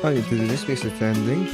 I need to do this because it's ending.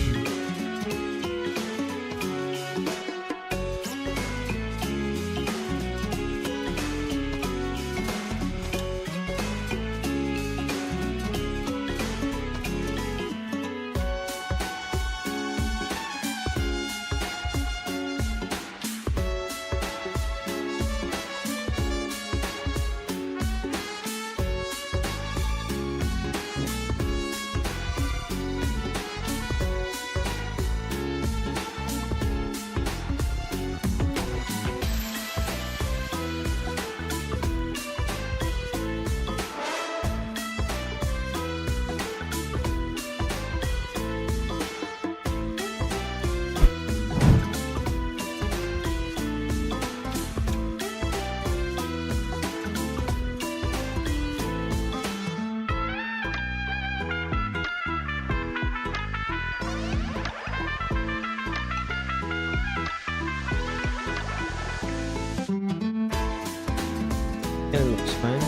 Yeah, it looks fine.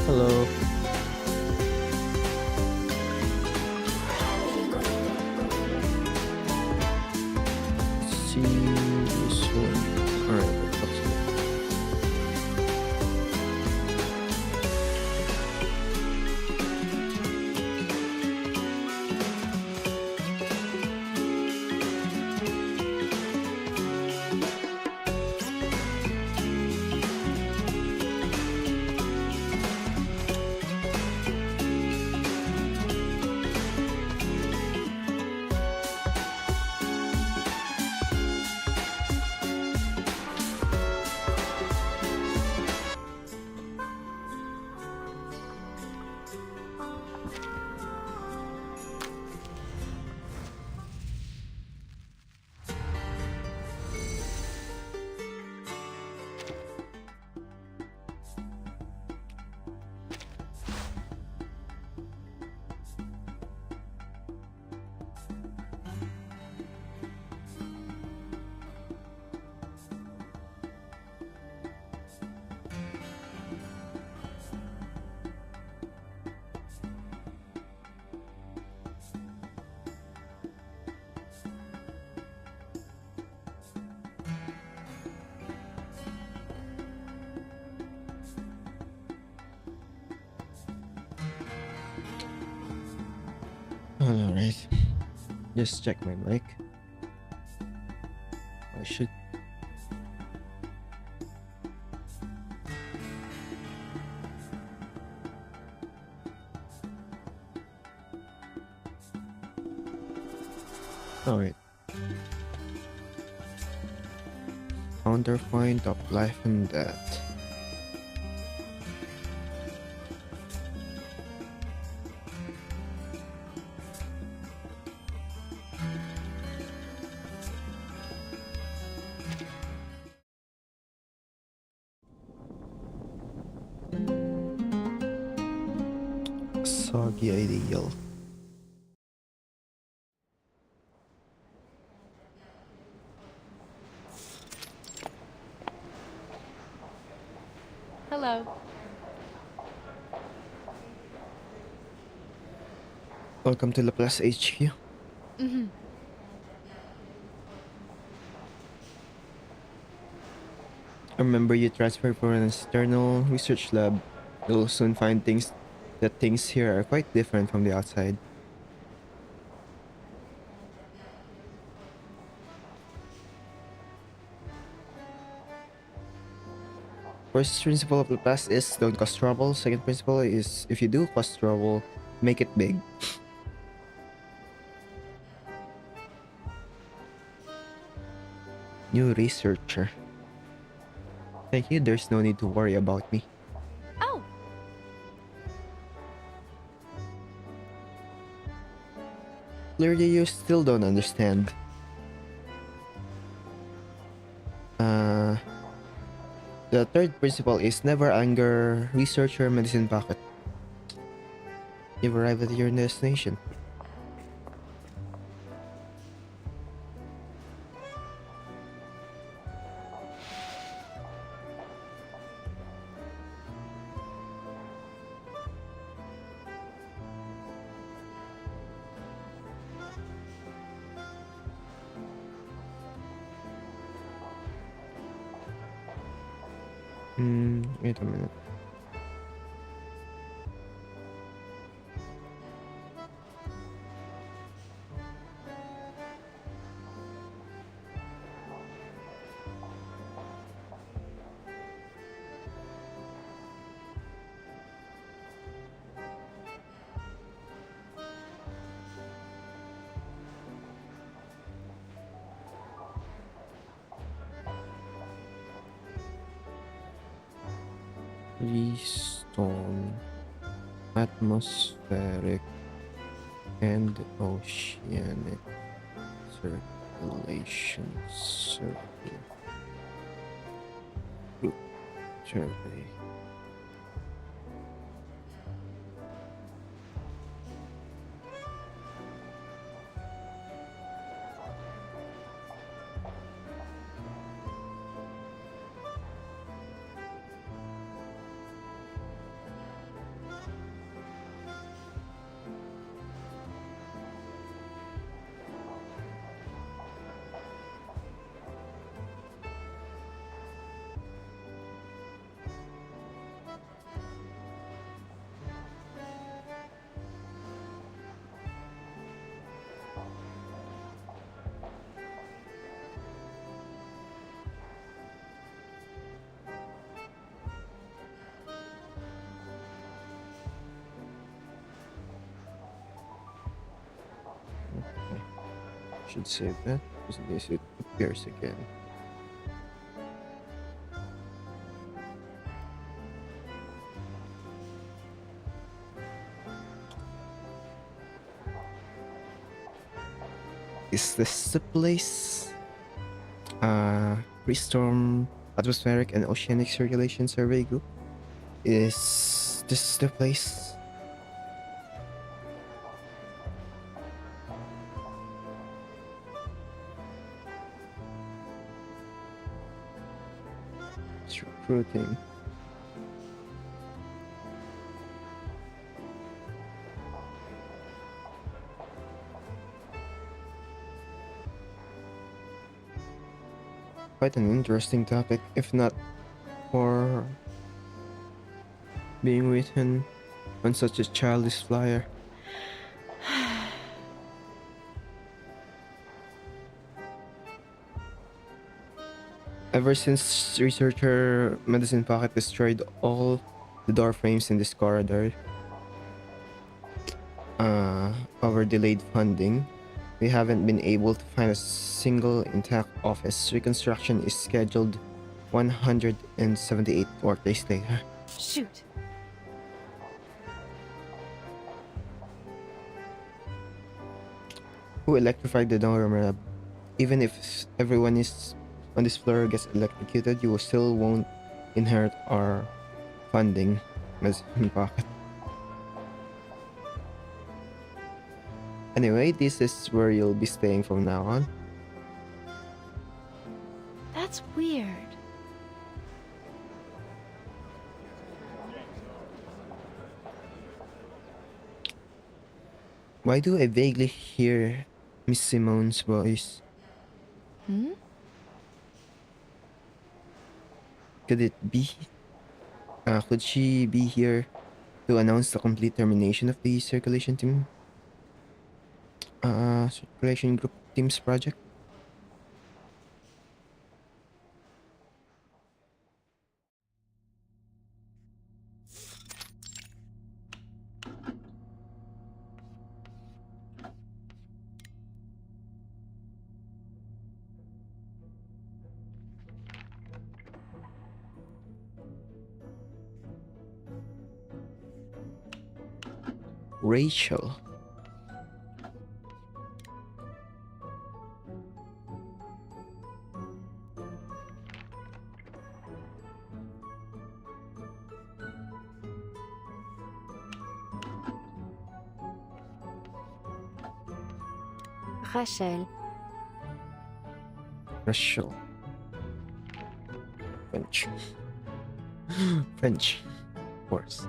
Hello. See this one. Alright, that looks good. Alright. Just check my mic. I should. Alright. Counterpoint of life and death. Soggy ideal. Hello. Welcome to Llas HQ. Mm-hmm. Remember, you transferred for an external research lab. You'll soon find things here are quite different from the outside. First principle of the past is don't cause trouble. Second principle is if you do cause trouble, make it big. New researcher. Thank you, there's no need to worry about me. Oh, Clearly, you still don't understand. The third principle is never anger researcher medicine packet. You've arrived at your destination. Wait a minute. Freestone, atmospheric, and oceanic circulation survey. Group survey. Okay. Should save that just in case it appears again. Is this the place? Pre-storm atmospheric and oceanic circulation survey group. Is this the place? It's recruiting. Quite an interesting topic, if not for being written on such a childish flyer. Ever since researcher Medicine Pocket destroyed all the door frames in this corridor, over delayed funding, we haven't been able to find a single intact office. Reconstruction is scheduled 178 workdays later. Shoot. Who electrified the dorm lab? Even if everyone is on this floor gets electrocuted, you still won't inherit our funding. Medicine Pocket. Anyway, this is where you'll be staying from now on. That's weird. Why do I vaguely hear Miss Simone's voice? Could it be? Could she be here to announce the complete termination of the circulation team? Circulation group team's project? Rachel. Rachel. Rachel. French. French. Of course.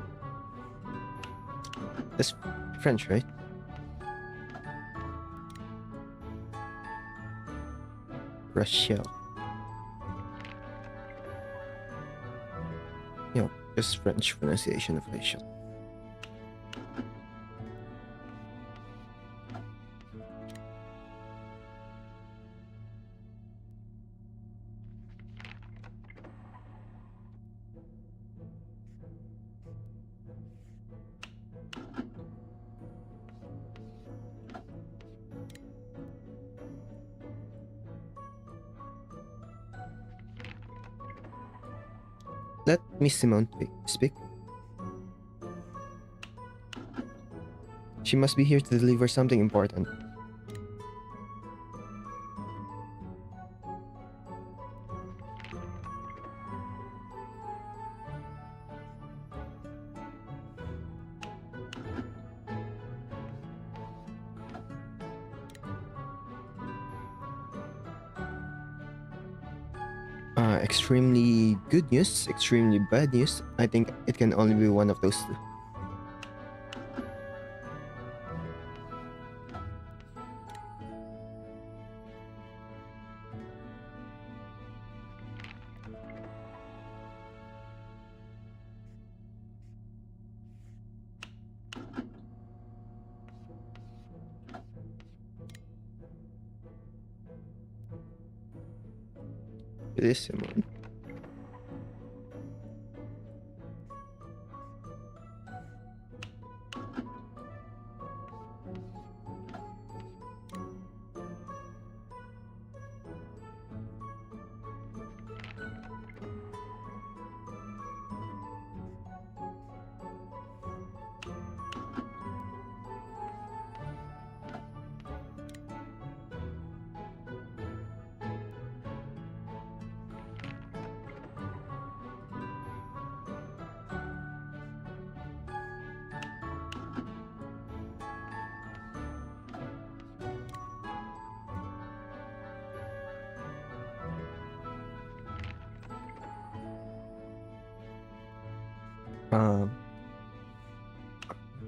That's French, right? Rachel. Just French pronunciation of facial. Let Miss Simone speak. She must be here to deliver something important. Extremely good news, extremely bad news. I think it can only be one of those two. It is Simone.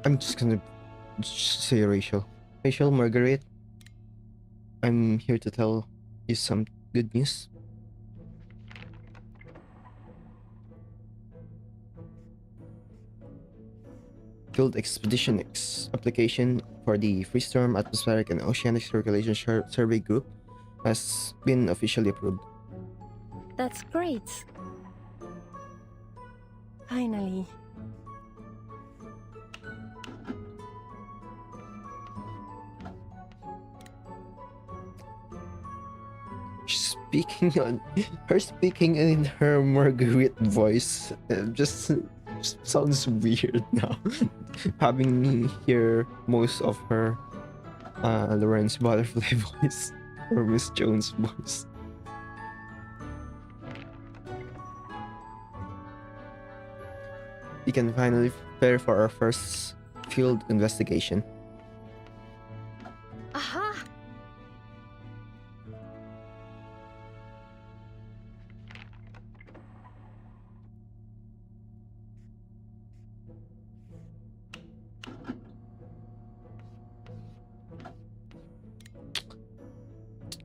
I'm just gonna say Rachel. Rachel, Margaret, I'm here to tell you some good news. Field Expedition application for the Freestorm Atmospheric and Oceanic Circulation Survey Group has been officially approved. That's great. Finally. Speaking in her Marguerite voice just sounds weird now. Having me hear most of her Lorentz butterfly voice or Miss Jones voice. We can finally prepare for our first field investigation. Aha!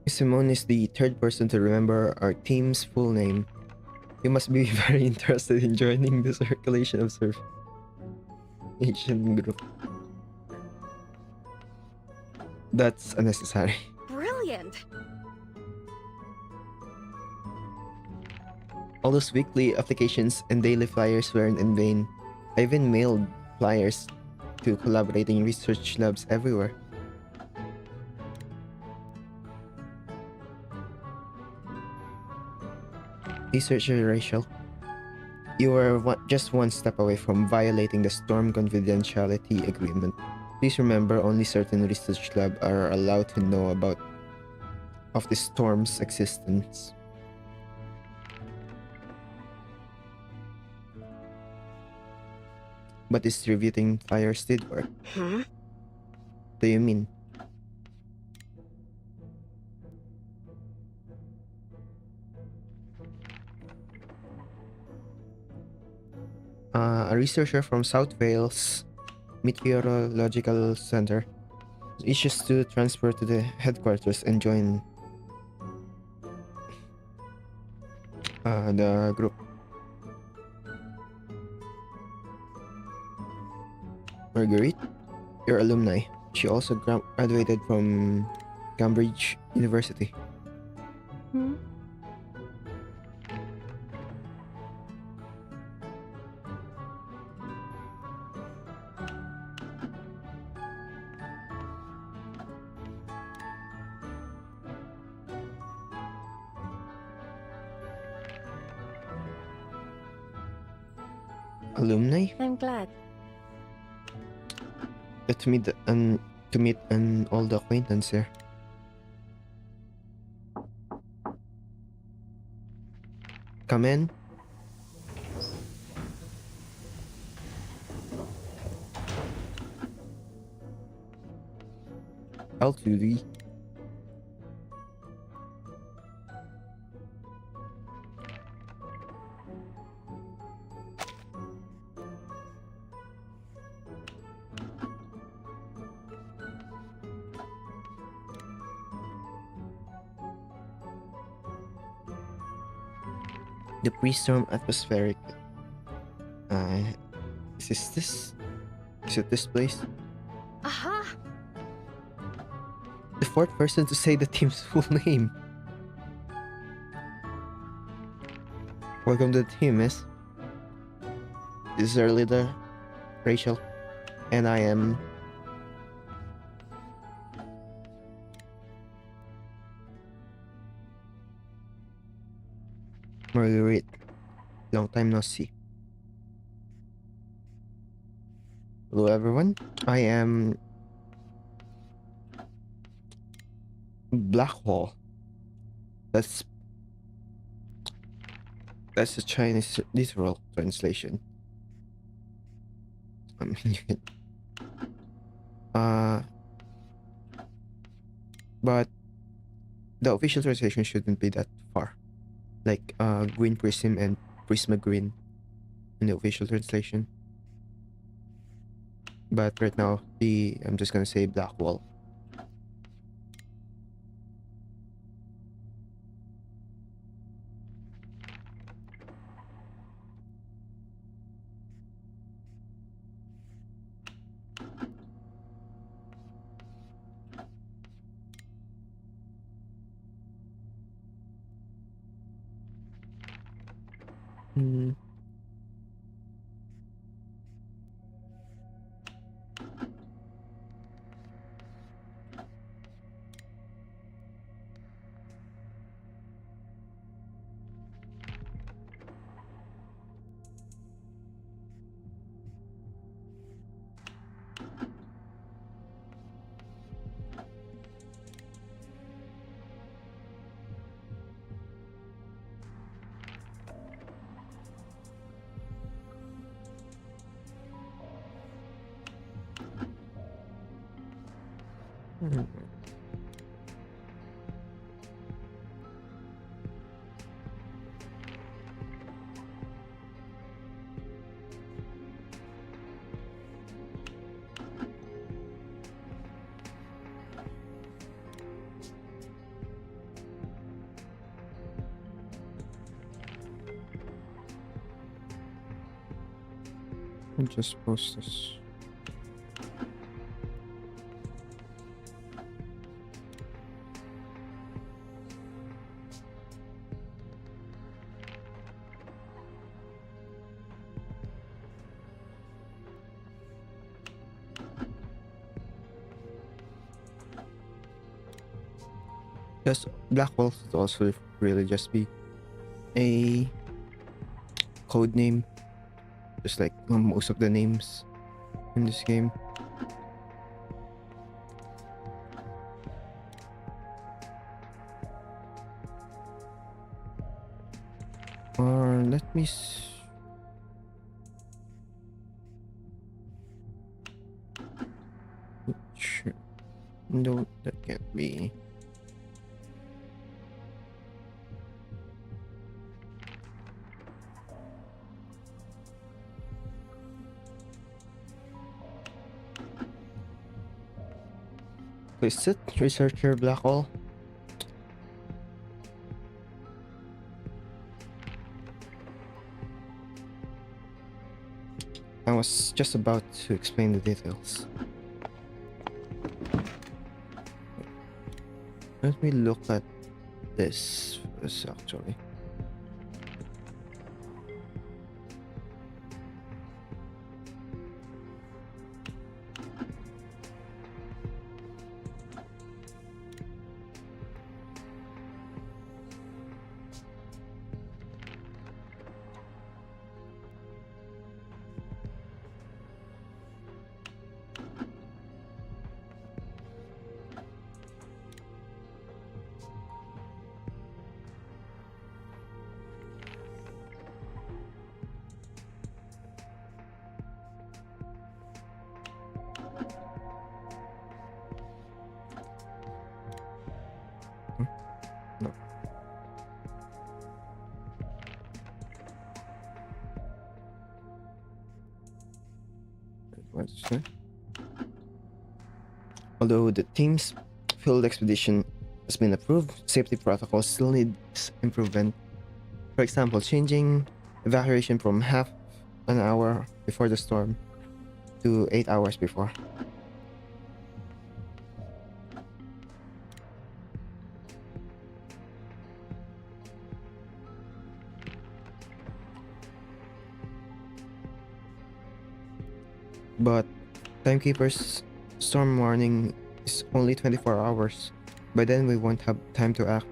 Simone is the third person to remember our team's full name. You must be very interested in joining the circulation observation group. That's unnecessary. Brilliant! All those weekly applications and daily flyers weren't in vain. I even mailed flyers to collaborating research labs everywhere. Researcher Rachel, you were just one step away from violating the Storm Confidentiality Agreement. Please remember, only certain research labs are allowed to know about the storm's existence. But distributing flyers did work. Huh? Do you mean? A researcher from South Wales Meteorological Center wishes to transfer to the headquarters and join the group. Marguerite, your alumni. She also graduated from Cambridge University. Hmm? Alumni? I'm glad. To meet an old acquaintance here. Come in. L2D. The pre-storm atmospheric. Is this? Is it this place? Aha! The fourth person to say the team's full name. Welcome to the team, miss. This is our leader, Rachel, and I am... Marguerite. Long time no see. Hello everyone, I am... Blackwall. That's the Chinese literal translation. I mean, you can... But the official translation shouldn't be that far. Like Green Prism and Prisma Green in the official translation. But right now, I'm just gonna say Blackwall. Hmm. I'll just post this. Just Blackwall should also really just be a code name, just like most of the names in this game. Or let me sure. No, that can't be. Is it researcher Blackwall? I was just about to explain the details. Let me look at this first, actually. No. What's that? Although the team's field expedition has been approved, safety protocols still need improvement. For example, changing evacuation from half an hour before the storm to 8 hours before. But Timekeeper's storm warning is only 24 hours. By then we won't have time to act.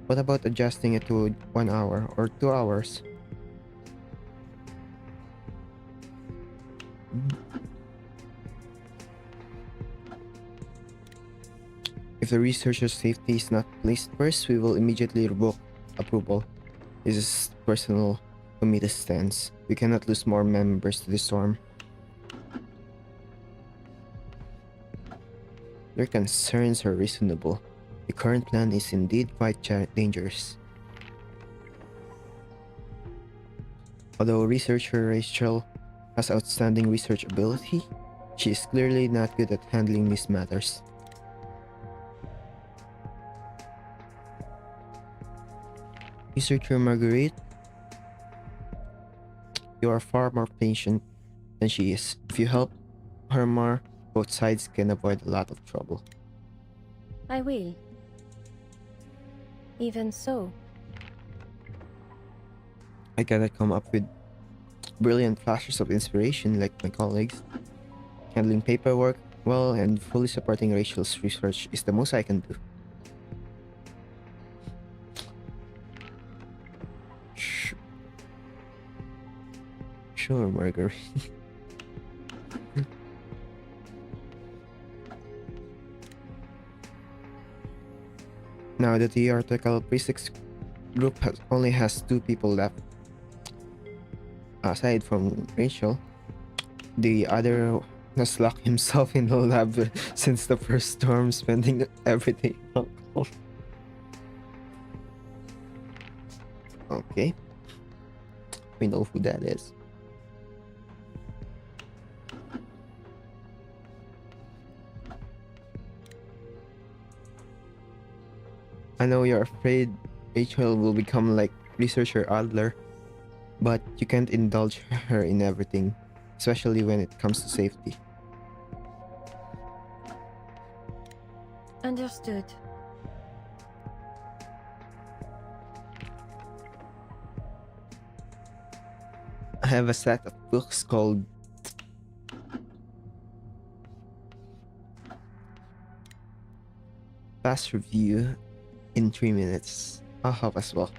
What about adjusting it to 1 hour or 2 hours? If the researcher's safety is not placed first, we will immediately revoke approval. This is personal committee stance. We cannot lose more members to the storm. Your concerns are reasonable. The current plan is indeed quite dangerous. Although researcher Rachel has outstanding research ability, she is clearly not good at handling these matters. Researcher Marguerite, you are far more patient than she is. If you help her more, both sides can avoid a lot of trouble. I will. Even so, I cannot come up with brilliant flashes of inspiration like my colleagues. Handling paperwork well and fully supporting Rachel's research is the most I can do. Sure, Marguerite. Now that the theoretical physics group only has 2 people left, aside from Rachel, the other has locked himself in the lab since the first storm, spending every day alone. Okay, we know who that is. I know you're afraid Rachel will become like researcher Adler, but you can't indulge her in everything, especially when it comes to safety. understood. I have a set of books called Fast Review in 3 minutes. I'll help as well.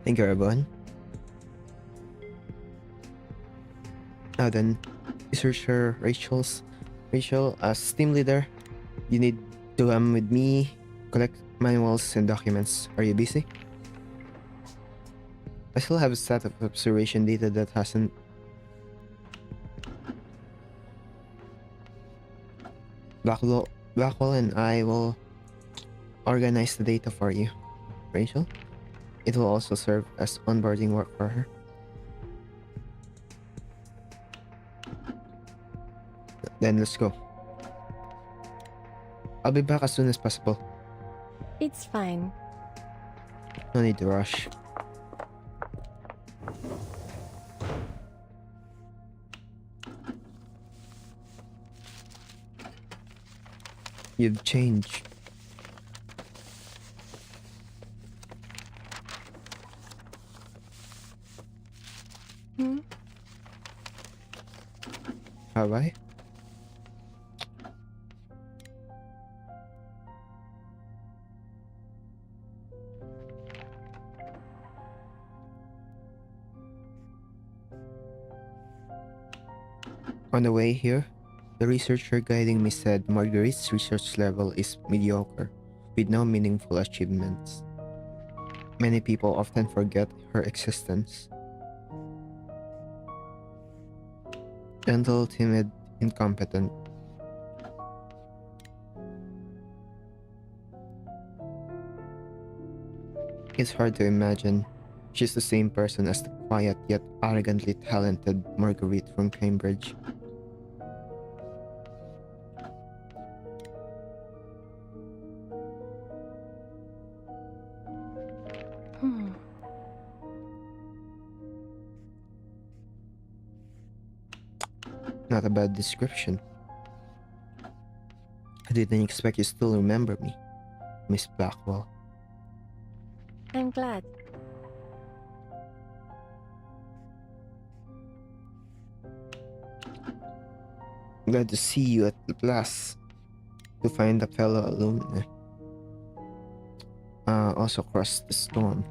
Thank you, everyone. Now then, researcher Rachel, as team leader, you need to with me, collect manuals and documents. Are you busy? I still have a set of observation data that hasn't... Blackwell and I will organize the data for you, Rachel. It will also serve as onboarding work for her. Then let's go. I'll be back as soon as possible. It's fine. No need to rush. You've changed. Hmm? Have I? On the way here, the researcher guiding me said Marguerite's research level is mediocre, with no meaningful achievements. Many people often forget her existence. Gentle, timid, incompetent. It's hard to imagine she's the same person as the quiet yet arrogantly talented Marguerite from Cambridge. Not a bad description. I didn't expect you still remember me, Miss Blackwell. I'm glad. Glad to see you at last. To find a fellow alumni. Also crossed the storm.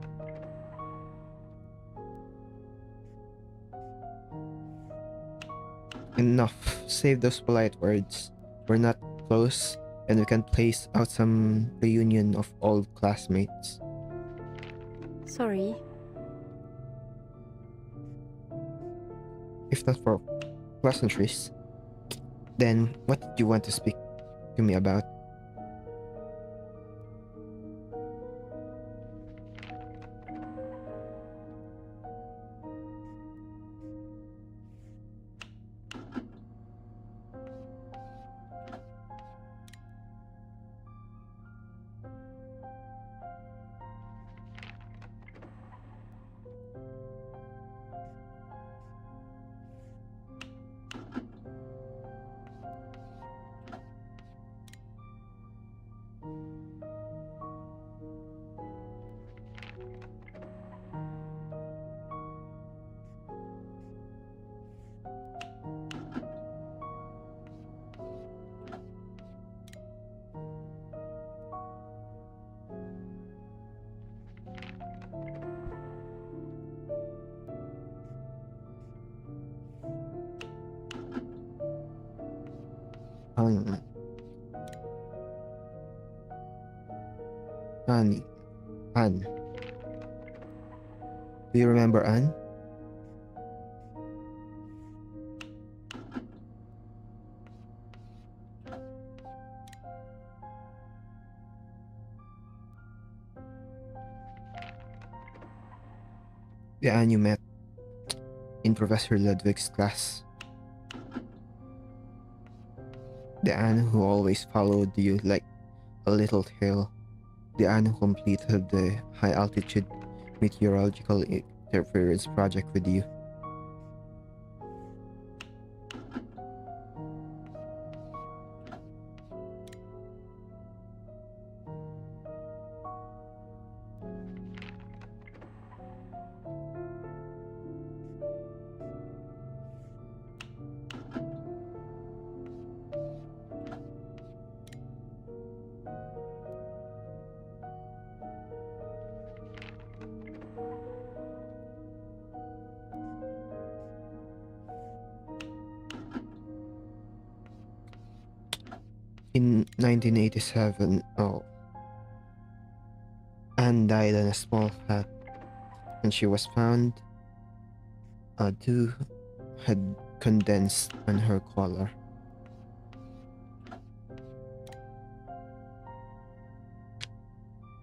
Enough. Save those polite words. We're not close, and we can place out some reunion of old classmates. Sorry. If not for pleasantries, then what did you want to speak to me about? Annie. Anne. Do you remember Anne? The Anne you met in Professor Ludwig's class. The Anne who always followed you like a little tail. The Anne who completed the high-altitude meteorological interference project with you. In 1987, Anne died in a small flat. When she was found, a dew had condensed on her collar.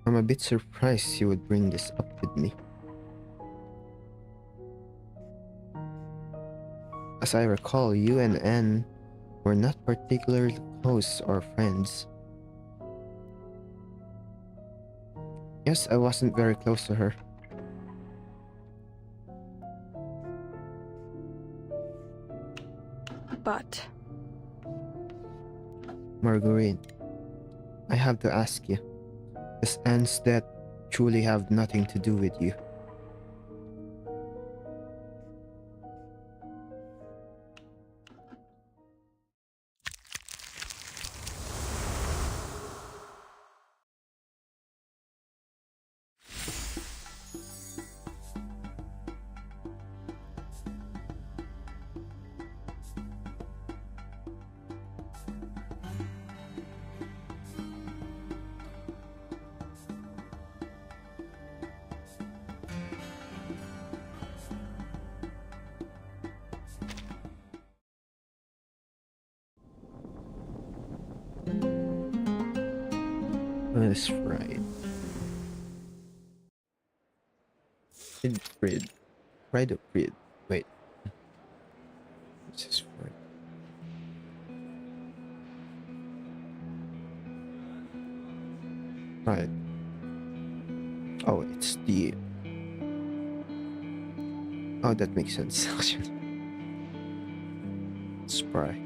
I'm a bit surprised you would bring this up with me. As I recall, you and Anne were not particularly close or friends. Yes, I wasn't very close to her. But Marguerite, I have to ask you, does Anne's death truly have nothing to do with you? That's right. Frid. Pride of Frid. Wait. This is right. Right. Oh, it's the. Oh, that makes sense, actually. Spry.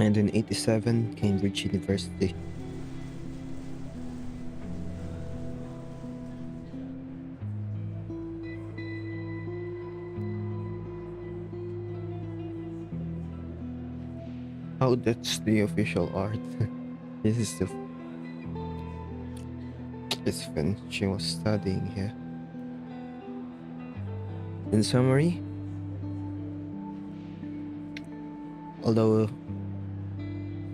And in 87, Cambridge University. Oh, that's the official art. This is the. It's when she was studying here. In summary, although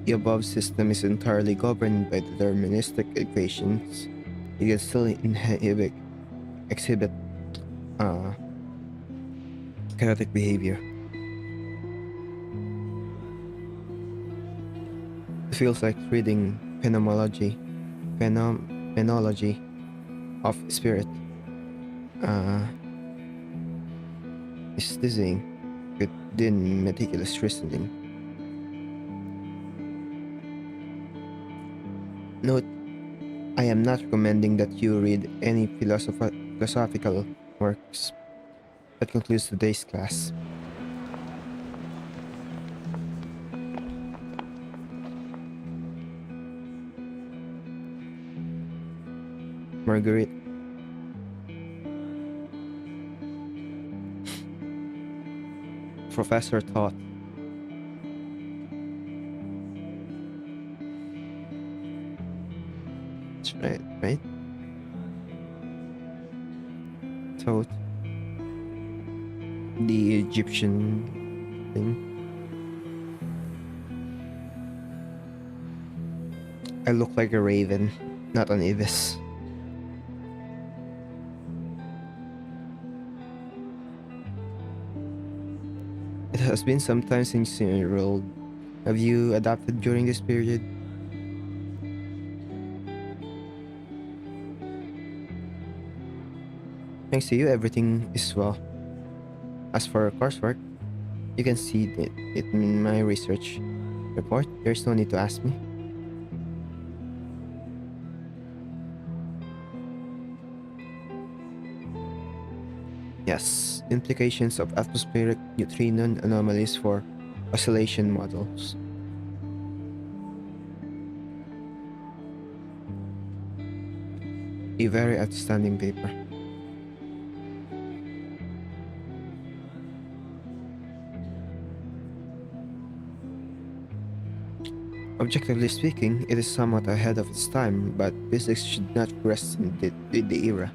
the above system is entirely governed by deterministic equations, you can still exhibit chaotic behavior. It feels like reading phenomenology of spirit. Is dizzying within meticulous reasoning. Note, I am not recommending that you read any philosophical works. That concludes today's class. Marguerite. Professor taught. That's right, right? Taught. The Egyptian thing. I look like a raven, not an ibis. It has been some time since you enrolled. Have you adapted during this period? Thanks to you, everything is well. As for coursework, you can see it in my research report. There's no need to ask me. Yes, implications of atmospheric neutrino anomalies for oscillation models. A very outstanding paper. Objectively speaking, it is somewhat ahead of its time, but physics should not rest in the era.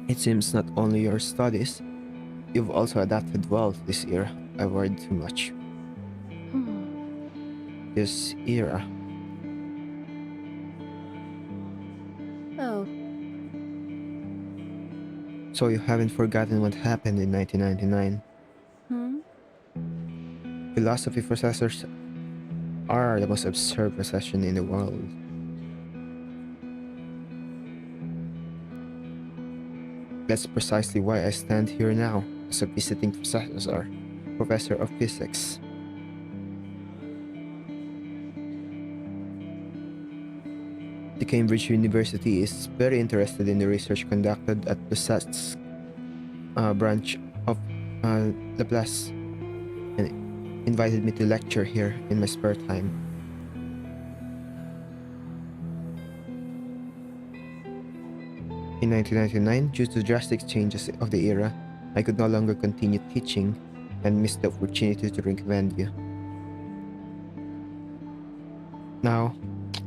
It seems not only your studies, you've also adapted well to this era. I worried too much. Hmm. This era. Oh, So you haven't forgotten what happened in 1999. hmm? Philosophy professors are the most absurd profession in the world. That's precisely why I stand here now, as a visiting professor of physics. The Cambridge University is very interested in the research conducted at the SATS branch of Laplace and invited me to lecture here in my spare time. In 1999, due to drastic changes of the era, I could no longer continue teaching and missed the opportunity to recommend you. Now,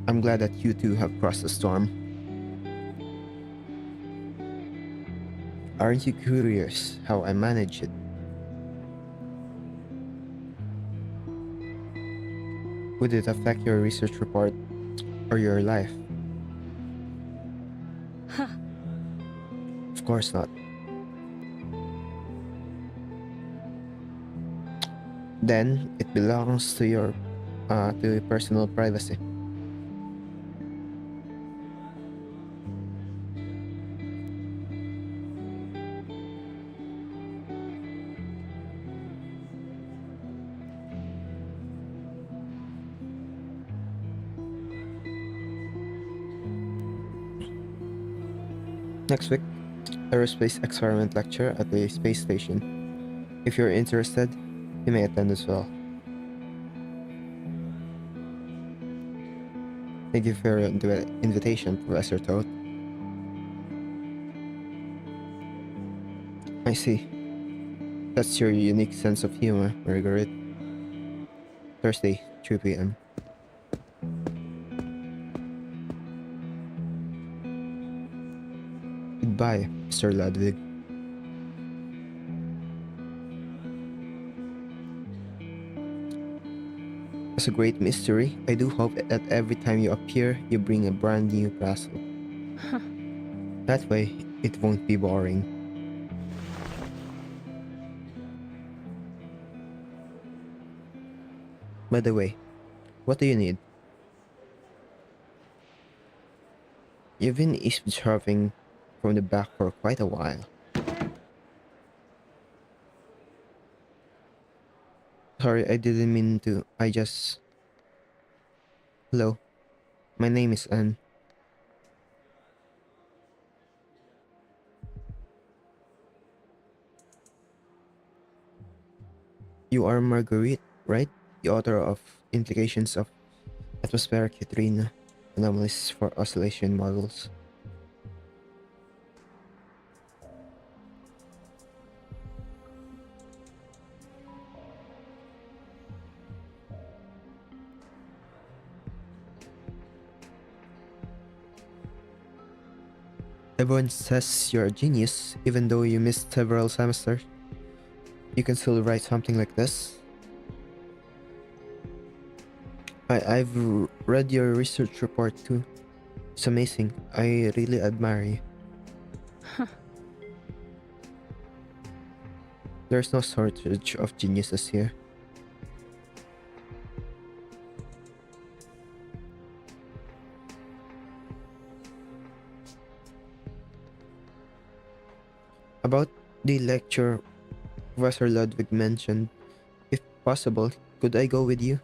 I'm glad that you two have crossed the storm. Aren't you curious how I manage it? Would it affect your research report or your life? Huh. Of course not. Then it belongs to your personal privacy. Next week, aerospace experiment lecture at the space station. If you're interested, you may attend as well. Thank you for your invitation, Professor Toad. I see. That's your unique sense of humor, Margaret. Thursday, 3 p.m. Goodbye, Mr. Ludwig. As a great mystery, I do hope that every time you appear, you bring a brand new puzzle. Huh. That way, it won't be boring. By the way, what do you need? You've been eavesdropping from the back for quite a while. Sorry, I didn't mean to. Hello, my name is Anne. You are Marguerite, right? The author of Implications of Atmospheric Neutrino Anomalies for Oscillation Models. Everyone says you're a genius, even though you missed several semesters. You can still write something like this. I've read your research report too. It's amazing. I really admire you. Huh. There's no shortage of geniuses here. About the lecture Professor Ludwig mentioned, if possible, could I go with you?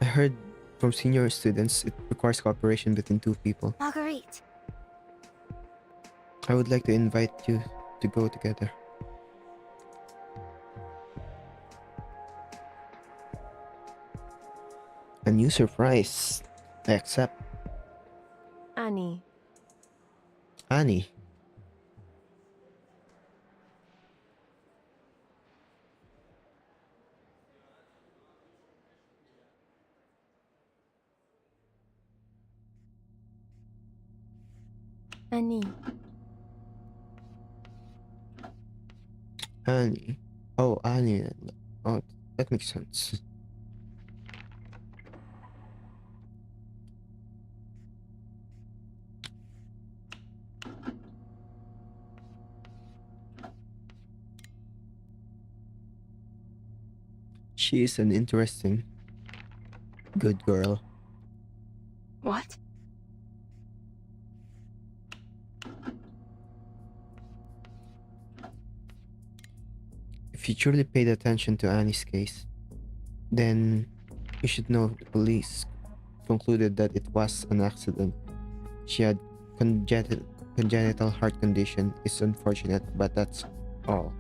I heard from senior students it requires cooperation between two people. Marguerite. I would like to invite you to go together. A new surprise. I accept. Annie. Annie. Annie. Annie. Oh, Annie. Oh, that makes sense. She is an interesting, good girl. What? If you truly paid attention to Annie's case, then you should know the police concluded that it was an accident. She had congenital heart condition. It's unfortunate, but that's all.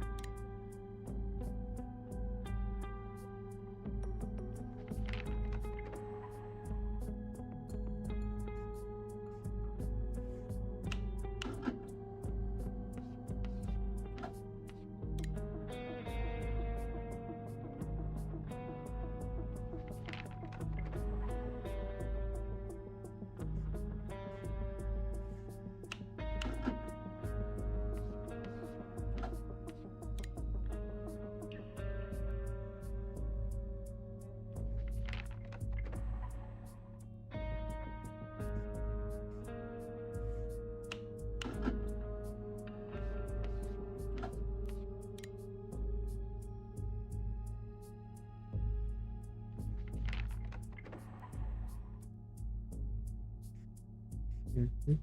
Mhm.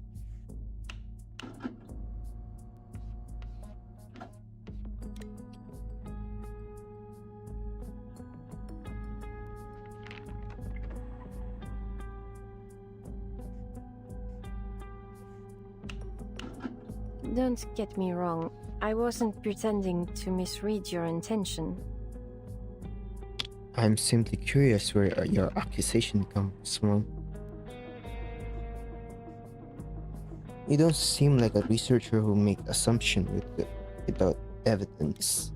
Don't get me wrong. I wasn't pretending to misread your intention. I'm simply curious where your accusation comes from. You don't seem like a researcher who makes assumptions without evidence.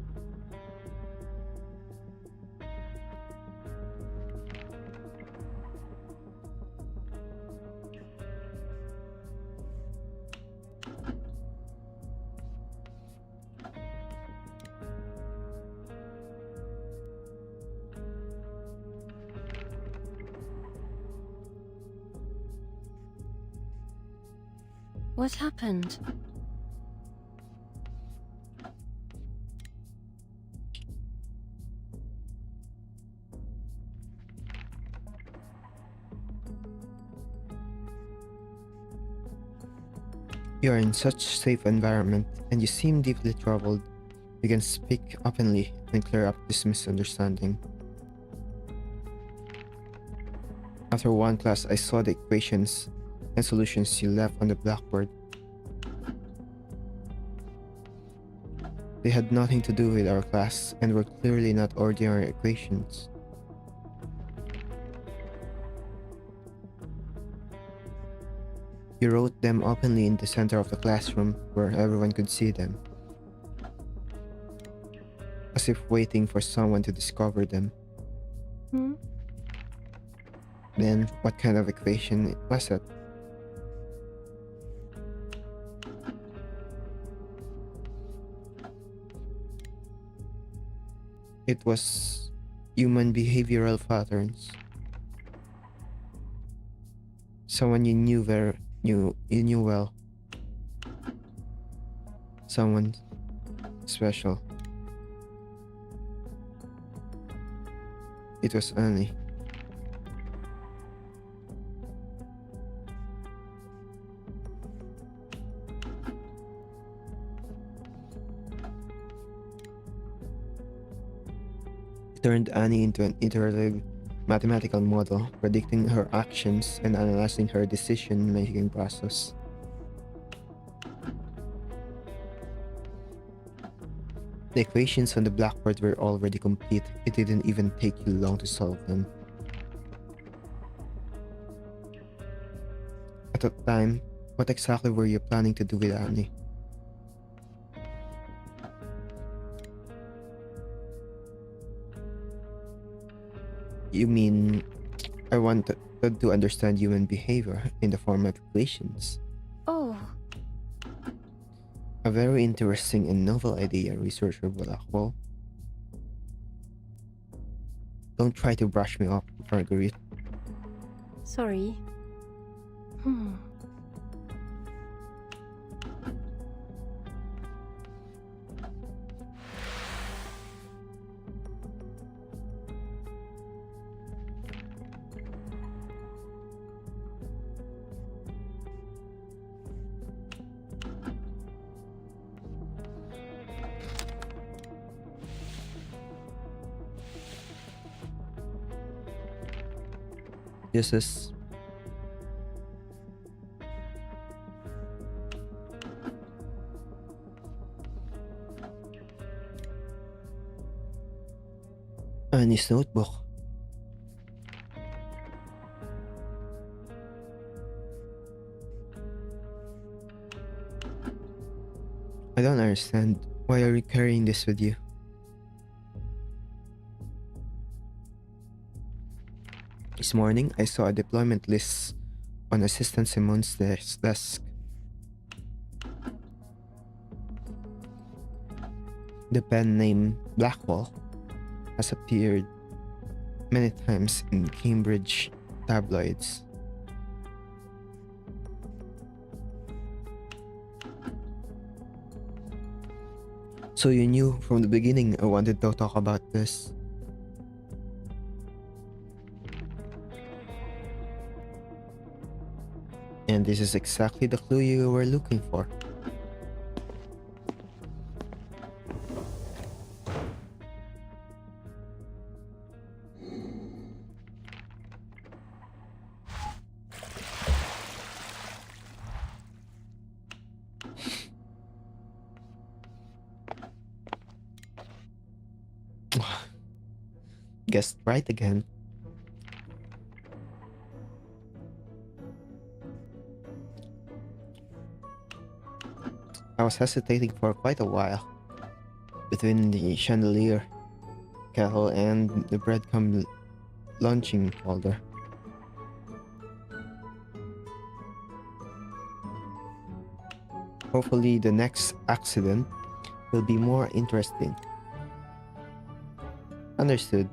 What happened? You are in such safe environment and you seem deeply troubled. You can speak openly and clear up this misunderstanding. After one class, I saw the equations and solutions you left on the blackboard. They had nothing to do with our class and were clearly not ordinary equations. You wrote them openly in the center of the classroom where everyone could see them, as if waiting for someone to discover them. Hmm? Then, what kind of equation was it? It was human behavioral patterns. Someone you knew well. Someone special. It was Annie. Turned Annie into an iterative mathematical model, predicting her actions and analyzing her decision-making process. The equations on the blackboard were already complete. It didn't even take you long to solve them. At the time, what exactly were you planning to do with Annie? You mean I wanted to understand human behavior in the form of equations? Oh, A very interesting and novel idea, researcher Blackwell. Don't try to brush me off, Marguerite. sorry. Hmm. This is Annie's notebook. I don't understand. Why are you carrying this with you? This morning, I saw a deployment list on Assistant Simon's desk. The pen name Blackwell has appeared many times in Cambridge tabloids. So you knew from the beginning I wanted to talk about this. And this is exactly the clue you were looking for. Guessed right again. I was hesitating for quite a while between the chandelier, kettle, and the breadcrumb launching holder. Hopefully, the next accident will be more interesting. Understood.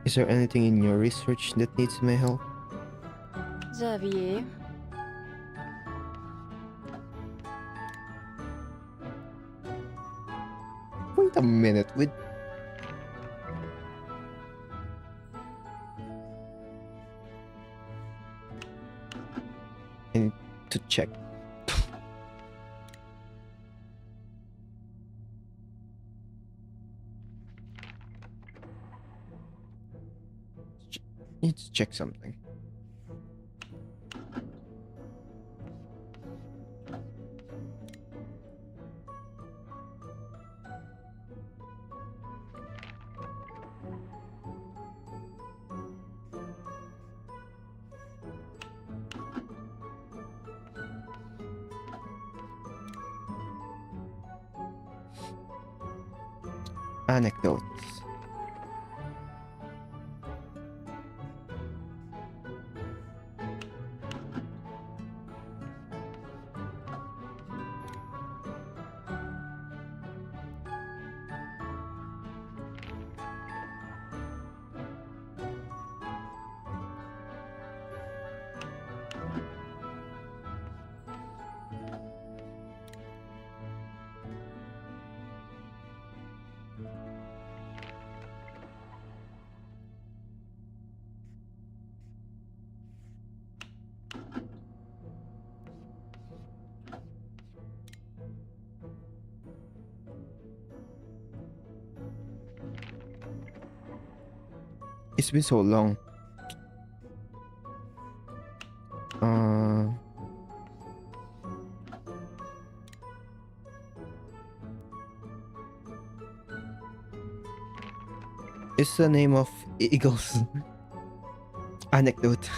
Is there anything in your research that needs my help? Xavier. Wait a minute, with I need to check. Need to check something. Anecdotes. It's been so long. Uh, it's the name of eagles. Anecdote.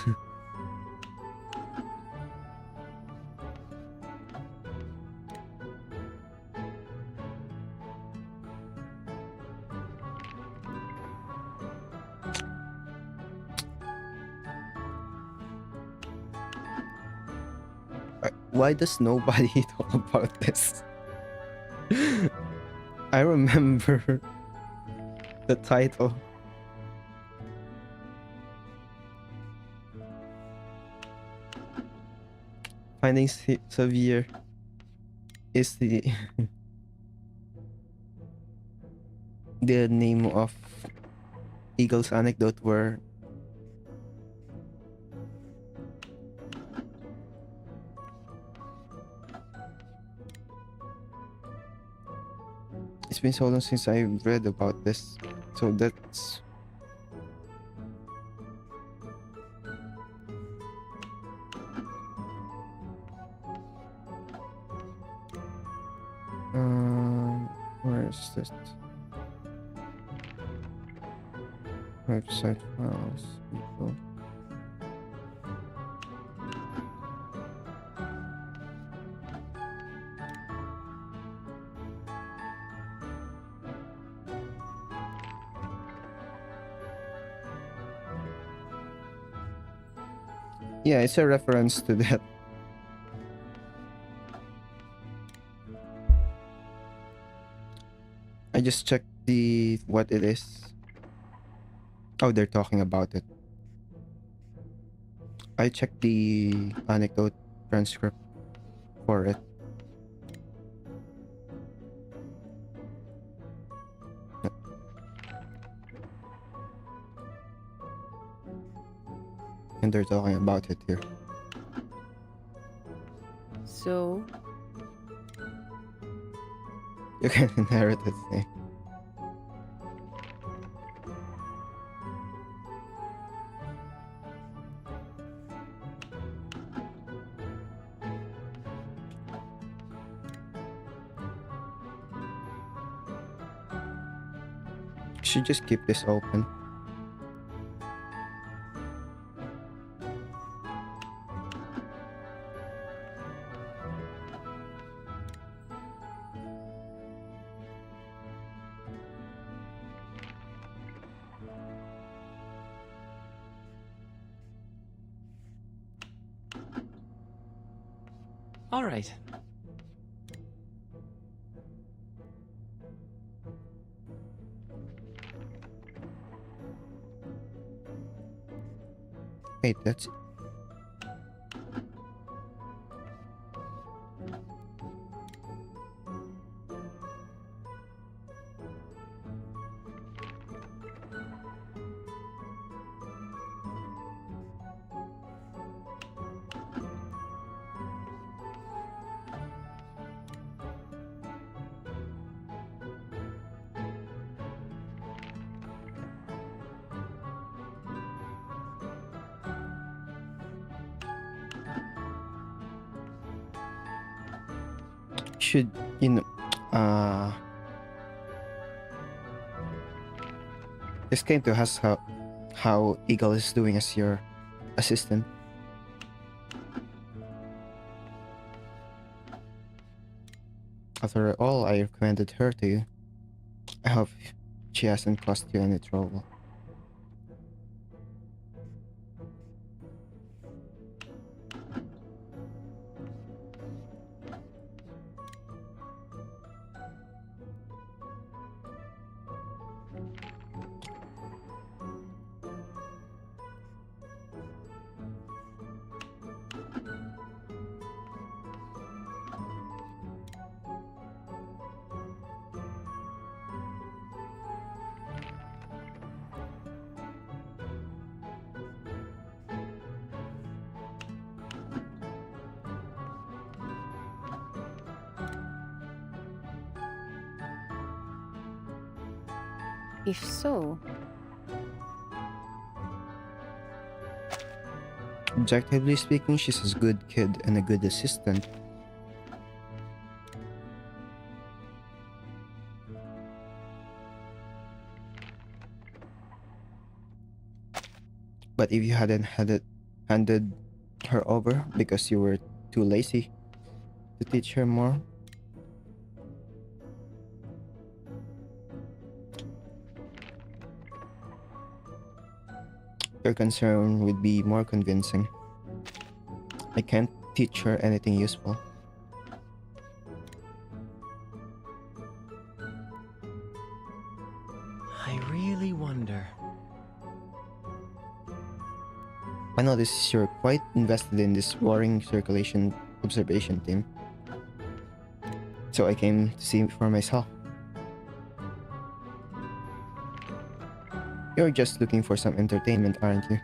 Why does nobody talk about this? I remember the title. Finding Severe is the name of Eagle's anecdote where it's been so long since I read about this. So that's where is this? Website files. People. Yeah, it's a reference to that. I just checked what it is. Oh, they're talking about it. I checked the anecdote transcript for it. And they're talking about it here. So, You can inherit it. Should just keep this open. All right. Wait, that's should this came to us how Eagle is doing as your assistant. After all, I recommended her to you. I hope she hasn't caused you any trouble. if so, Objectively speaking, she's a good kid and a good assistant. But if you hadn't handed her over because you were too lazy to teach her more, your concern would be more convincing. I can't teach her anything useful. I really wonder. I notice you're quite invested in this boring circulation observation team. So I came to see for myself. You're just looking for some entertainment, aren't you?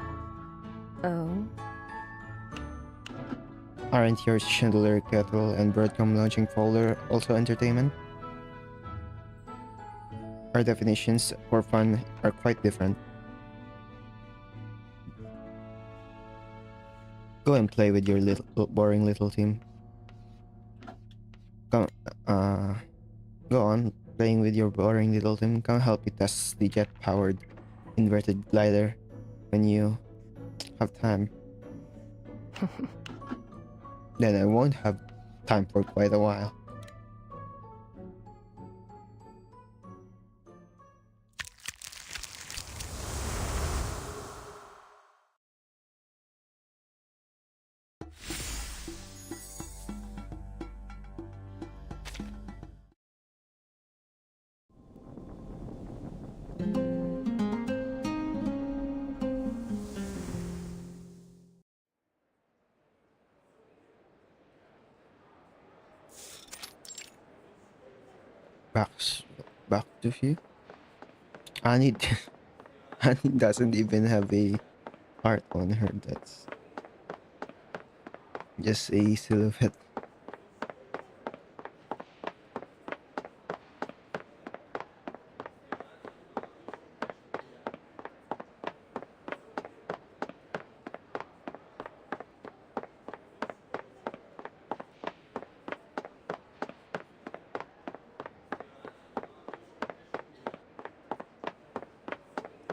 Oh? Aren't your chandelier kettle and breadcrumb launching folder also entertainment? Our definitions for fun are quite different. Go and play with your boring little team. Come, go on playing with your boring little team. Come help me test the jet-powered inverted glider when you have time. Then I won't have time for quite a while. Back, back to you. Annie, Annie doesn't even have a heart on her. That's just a silhouette.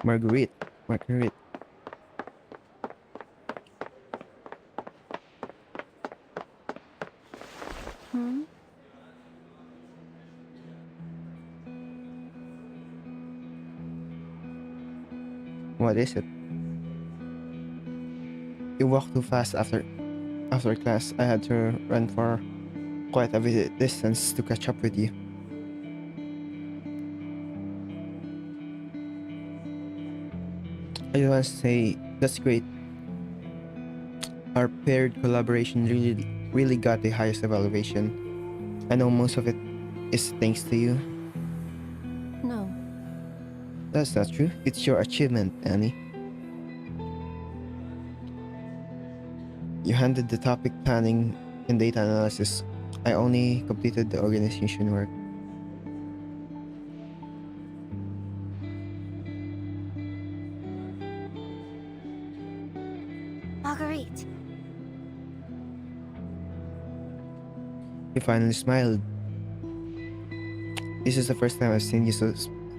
Marguerite. Marguerite. Hmm? What is it? You walked too fast after class. I had to run for quite a bit distance to catch up with you. I just want to say that's great. Our paired collaboration really got the highest evaluation. I know most of it is thanks to you. No. That's not true. It's your achievement, Annie. You handled the topic planning and data analysis. I only completed the organization work. Marguerite! You finally smiled. This is the first time I've seen you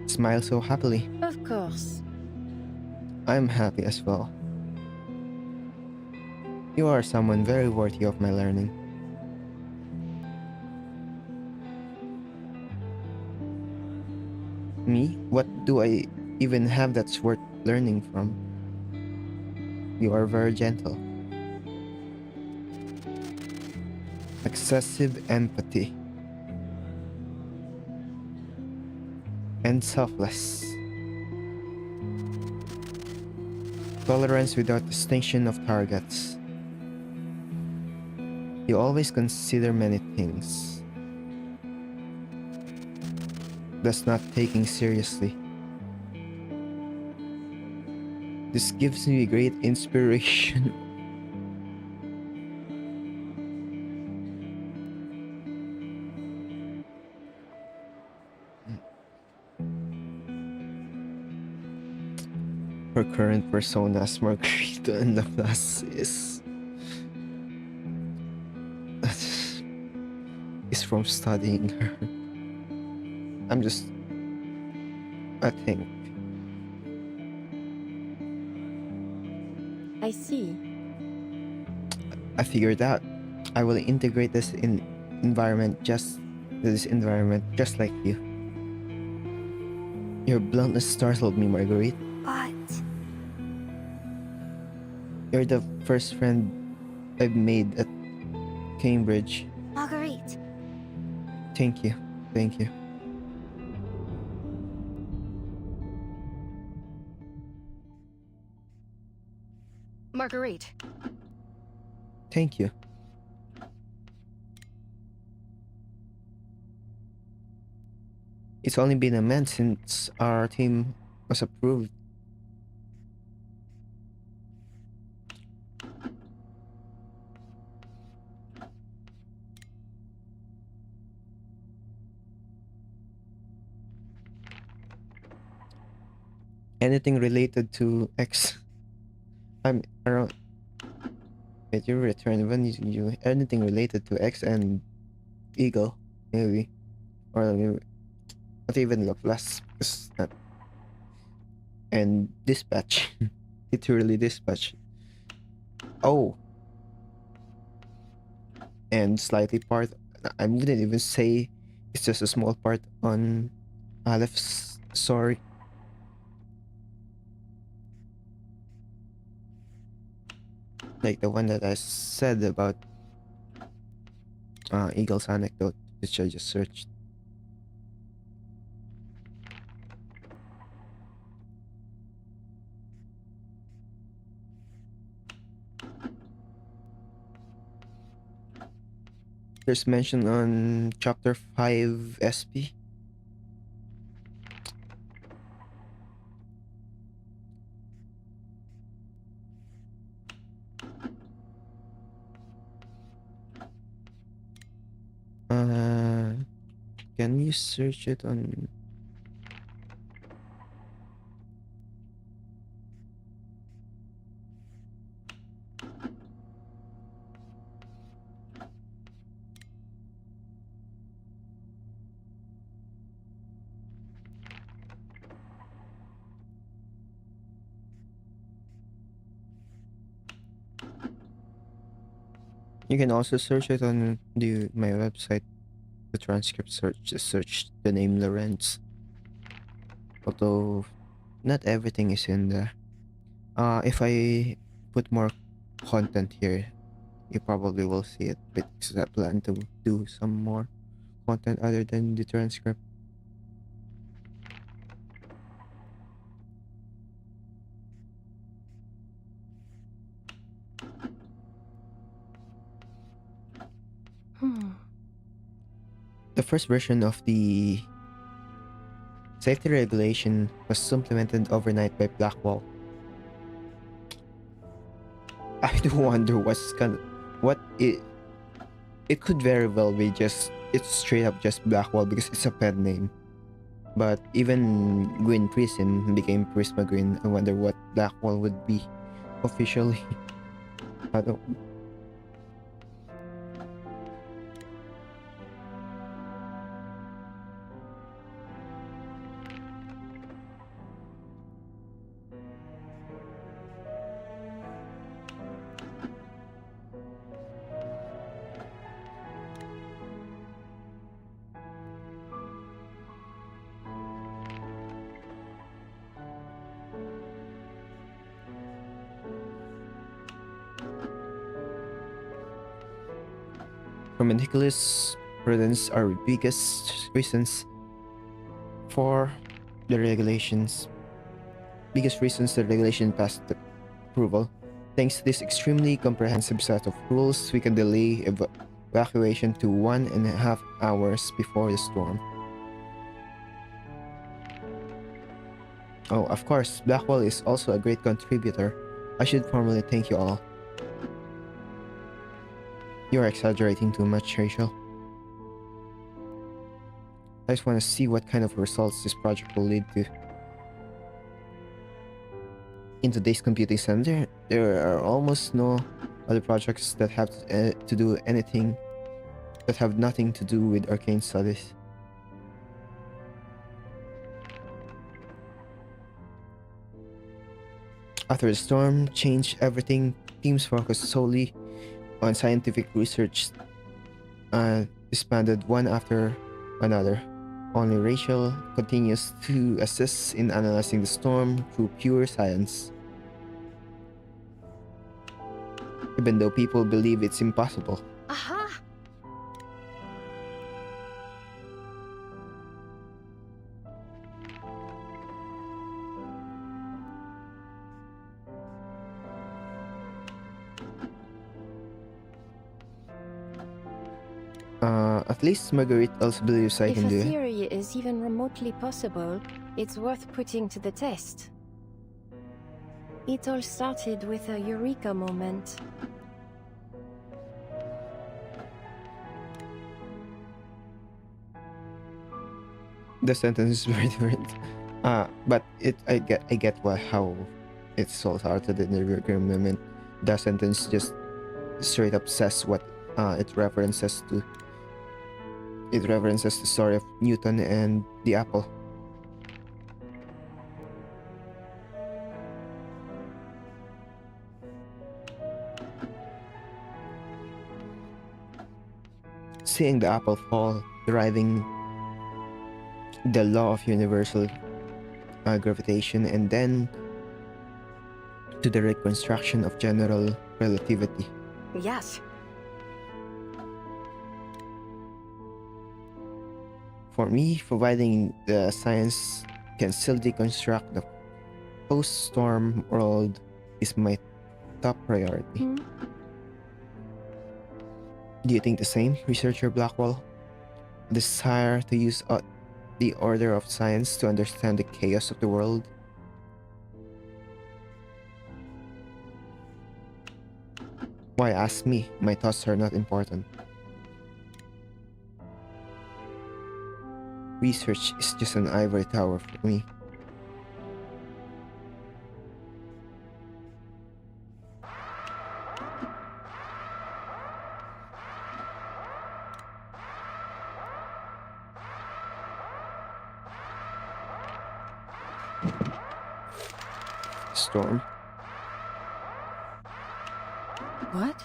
smile so happily. Of course. I'm happy as well. You are someone very worthy of my learning. Me? What do I even have that's worth learning from? You are very gentle. Excessive empathy. And selfless. Tolerance without distinction of targets. You always consider many things. That's not taking seriously. This gives me great inspiration. Her current personas, Margarita and Laplace, is from studying her. I think. I see. I figured out. I will integrate this environment just like you. Your bluntness startled me, Marguerite. But You're the first friend I've made at Cambridge. Marguerite, Thank you. Thank you. Marguerite. Thank you. It's only been a month since our team was approved. Anything related to X? I'm around. At your return, when you anything related to X and Eagle, maybe, or maybe not even Llas, because that and Dispatch, literally Dispatch. Oh, and slightly part. I wouldn't even say it's just a small part on Aleph's story. Like the one that I said about Eagle's anecdote, which I just searched. There's mention on chapter 5 SP. Can we search it on? You can also search it on my website. The transcript search. Just search the name Lorentz. Although not everything is in there. If I put more content here, you probably will see it. Because I plan to do some more content other than the transcript. The first version of the safety regulation was supplemented overnight by Blackwall. I do wonder it could very well be it's straight up just Blackwall because it's a pen name. But even Green Prism became Prisma Green. I wonder what Blackwall would be officially. I don't. From meticulous prudence are biggest reasons for the regulations. Biggest reasons the regulation passed the approval. Thanks to this extremely comprehensive set of rules, we can delay evacuation to 1.5 hours before the storm. Oh, of course, Blackwell is also a great contributor. I should formally thank you all. You're exaggerating too much, Rachel. I just want to see what kind of results this project will lead to. In today's computing center, there are almost no other projects that have to do anything that have nothing to do with arcane studies. After the storm changed everything, teams focused solely on scientific research disbanded one after another. Only Rachel continues to assist in analyzing the storm through pure science. Even though people believe it's impossible. Aha! At least Marguerite also believes I If can a do it. theory is even remotely possible, it's worth putting to the test. It all started with a eureka moment. The sentence is very different. But I get how it's all started in the eureka moment. The sentence just straight up says what it references to. It references the story of Newton and the apple. Seeing the apple fall, deriving the law of universal gravitation, and then to the reconstruction of general relativity. Yes. For me, providing the science can still deconstruct the post-storm world is my top priority. Hmm? Do you think the same, researcher Blackwell? Desire to use the order of science to understand the chaos of the world? Why ask me? My thoughts are not important. Research is just an ivory tower for me. Storm. What?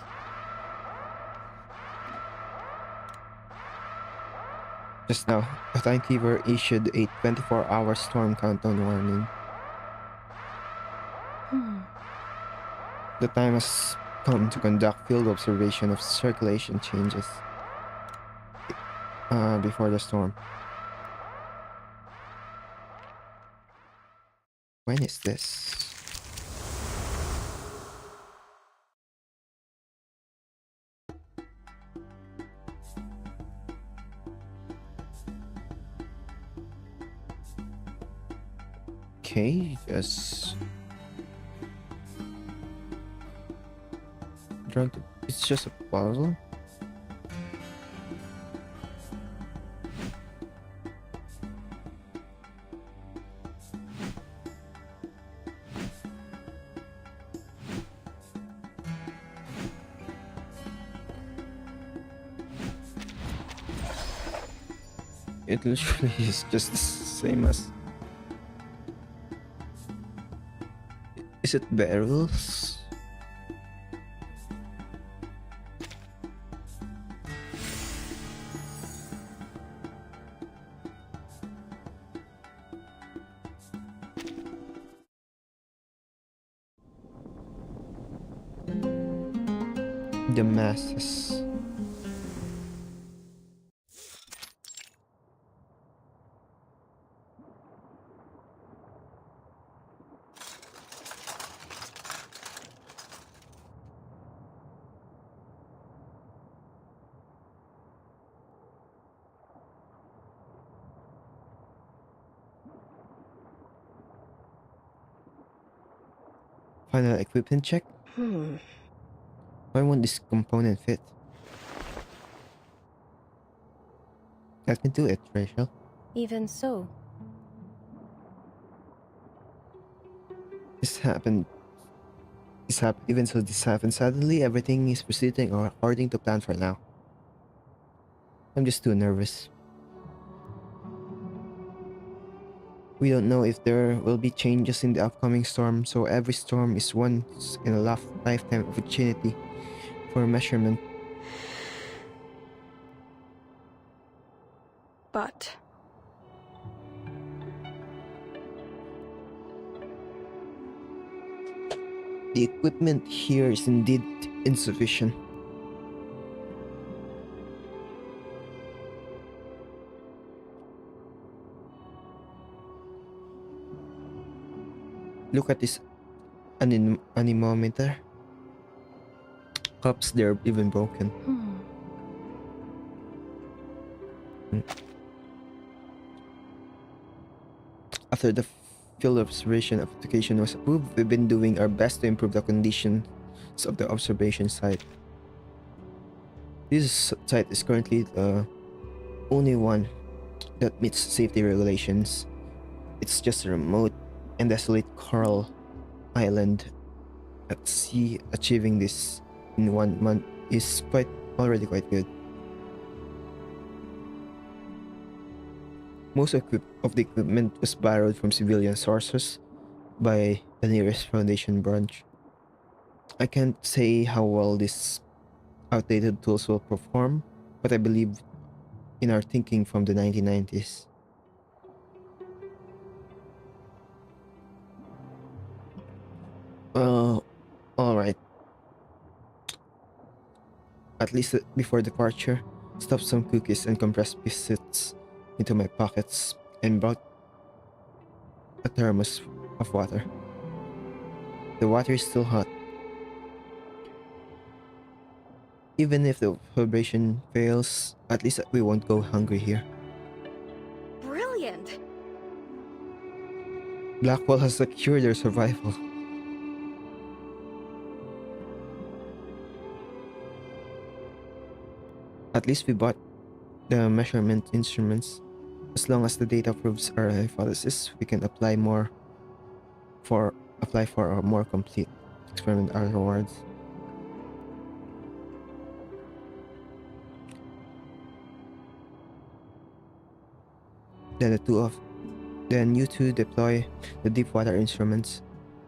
Just now, a timekeeper issued a 24-hour storm countdown warning. The time has come to conduct field observation of circulation changes before the storm. When is this? Okay, just it's just a puzzle. It literally is just the same as. Is it barrels? The masses. Final equipment check? Why won't this component fit? Let me do it, Rachel. Even so, This happened. Even so, this happened suddenly. Everything is proceeding according to plan for now. I'm just too nervous. We don't know if there will be changes in the upcoming storm, so every storm is once in a lifetime opportunity for measurement. But The equipment here is indeed insufficient. Look at this anemometer. Cups, they're even broken. After the field observation application was approved, we've been doing our best to improve the conditions of the observation site. This site is currently the only one that meets safety regulations. It's just a remote and desolate coral island at sea. Achieving this in 1 month is already quite good. Most of the equipment was borrowed from civilian sources by the nearest Foundation branch. I can't say how well these outdated tools will perform, but I believe in our thinking from the 1990s. Alright. At least before departure, stuffed some cookies and compressed biscuits into my pockets and brought a thermos of water. The water is still hot. Even if the vibration fails, at least we won't go hungry here. brilliant! Blackwell has secured their survival. At least we bought the measurement instruments. As long as the data proves our hypothesis, we can apply for a more complete experiment afterwards. Then you two deploy the deep water instruments.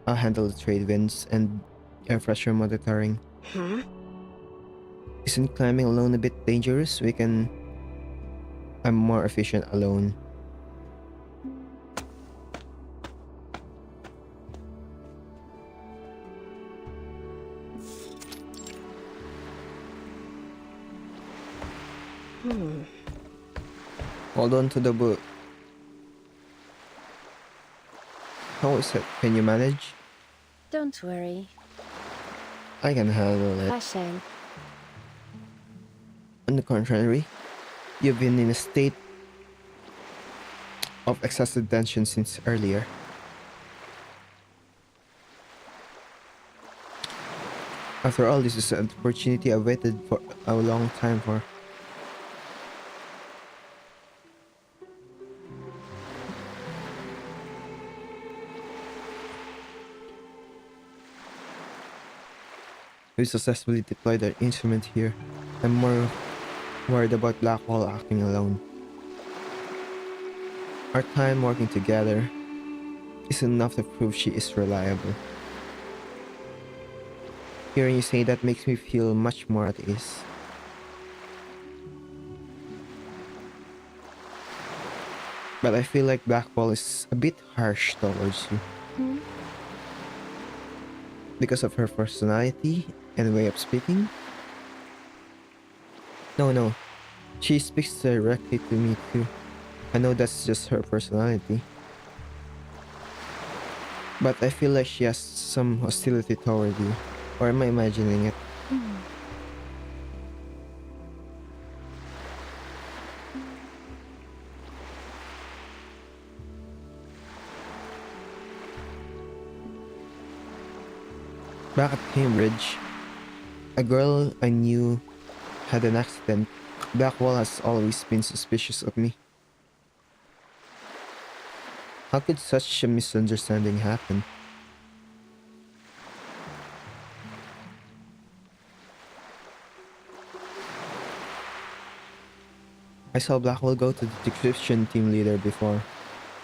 I'll handle the trade winds and air pressure monitoring. Isn't climbing alone a bit dangerous? I'm more efficient alone. Hold on to the boat. How is it? Can you manage? Don't worry. I can handle it. I shall. On the contrary, you've been in a state of excessive tension since earlier. After all, this is an opportunity I waited for a long time for. We successfully deployed our instrument here. I'm more worried about Blackwall acting alone. Our time working together is enough to prove she is reliable. Hearing you say that makes me feel much more at ease. But I feel like Blackwall is a bit harsh towards you. Because of her personality and way of speaking? No. She speaks directly to me too. I know that's just her personality. But I feel like she has some hostility toward you. Or am I imagining it? Back at Cambridge, a girl I knew had an accident. Blackwall has always been suspicious of me. How could such a misunderstanding happen? I saw Blackwell go to the decryption team leader before.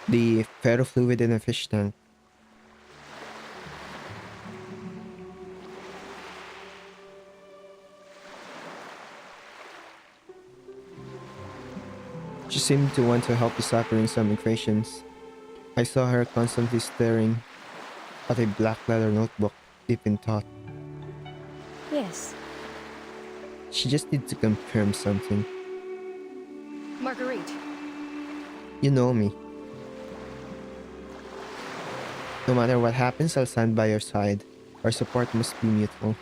The ferrofluid in a fish tank. She seemed to want to help deciphering some equations. I saw her constantly staring at a black leather notebook, deep in thought. Yes. She just needs to confirm something. Marguerite. You know me. No matter what happens, I'll stand by your side. Our support must be mutual.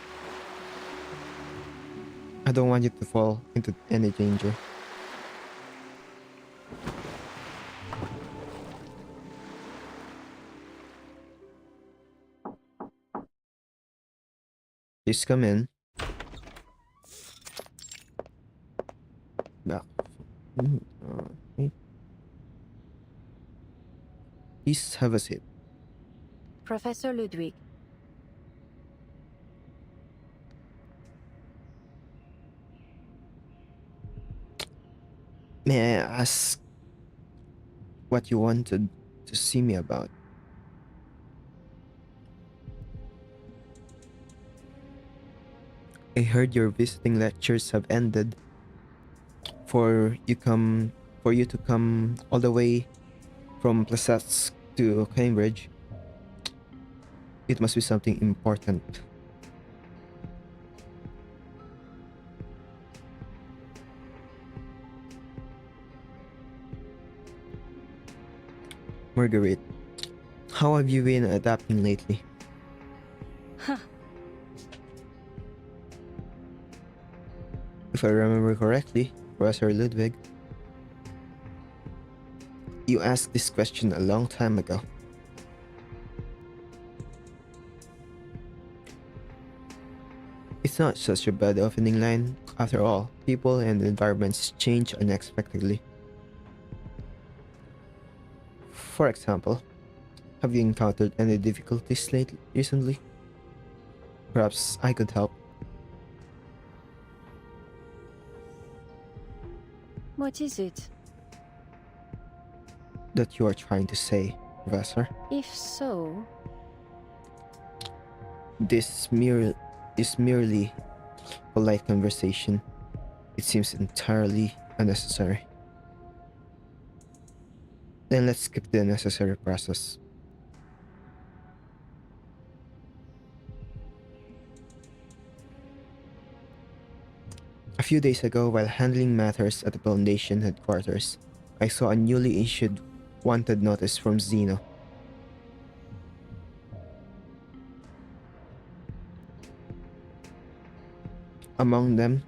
I don't want you to fall into any danger. Please come in. Back. Okay. Please have a seat. Professor Ludwig. May I ask what you wanted to see me about? I heard your visiting lectures have ended. For you come for you to come all the way from Plesetsk to Cambridge. It must be something important. Marguerite, how have you been adapting lately? Huh. If I remember correctly, Professor Ludwig, you asked this question a long time ago. It's not such a bad opening line. After all, people and environments change unexpectedly. For example, have you encountered any difficulties recently? Perhaps I could help. What is it? That you are trying to say, Professor. If so, This is merely polite conversation. It seems entirely unnecessary. Then let's skip the necessary process. A few days ago, while handling matters at the Foundation headquarters, I saw a newly issued wanted notice from Zeno. Among them,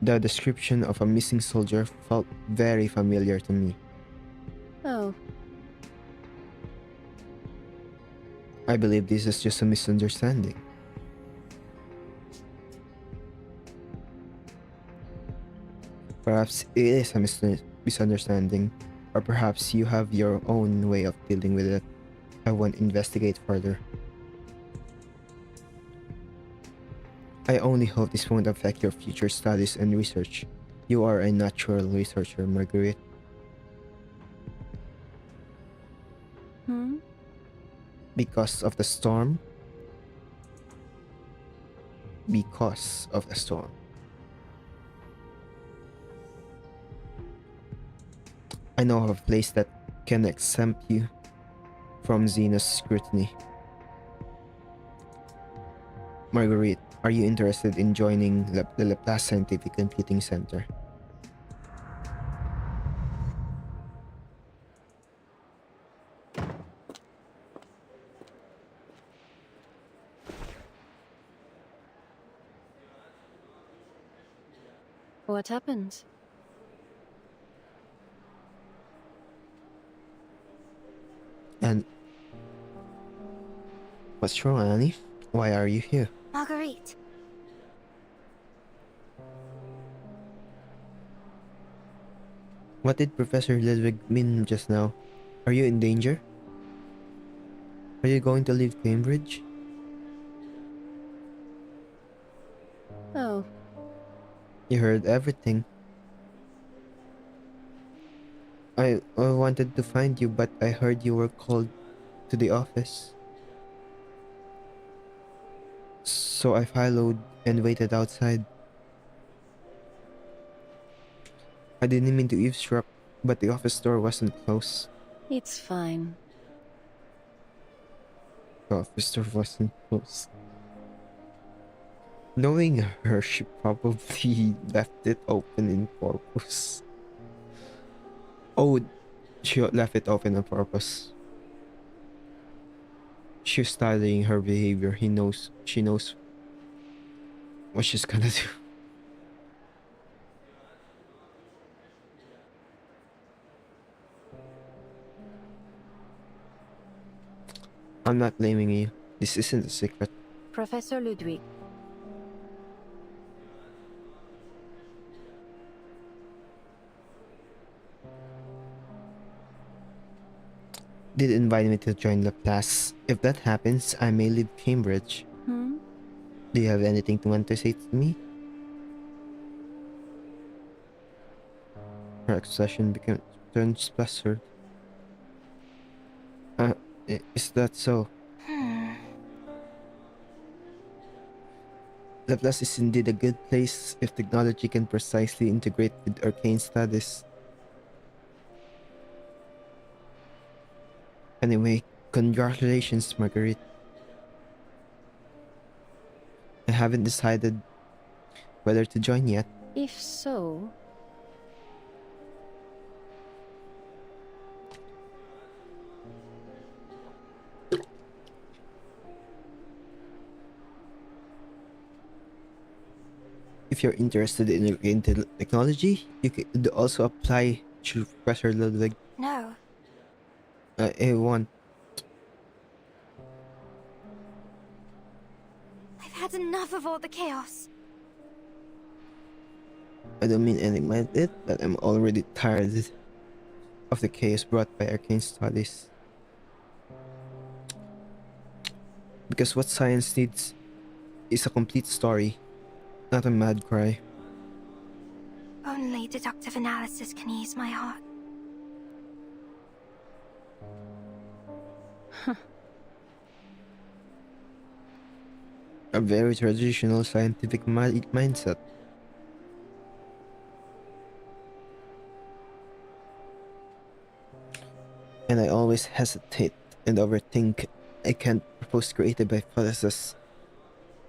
the description of a missing soldier felt very familiar to me. oh, I believe this is just a misunderstanding. Perhaps it is a misunderstanding, or perhaps you have your own way of dealing with it. I won't investigate further. I only hope this won't affect your future studies and research. You are a natural researcher, Marguerite. hmm? Because of the storm? Because of the storm. I know of a place that can exempt you from Xena's scrutiny. Marguerite, are you interested in joining the Laplace Scientific Computing Center? What happened? And what's wrong, Annie? Why are you here? Marguerite. What did Professor Ludwig mean just now? Are you in danger? Are you going to leave Cambridge? Oh, You heard everything. I wanted to find you, but I heard you were called to the office. So I followed and waited outside. I didn't mean to eavesdrop, but the office door wasn't closed. It's fine. The office door wasn't closed. Knowing her, she probably left it open in purpose. Oh, she left it open on purpose. She's studying her behavior. She knows what she's gonna do. I'm not blaming you. This isn't a secret. Professor Ludwig. Did invite me to join the class. If that happens, I may leave Cambridge. Hmm? Do you have anything to want to say to me? Her expression turns flustered. Is that so? Laplace is indeed a good place if technology can precisely integrate with arcane studies. Anyway, congratulations, Marguerite. I haven't decided whether to join yet. If so, If you're interested in arcane technology, you could also apply to Professor Ludwig. No. I want. I've had enough of all the chaos. I don't mean anything like it, but I'm already tired of the chaos brought by arcane studies. Because what science needs is a complete story, not a mad cry. Only deductive analysis can ease my heart. A very traditional scientific mindset. And I always hesitate and overthink. I can't propose creative hypotheses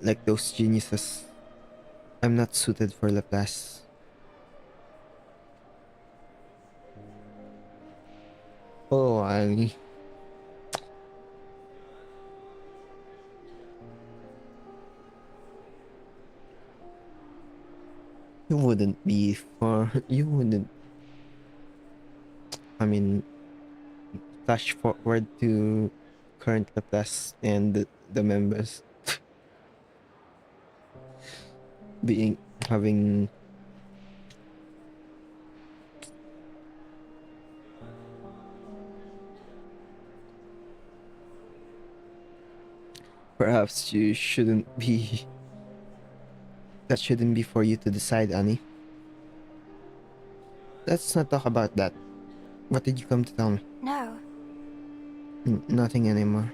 like those geniuses. I'm not suited for Laplace. Oh, I... You wouldn't be far. You wouldn't. I mean, flash forward to current Laplace and the members having perhaps you shouldn't be. That shouldn't be for you to decide, Annie. Let's not talk about that. What did you come to tell me? No. Nothing anymore.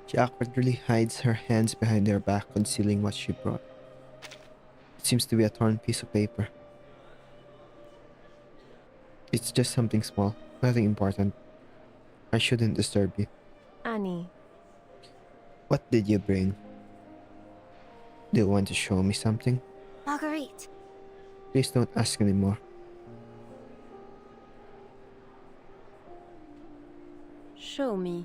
She awkwardly hides her hands behind her back, concealing what she brought. It seems to be a torn piece of paper. It's just something small, nothing important. I shouldn't disturb you. Annie. What did you bring? Do you want to show me something? Marguerite. Please don't ask anymore. Show me.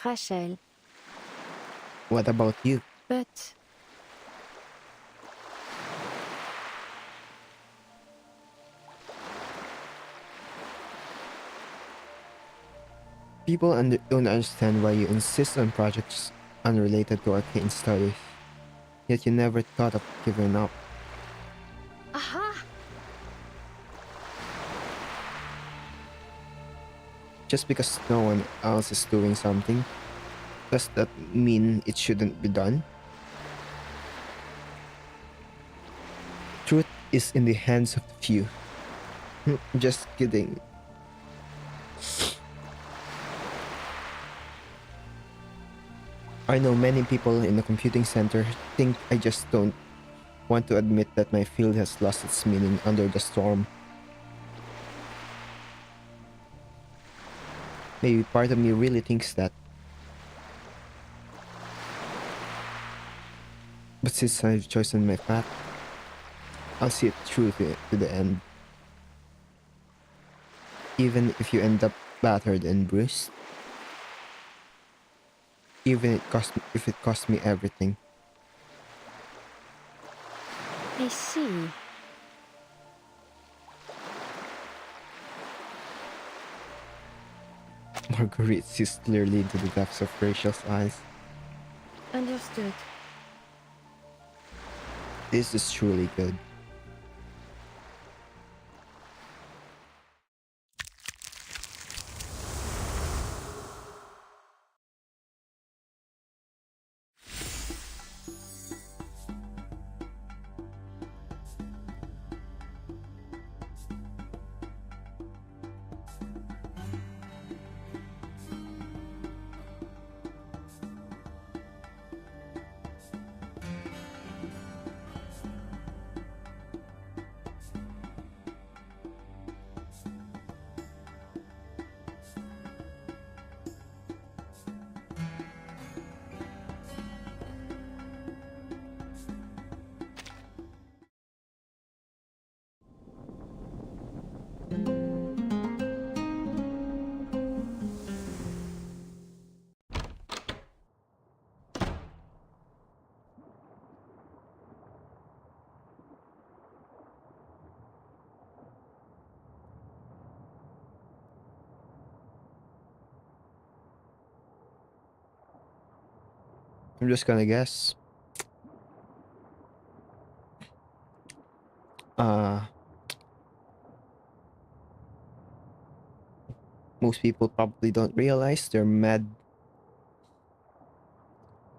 Rachel. What about you? But People don't understand why you insist on projects unrelated to arcane studies. yet you never thought of giving up. Aha! Just because no one else is doing something, does that mean it shouldn't be done? Truth is in the hands of the few. Just kidding. I know many people in the computing center think I just don't want to admit that my field has lost its meaning under the storm. Maybe part of me really thinks that. But since I've chosen my path, I'll see it through to the end. Even if you end up battered and bruised. Even if it cost me everything. I see. Marguerite sees clearly into the depths of Rachel's eyes. Understood. This is truly good. I'm just gonna guess. Most people probably don't realize they're mad.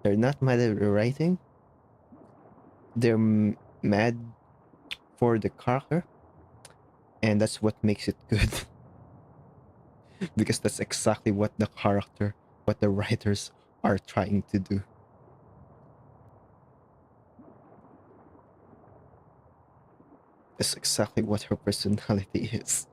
They're not mad at the writing. They're mad for the character. And that's what makes it good. Because that's exactly what the character, what the writers are trying to do. That's exactly what her personality is.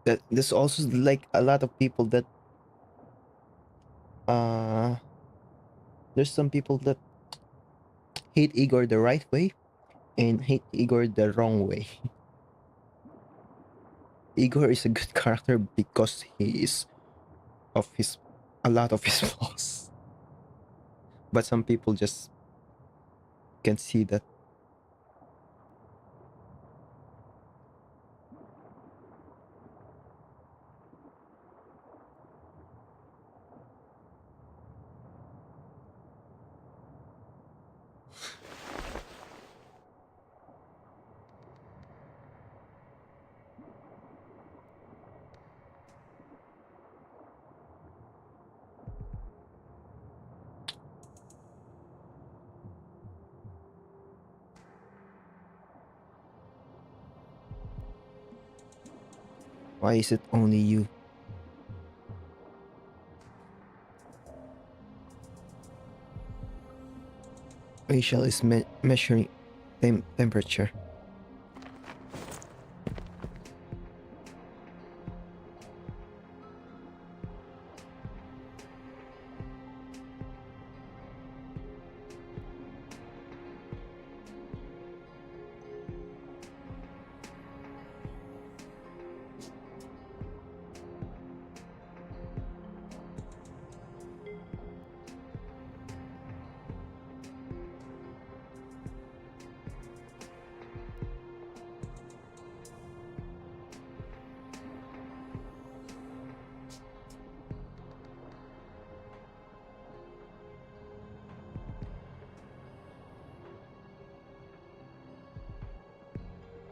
That there's also like a lot of people that there's some people that hate Igor the right way and hate Igor the wrong way. Igor is a good character because he is of his a lot of his flaws. But some people just can see that. Why is it only you? Rachel is measuring temperature.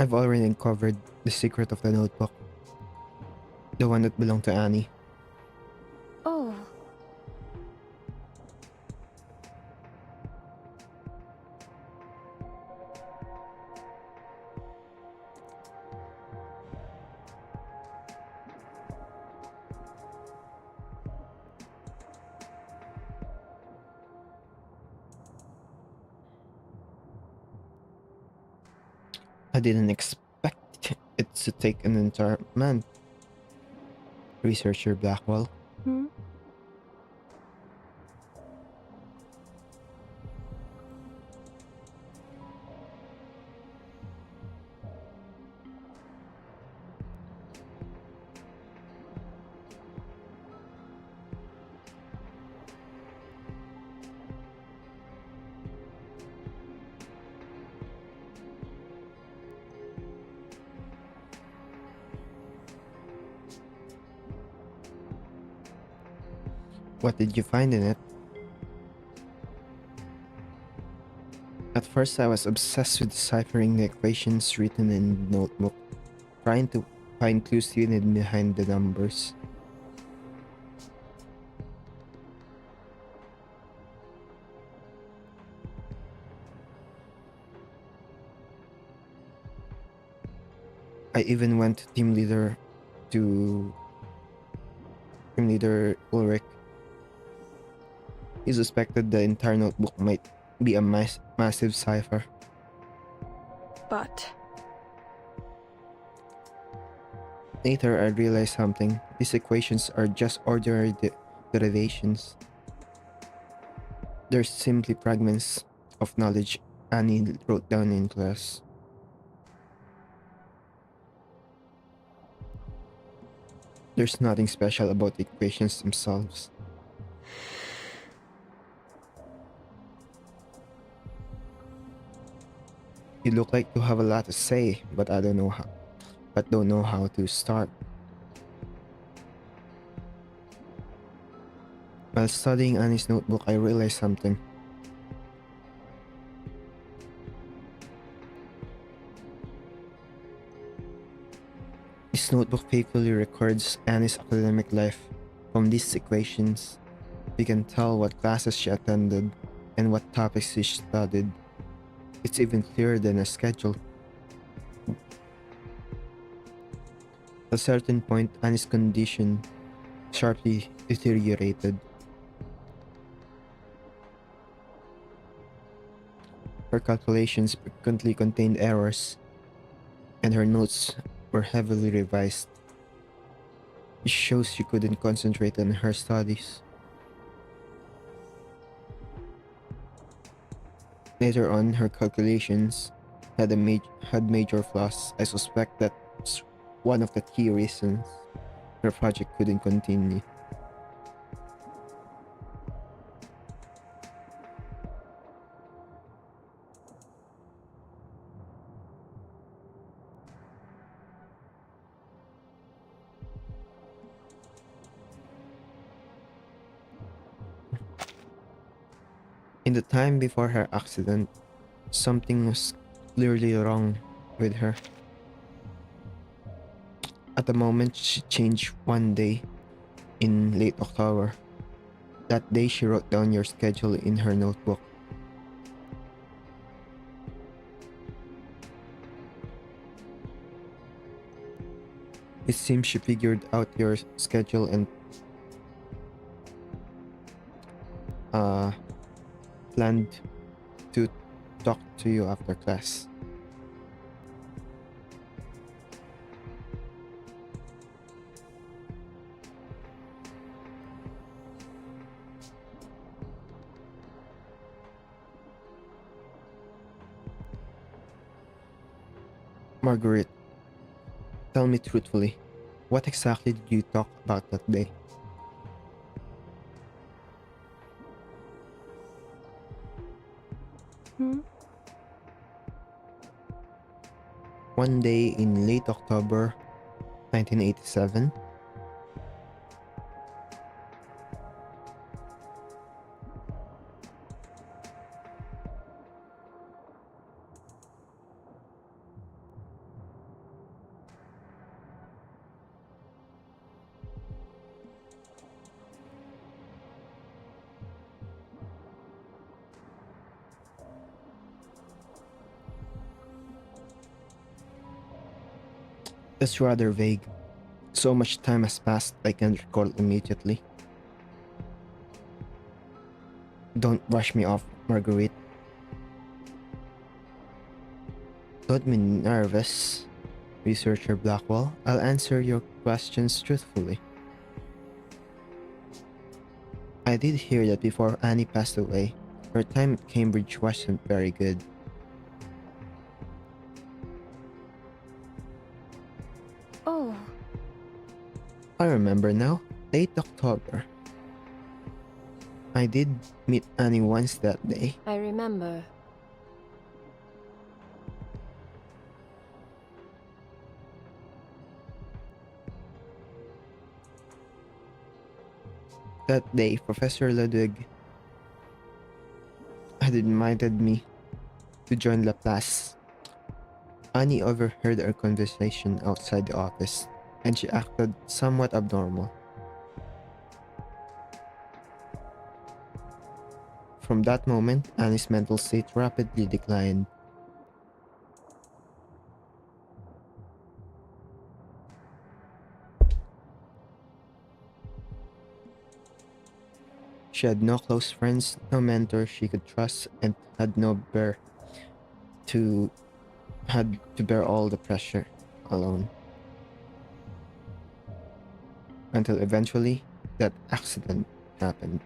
I've already uncovered the secret of the notebook. The one that belonged to Annie. Oh, I didn't expect it to take an entire man. Researcher Blackwell. hmm? What did you find in it? At first, I was obsessed with deciphering the equations written in the notebook, trying to find clues hidden behind the numbers. I even went to team leader Ulrich. He suspected the entire notebook might be a massive cipher. But Later, I realized something. These equations are just ordinary derivations. They're simply fragments of knowledge Annie wrote down in class. There's nothing special about the equations themselves. You look like you have a lot to say, but I don't know how. But don't know how to start. While studying Annie's notebook, I realized something. This notebook faithfully records Annie's academic life. From these equations, we can tell what classes she attended and what topics she studied. It's even clearer than a schedule. At a certain point, Annie's condition sharply deteriorated. Her calculations frequently contained errors, and her notes were heavily revised. It shows she couldn't concentrate on her studies. Later on, her calculations had major flaws. I suspect that's one of the key reasons her project couldn't continue. In the time before her accident, something was clearly wrong with her. At the moment, she changed one day in late October. That day, she wrote down your schedule in her notebook. It seems she figured out your schedule and planned to talk to you after class. Margaret, tell me truthfully, what exactly did you talk about that day? hmm? One day in late October 1987, That's rather vague. So much time has passed, I can't recall immediately. Don't rush me off, Marguerite. Don't be nervous, Researcher Blackwell. I'll answer your questions truthfully. I did hear that before Annie passed away, her time at Cambridge wasn't very good. Oh, I remember now, late October. I did meet Annie once that day. I remember. That day, Professor Ludwig had invited me to join Laplace. Annie overheard our conversation outside the office, and she acted somewhat abnormal. From that moment, Annie's mental state rapidly declined. She had no close friends, no mentor she could trust, and to had to bear all the pressure alone. Until eventually, that accident happened.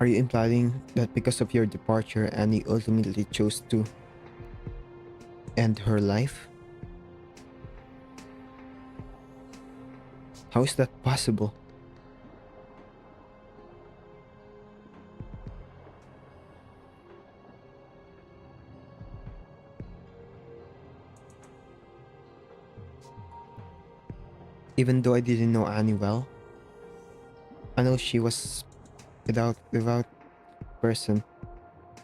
Are you implying that because of your departure, Annie ultimately chose to end her life? How is that possible? Even though I didn't know Annie well, I know she was without person.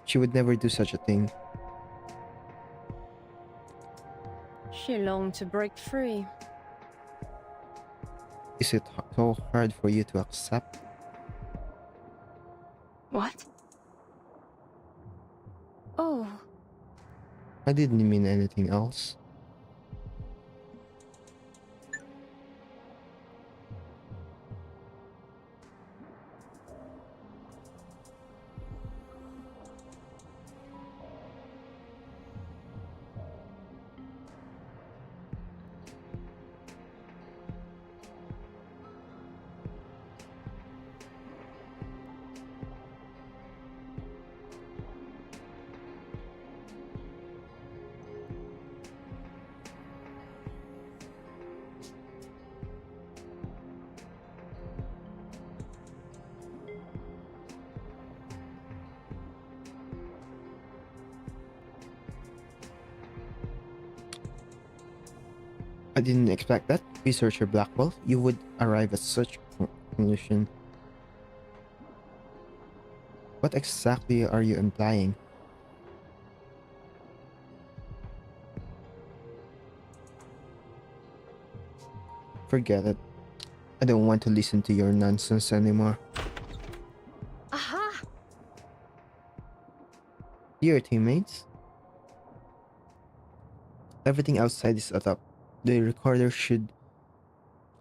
She would never do such a thing. She longed to break free. Is it so hard for you to accept? What? Oh, I didn't mean anything else. I didn't expect that, Researcher Blackwell. You would arrive at such conclusion. What exactly are you implying? Forget it. I don't want to listen to your nonsense anymore. Aha! Dear teammates, everything outside is set up. The recorder should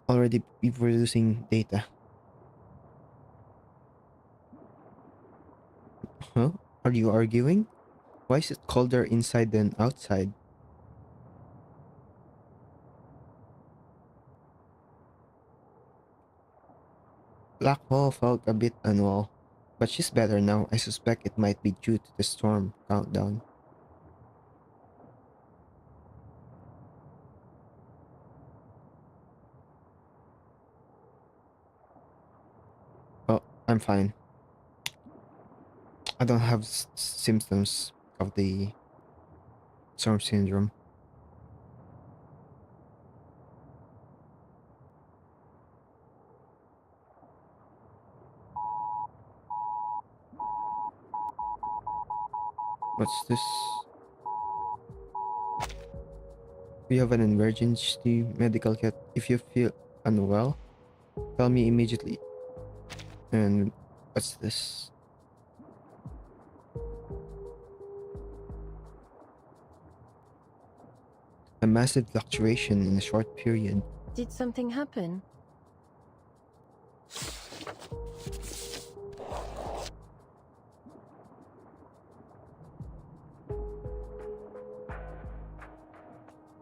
already be producing data. Huh? Are you arguing? Why is it colder inside than outside? Blackwell felt a bit unwell, but she's better now. I suspect it might be due to the storm countdown. Oh, I'm fine. I don't have symptoms of the storm syndrome. What's this? We have an emergency medical kit. If you feel unwell, tell me immediately. And what's this? A massive fluctuation in a short period. Did something happen?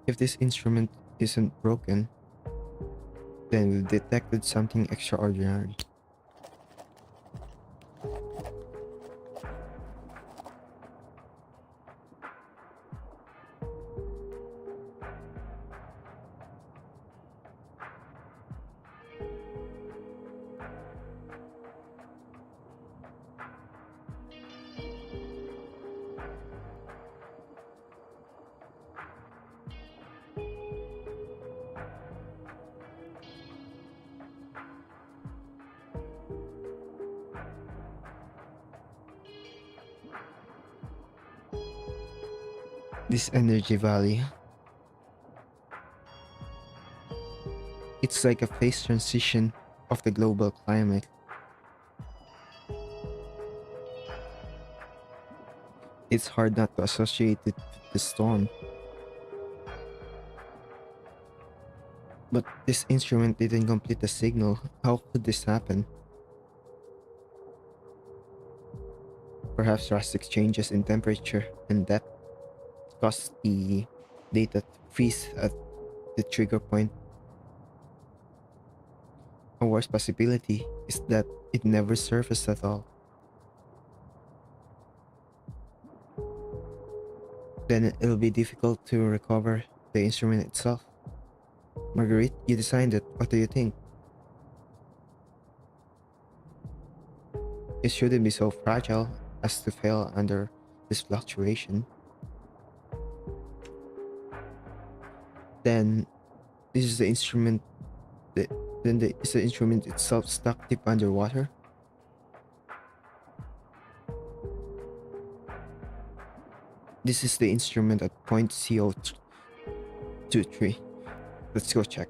If this instrument isn't broken, then we've detected something extraordinary. This energy valley. It's like a phase transition of the global climate. It's hard not to associate it with the storm. But this instrument didn't complete the signal. How could this happen? Perhaps drastic changes in temperature and depth caused the data to freeze at the trigger point. A worse possibility is that it never surfaced at all. Then it'll be difficult to recover the instrument itself. Marguerite, you designed it. What do you think? It shouldn't be so fragile as to fail under this fluctuation. Then, this is the instrument. Is the instrument itself stuck deep underwater? This is the instrument at point CO23. Let's go check.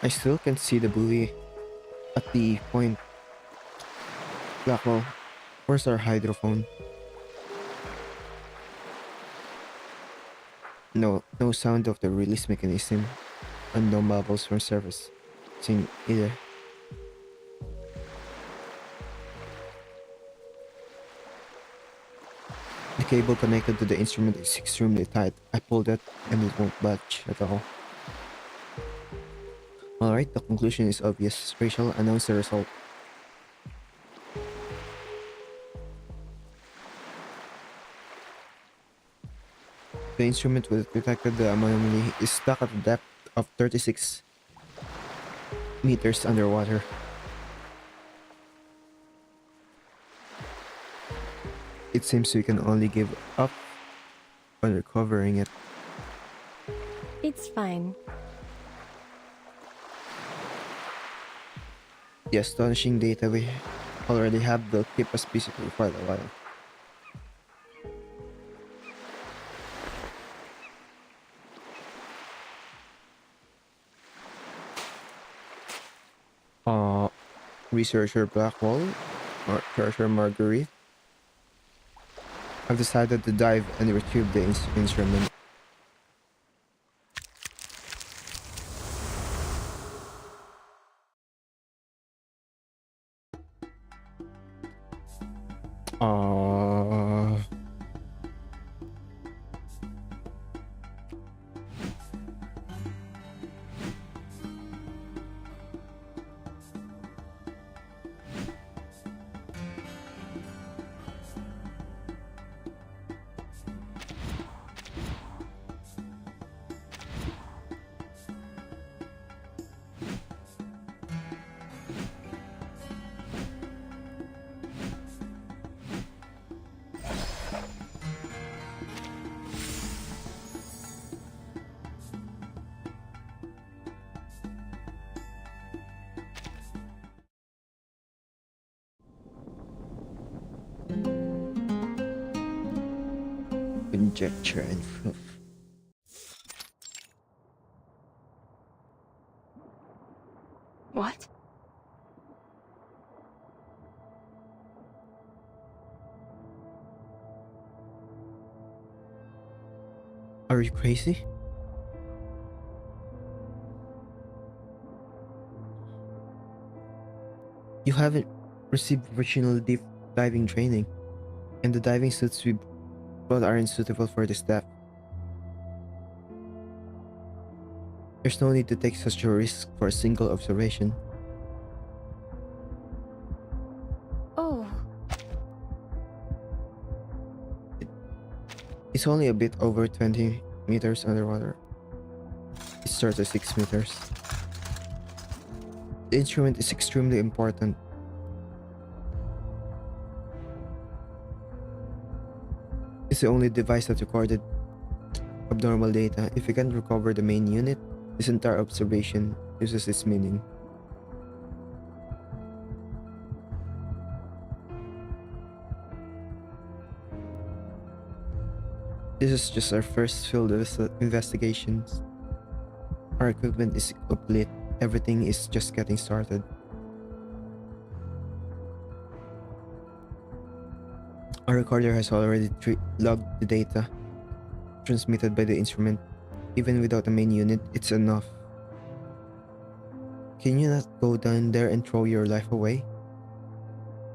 I still can see the buoy at the point. Blackwell, where's our hydrophone? No sound of the release mechanism, and no bubbles from surface. Sing either. The cable connected to the instrument is extremely tight. I pulled it and it won't budge at all. Alright, the conclusion is obvious. Rachel, announce the result. The instrument that detected the anomaly is stuck at a depth of 36 meters underwater. It seems we can only give up on recovering it. It's fine. The astonishing data we already have will keep us busy for quite a while. Researcher Blackwall or Treasure Marguerite have decided to dive and retrieve the instrument. conjecture and proof. What? Are you crazy? You haven't received professional deep diving training, and the diving suits we brought aren't suitable for this depth. There's no need to take such a risk for a single observation. Oh, It's only a bit over 20 meters underwater. It's 36 meters. The instrument is extremely important. It's the only device that recorded abnormal data. If we can't recover the main unit, this entire observation loses its meaning. This is just our first field of investigations. Our equipment is complete. Everything is just getting started. Our recorder has already logged the data transmitted by the instrument. Even without the main unit, it's enough. Can you not go down there and throw your life away?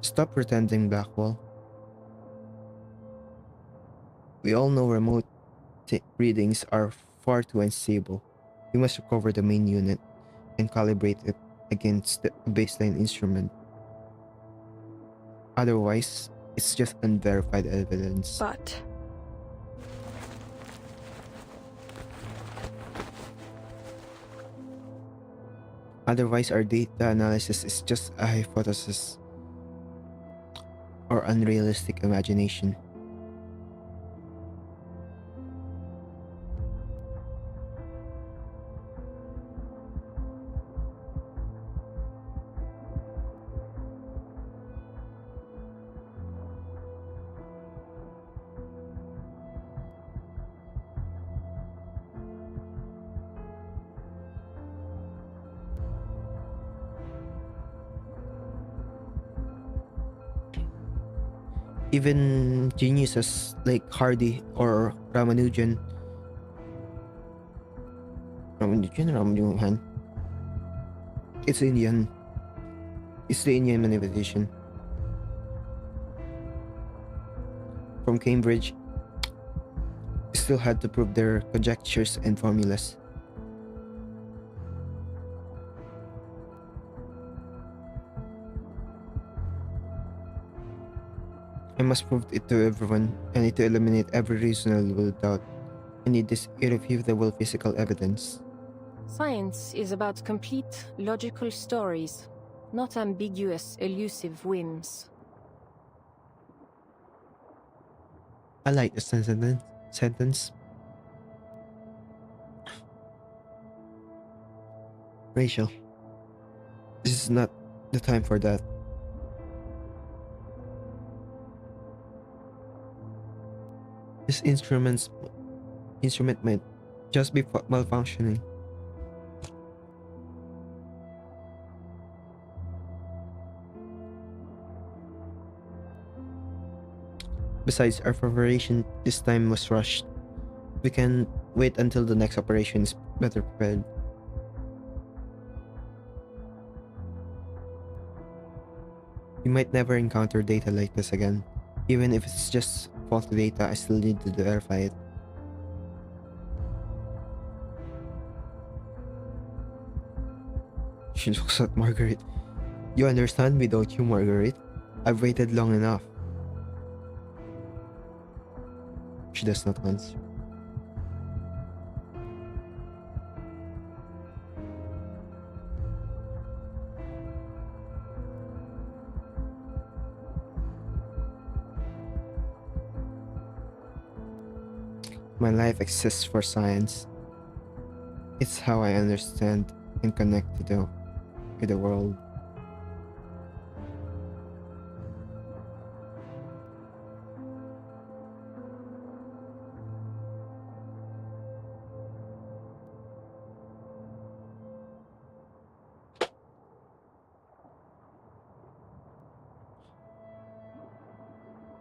Stop pretending, Blackwall. We all know remote readings are far too unstable. We must recover the main unit and calibrate it against the baseline instrument. Otherwise, it's just unverified evidence. but... Otherwise, our data analysis is just a hypothesis or unrealistic imagination. Even geniuses like Hardy or Ramanujan. It's Indian. It's the Indian manipulation. From Cambridge, still had to prove their conjectures and formulas. I must prove it to everyone. I need to eliminate every reasonable doubt. I need this irrefutable physical evidence. Science is about complete, logical stories, not ambiguous, elusive whims. I like the sentence. Rachel, this is not the time for that. This instrument might just be malfunctioning. Besides, our preparation this time was rushed. We can wait until the next operation is better prepared. We might never encounter data like this again. Even if it's just faulty data, I still need to verify it. She looks at Margaret. You understand me, don't you, Margaret? I've waited long enough. She does not answer. My life exists for science. It's how I understand and connect with the world.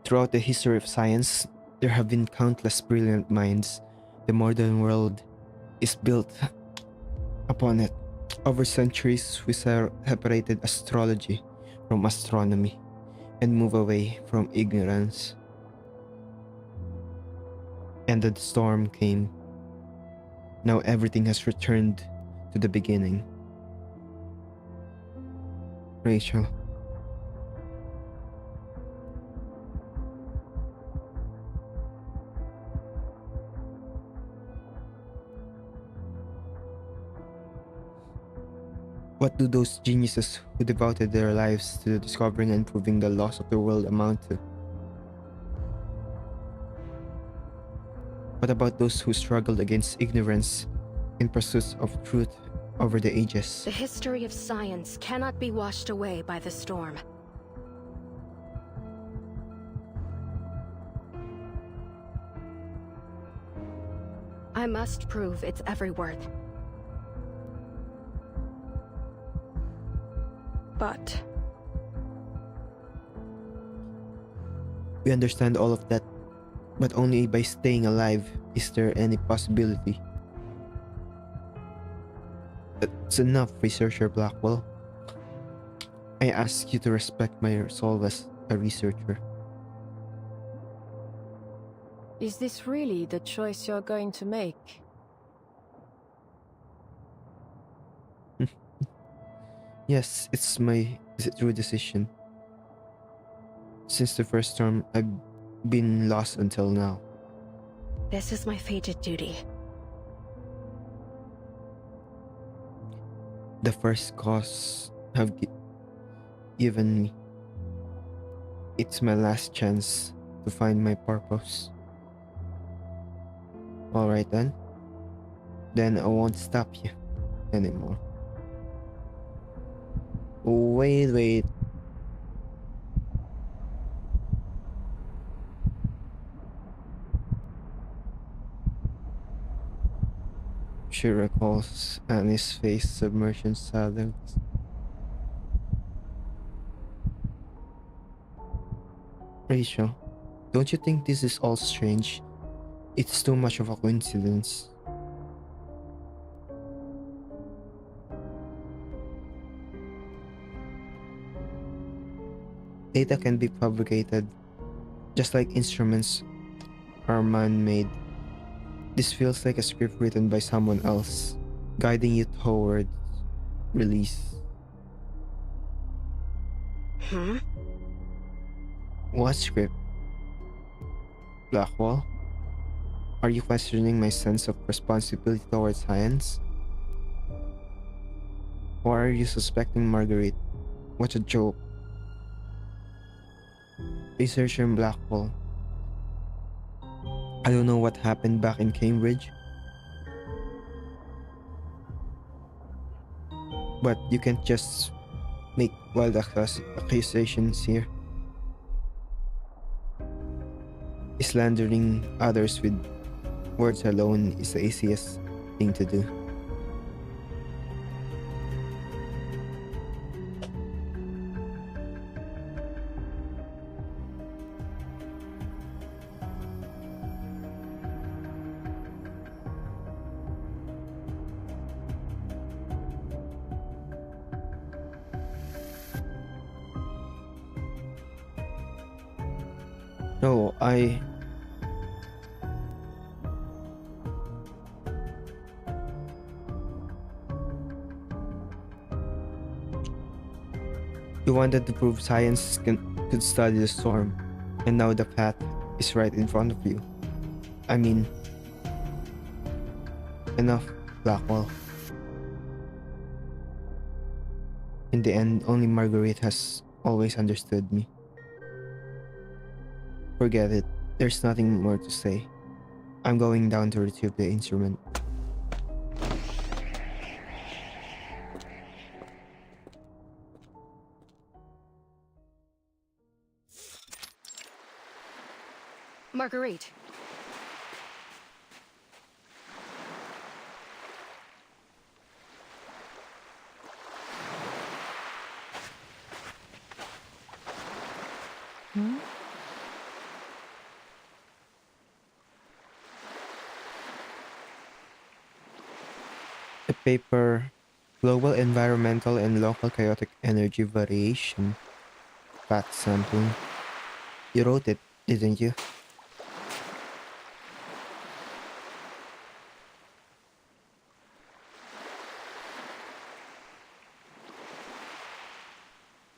Throughout the history of science, there have been countless brilliant minds. The modern world is built upon it. Over centuries, we separated astrology from astronomy and move away from ignorance. And the storm came. Now everything has returned to the beginning. Rachel. What do those geniuses who devoted their lives to discovering and proving the laws of the world amount to? What about those who struggled against ignorance in pursuit of truth over the ages? The history of science cannot be washed away by the storm. I must prove its every word. But We understand all of that, but only by staying alive is there any possibility. That's enough, Researcher Blackwell. I ask you to respect my resolve as a researcher. Is this really the choice you're going to make? Yes, it's a true decision. Since the first storm, I've been lost until now. this is my fated duty. The first cause have given me. It's my last chance to find my purpose. Alright then. Then I won't stop you anymore. Wait. She recalls Annie's face submerged in silence. Rachel, don't you think this is all strange? It's too much of a coincidence. Data can be fabricated, just like instruments are man-made. This feels like a script written by someone else, guiding you toward release. What script? Blackwell? Are you questioning my sense of responsibility towards science? Or are you suspecting Marguerite? What a joke. Researcher in Blackwell. I don't know what happened back in Cambridge, but you can't just make wild accusations here. Slandering others with words alone is the easiest thing to do. No, You wanted to prove science could study the storm, and now the path is right in front of you. I mean, enough, Blackwell. In the end, only Marguerite has always understood me. Forget it. There's nothing more to say. I'm going down to retrieve the instrument. Marguerite. A paper, Global Environmental and Local Chaotic Energy Variation, fact sampling. You wrote it, didn't you?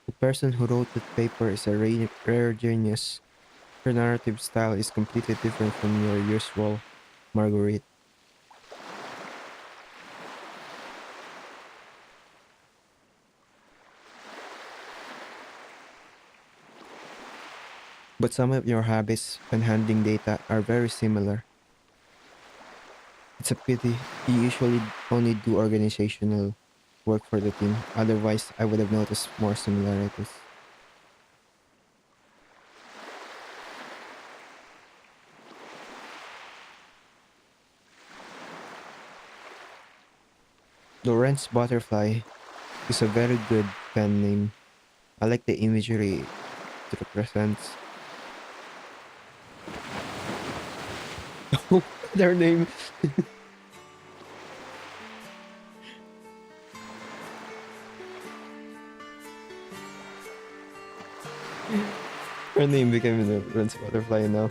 The person who wrote that paper is a rare genius. Her narrative style is completely different from your usual Marguerite. But some of your habits when handling data are very similar. It's a pity you usually only do organizational work for the team. Otherwise, I would have noticed more similarities. Lorentz Butterfly is a very good pen name. I like the imagery it represents. Their name. Her name became the Lorentz Butterfly now.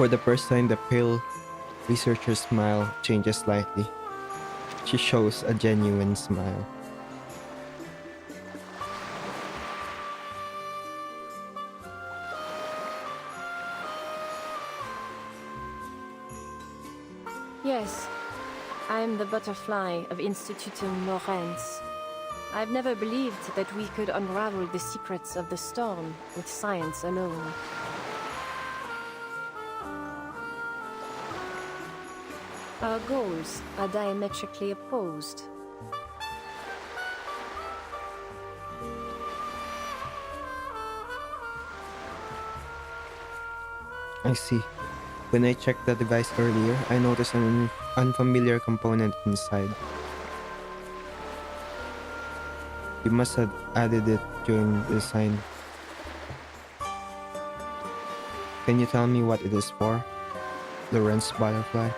For the first time, the pale researcher's smile changes slightly. She shows a genuine smile. Yes, I'm the butterfly of Institutum Lorentz. I've never believed that we could unravel the secrets of the storm with science alone. Our goals are diametrically opposed. I see. When I checked the device earlier, I noticed an unfamiliar component inside. You must have added it during the design. Can you tell me what it is for? Lorentz Butterfly?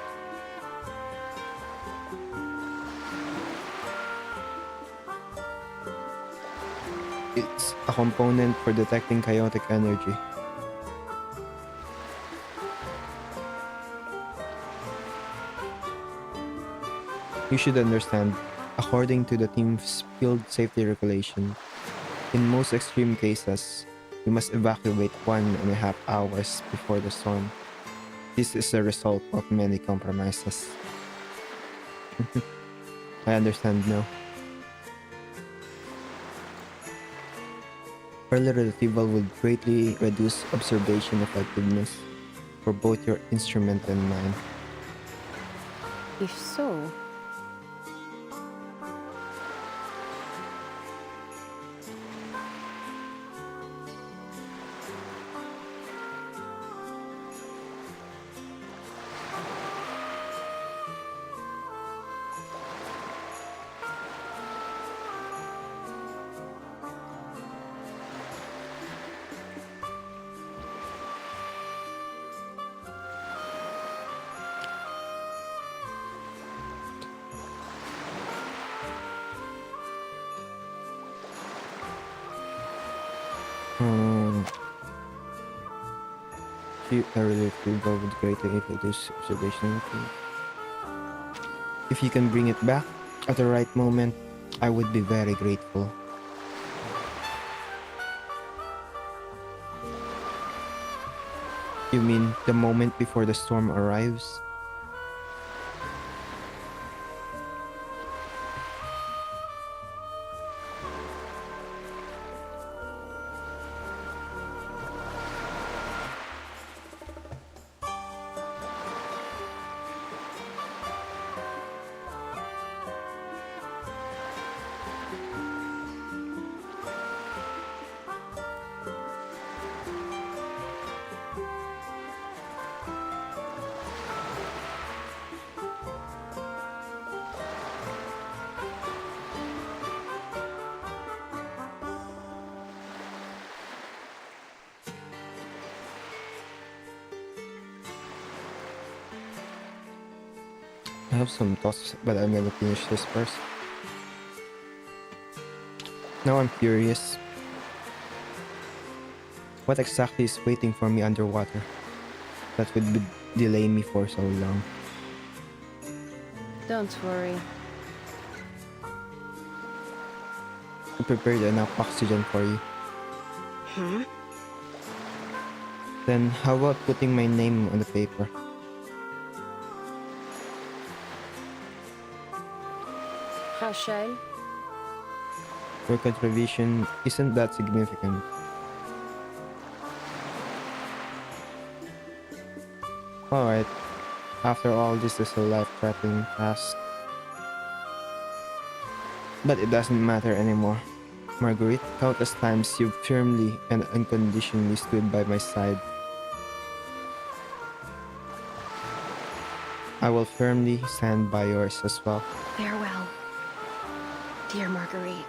It's a component for detecting chaotic energy. You should understand, according to the team's field safety regulation, in most extreme cases, you must evacuate 1.5 hours before the storm. This is a result of many compromises. I understand now. Early retrieval would greatly reduce observation effectiveness for both your instrument and mine. If so, Um, early retrieval would greatly reduce observation. If you can bring it back at the right moment, I would be very grateful. You mean the moment before the storm arrives? I have some thoughts, but I'm gonna finish this first. Now I'm curious. What exactly is waiting for me underwater that would delay me for so long? Don't worry. I prepared enough oxygen for you. Hmm? Then how about putting my name on the paper? Rachel, Your contribution isn't that significant. Alright, after all, this is a life-threatening task. But it doesn't matter anymore. Marguerite, countless times you've firmly and unconditionally stood by my side. I will firmly stand by yours as well. Farewell, dear Marguerite.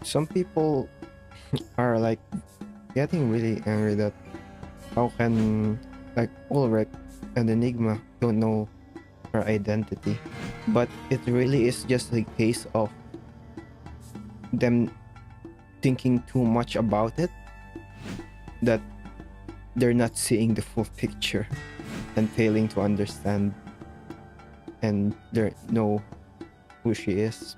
Some people are like getting really angry that how can like Ulrich and Enigma don't know her identity. But it really is just a case of them thinking too much about it, that they're not seeing the full picture and failing to understand and they know who she is.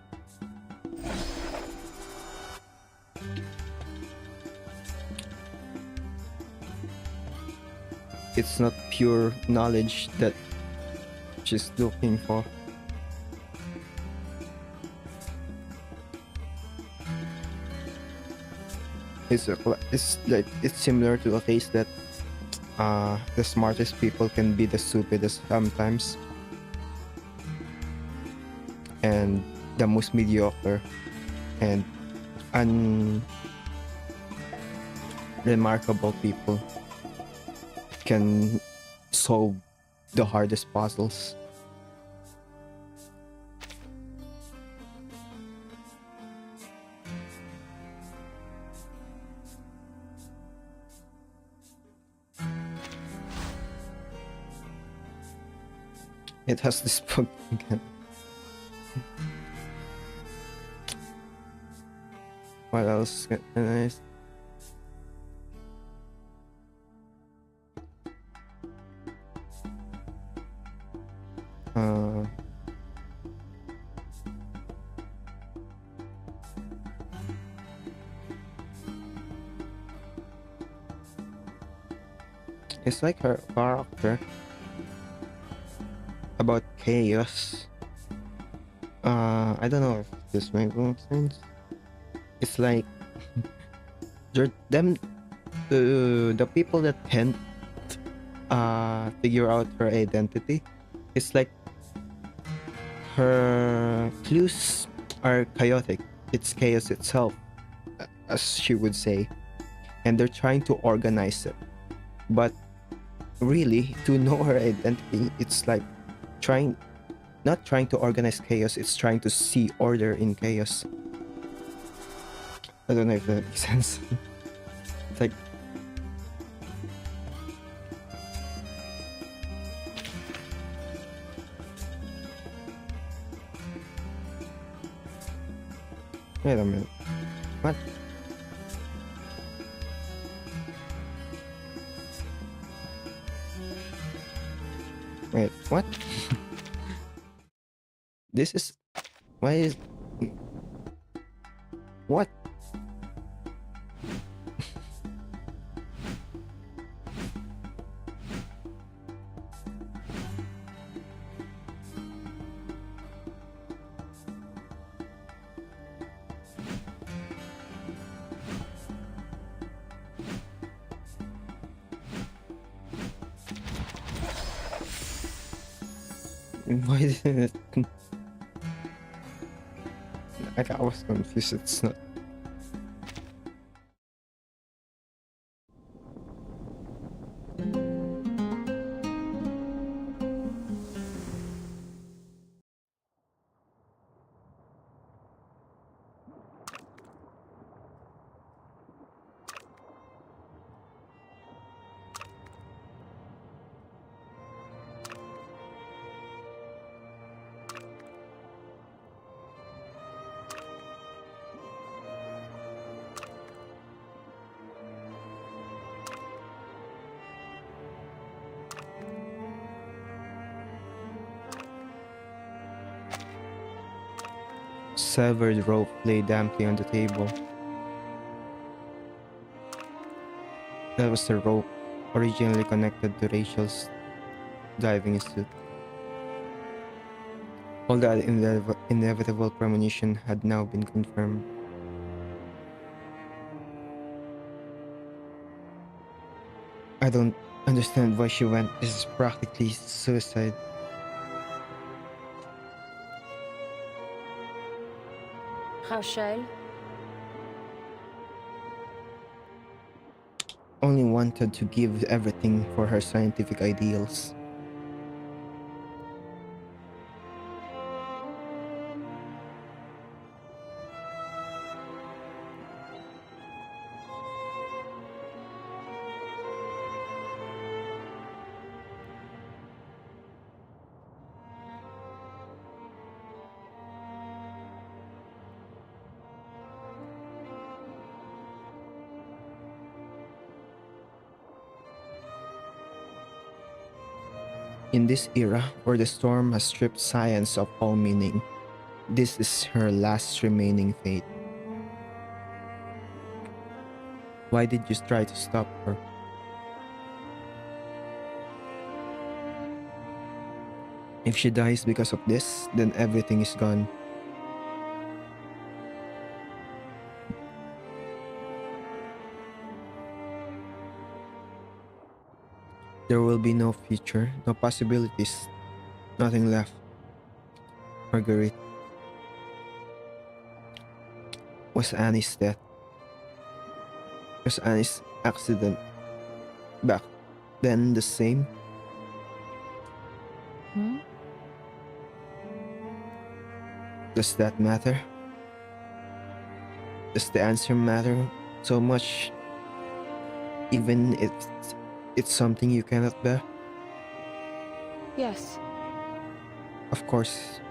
It's not pure knowledge that she's looking for. It's similar to a case that the smartest people can be the stupidest sometimes, and the most mediocre and unremarkable people can solve the hardest puzzles. It has this book again. What else can I... It's like her character about chaos. I don't know if this makes sense. It's like the people that can't figure out her identity. It's like her clues are chaotic. It's chaos itself, as she would say, and they're trying to organize it. But really, to know her identity, it's like not trying to organize chaos, it's trying to see order in chaos. I don't know if that makes sense. It's like wait a minute. What? Wait, what? This is... Why is... What? Why didn't it? I was confused. It's not. Severed rope lay damply on the table. That was the rope originally connected to Rachel's diving suit. All that inevitable premonition had now been confirmed. I don't understand why she went. This is practically suicide. Rachel? Only wanted to give everything for her scientific ideals. In this era, where the storm has stripped science of all meaning, this is her last remaining fate. Why did you try to stop her? If she dies because of this, then everything is gone. There will be no future, no possibilities, nothing left. Marguerite. Was Annie's death? Was Annie's accident back then the same? Hmm? Does that matter? Does the answer matter so much, even if it's something you cannot bear? Yes. Of course.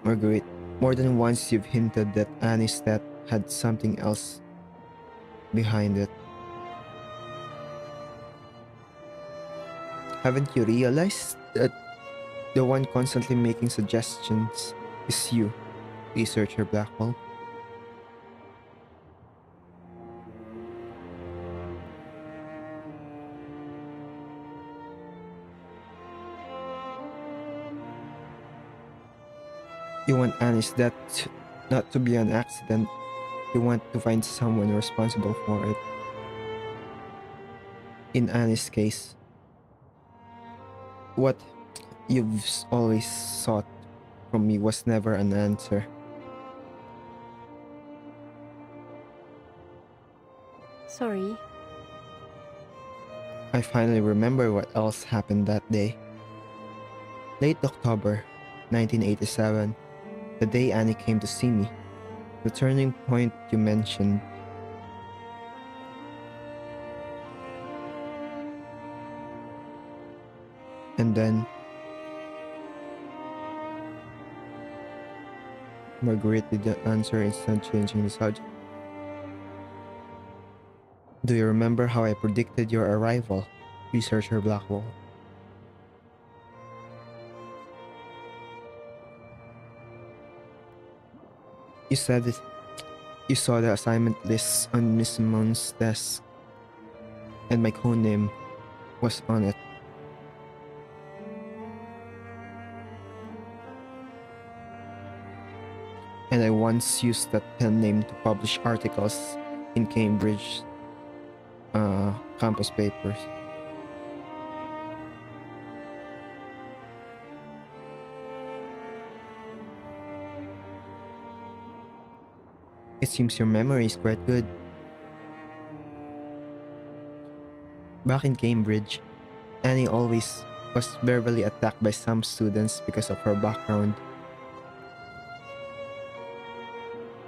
Marguerite, more than once you've hinted that Annie's death had something else behind it. Haven't you realized that the one constantly making suggestions is you, researcher Blackwell? You want Annie's death not to be an accident. You want to find someone responsible for it. In Annie's case, what you've always sought from me was never an answer. Sorry. I finally remember what else happened that day. Late October 1987, the day Annie came to see me. The turning point you mentioned. And then Marguerite did not answer, instead changing the subject. Do you remember how I predicted your arrival, researcher Blackwell? You said it. You saw the assignment list on Miss Simon's desk, and my code name was on it. And I once used that pen name to publish articles in Cambridge. campus papers. It seems your memory is quite good. Back in Cambridge, Annie always was verbally attacked by some students because of her background.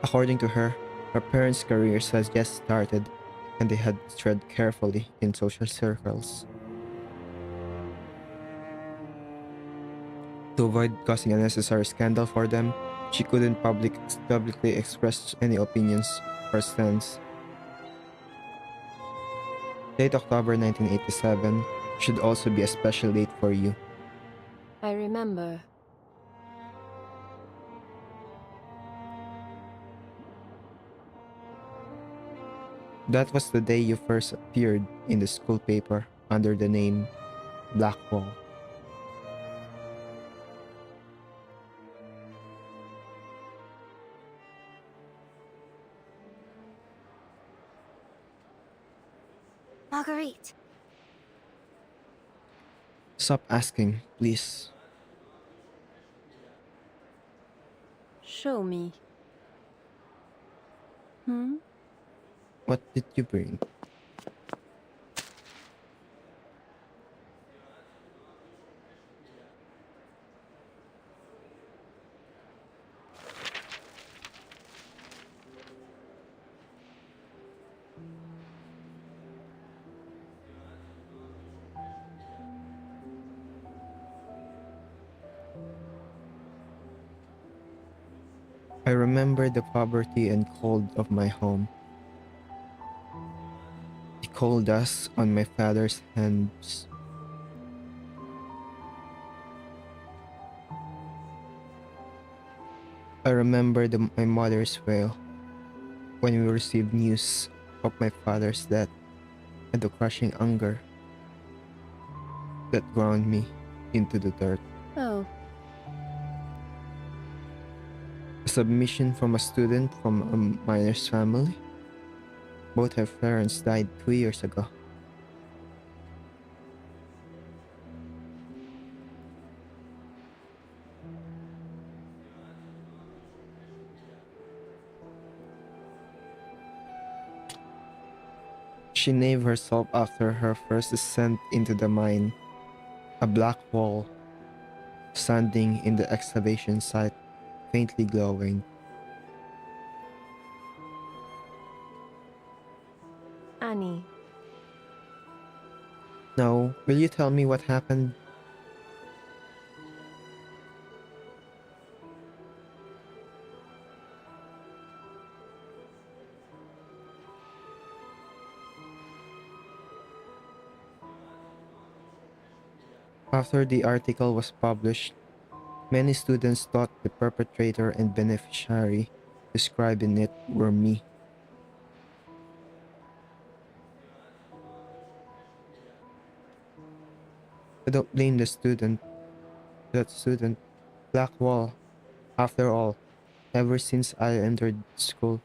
According to her parents' careers had just started and they had to tread carefully in social circles. To avoid causing unnecessary scandal for them, she couldn't publicly express any opinions or stance. Late October 1987 should also be a special date for you. I remember. That was the day you first appeared in the school paper under the name Blackwall. Marguerite. Stop asking, please. Show me. Hmm? What did you bring? I remember the poverty and cold of my home. The cold dust on my father's hands. I remember my mother's wail when we received news of my father's death and the crushing anger that ground me into the dirt. Oh, A submission from a student from a miner's family. Both her parents died 2 years ago. She named herself after her first descent into the mine, a black wall standing in the excavation site, faintly glowing. Annie. Now, will you tell me what happened? After the article was published, many students thought the perpetrator and beneficiary described in it were me. I don't blame that student. Blackwall. After all, ever since I entered school,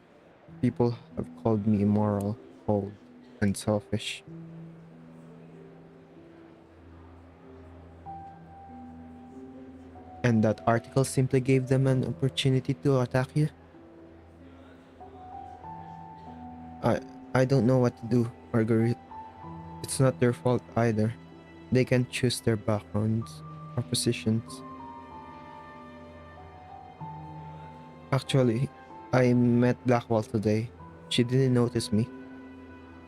people have called me immoral, cold, and selfish. And that article simply gave them an opportunity to attack you? I I don't know what to do, Marguerite. It's not their fault either. They can choose their backgrounds or positions. Actually, I met Blackwall today. She didn't notice me.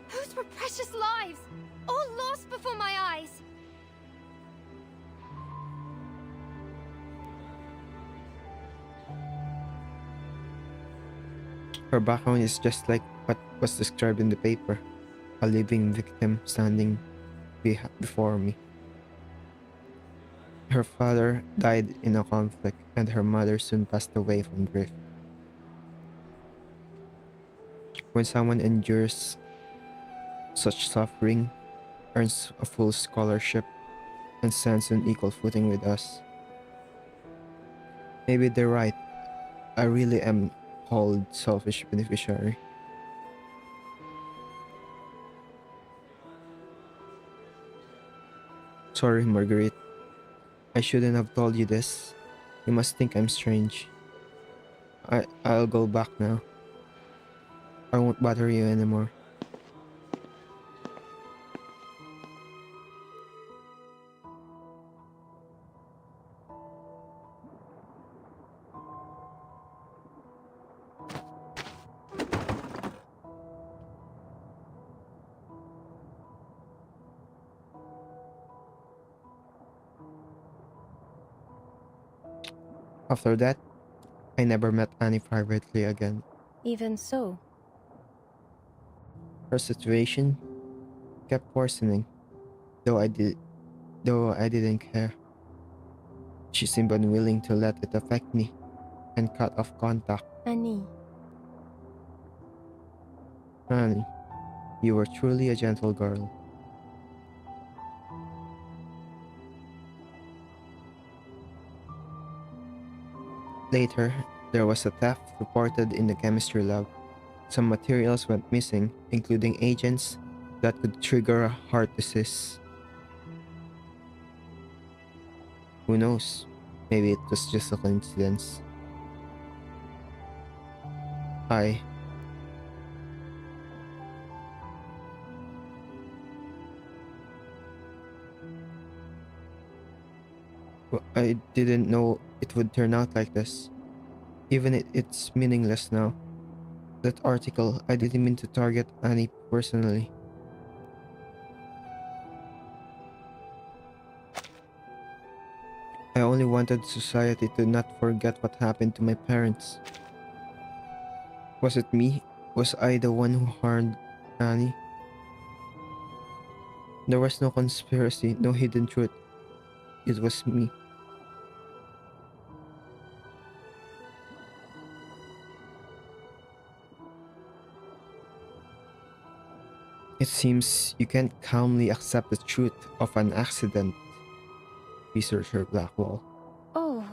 Those were precious lives, all lost before my eyes. Her background is just like what was described in the paper. A living victim standing before me. Her father died in a conflict and her mother soon passed away from grief. When someone endures such suffering, earns a full scholarship, and stands on equal footing with us, maybe they're right. I really am called selfish beneficiary. Sorry, Marguerite. I shouldn't have told you this. You must think I'm strange. I'll go back now. I won't bother you anymore. After that, I never met Annie privately again. Even so, Her situation kept worsening, though I didn't care. She seemed unwilling to let it affect me and cut off contact. Annie, Annie, you were truly a gentle girl. Later, there was a theft reported in the chemistry lab. Some materials went missing, including agents that could trigger a heart disease. Who knows? Maybe it was just a coincidence. I I didn't know it would turn out like this. Even it's meaningless now. That article, I didn't mean to target Annie personally. I only wanted society to not forget what happened to my parents. Was it me? Was I the one who harmed Annie? There was no conspiracy, no hidden truth. It was me. It seems you can't calmly accept the truth of an accident, researcher Blackwell. oh,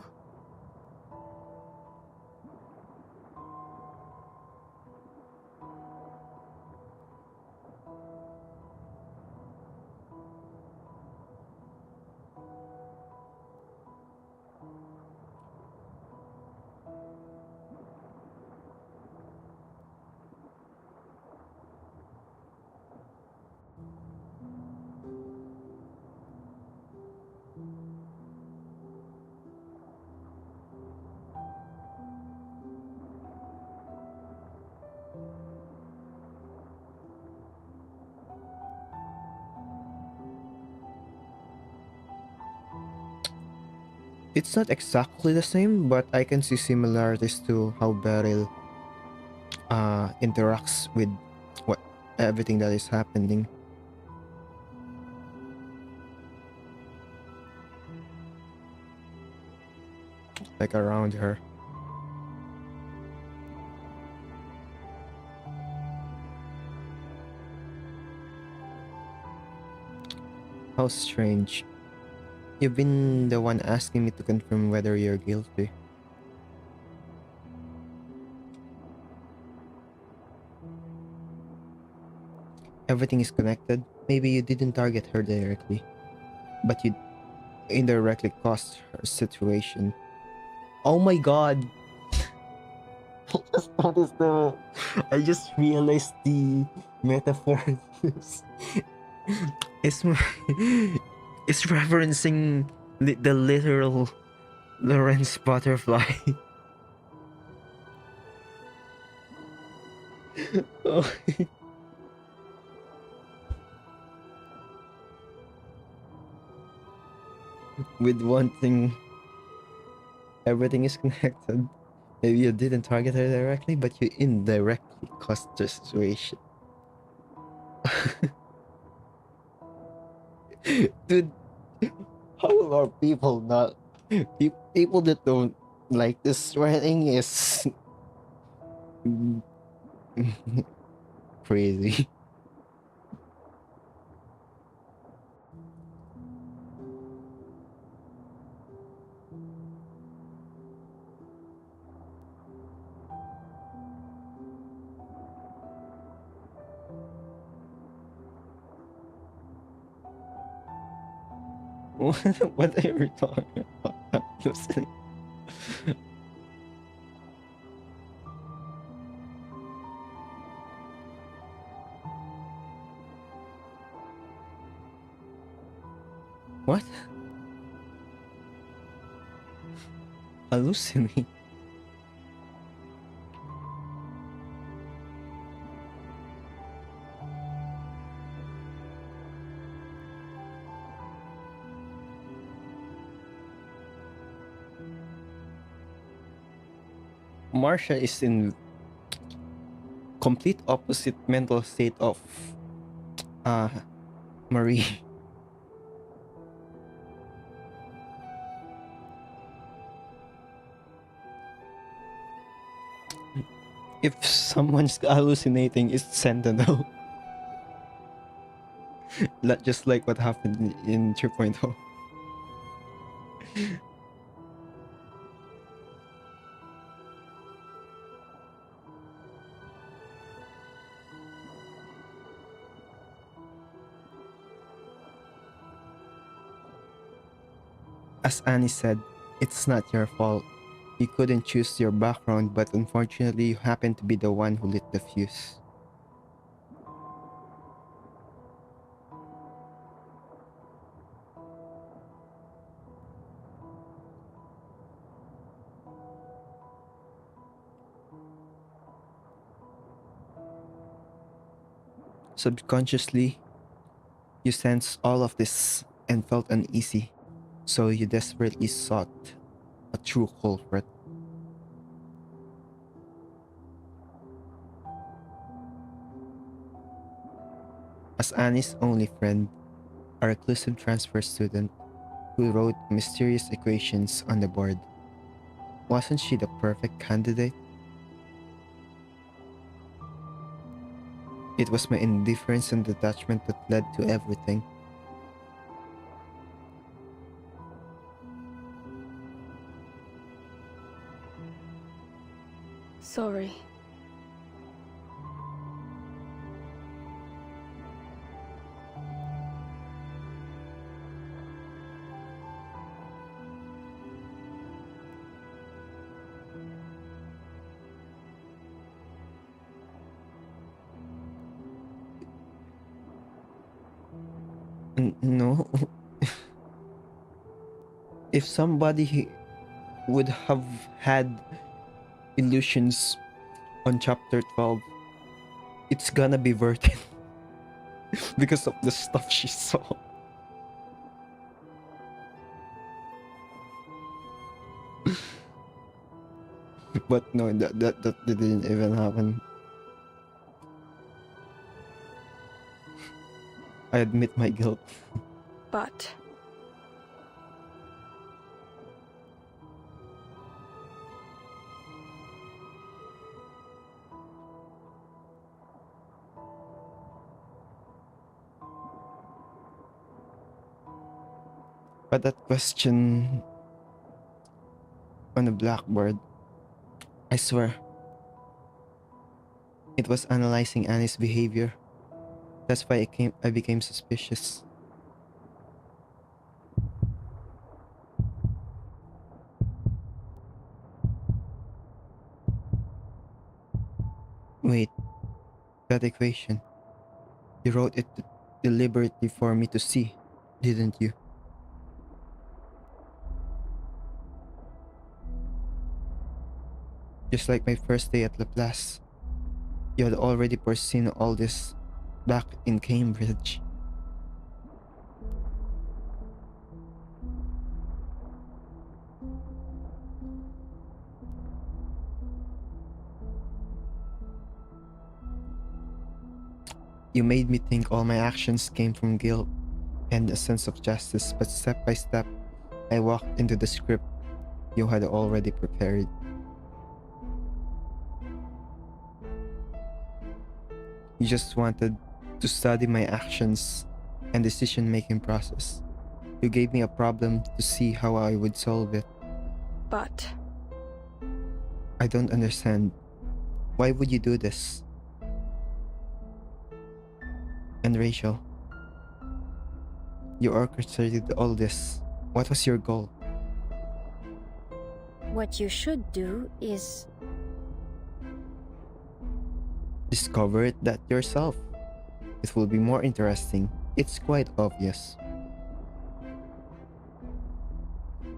It's not exactly the same, but I can see similarities to how Beryl interacts with what everything that is happening. Like around her. How strange. You've been the one asking me to confirm whether you're guilty. Everything is connected. Maybe you didn't target her directly, but you indirectly caused her situation. Oh my god! I just realized the metaphor is it's referencing the literal Lorentz butterfly. Oh. With one thing, everything is connected. Maybe you didn't target her directly, but you indirectly caused the situation. Dude, how are people not? People that don't like this writing is crazy. What are you talking about? Hallucinating. What? Hallucinate? Marcia is in complete opposite mental state of Marie. If someone's hallucinating, it's Sentinel. Just like what happened in 3.0. As Annie said, it's not your fault. You couldn't choose your background, but unfortunately you happened to be the one who lit the fuse. Subconsciously, you sensed all of this and felt uneasy, so you desperately sought a true culprit. As Annie's only friend, a reclusive transfer student who wrote mysterious equations on the board, wasn't she the perfect candidate? It was my indifference and detachment that led to everything. Sorry. No. If somebody would have had illusions on chapter 12, it's gonna be Vertin. Because of the stuff she saw. But no, that didn't even happen. I admit my guilt. But But that question on the blackboard, I swear, it was analyzing Annie's behavior. That's why I became suspicious. Wait, that equation. You wrote it deliberately for me to see, didn't you? Just like my first day at Laplace, you had already foreseen all this back in Cambridge. You made me think all my actions came from guilt and a sense of justice, but step by step, I walked into the script you had already prepared. You just wanted to study my actions and decision-making process. You gave me a problem to see how I would solve it. but I don't understand. Why would you do this? And Rachel, You orchestrated all this. What was your goal? What you should do is... Discover that yourself. It will be more interesting. It's quite obvious.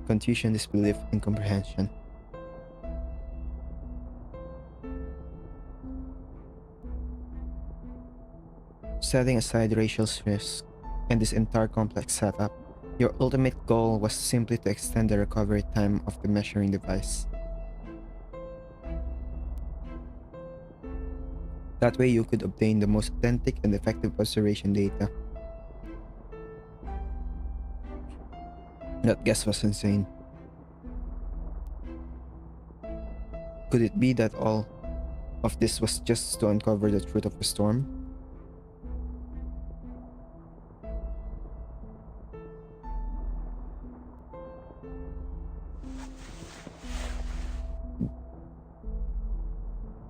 Confusion, disbelief, incomprehension. Setting aside racial risk and this entire complex setup, your ultimate goal was simply to extend the recovery time of the measuring device. That way you could obtain the most authentic and effective observation data. That guess was insane. Could it be that all of this was just to uncover the truth of the storm?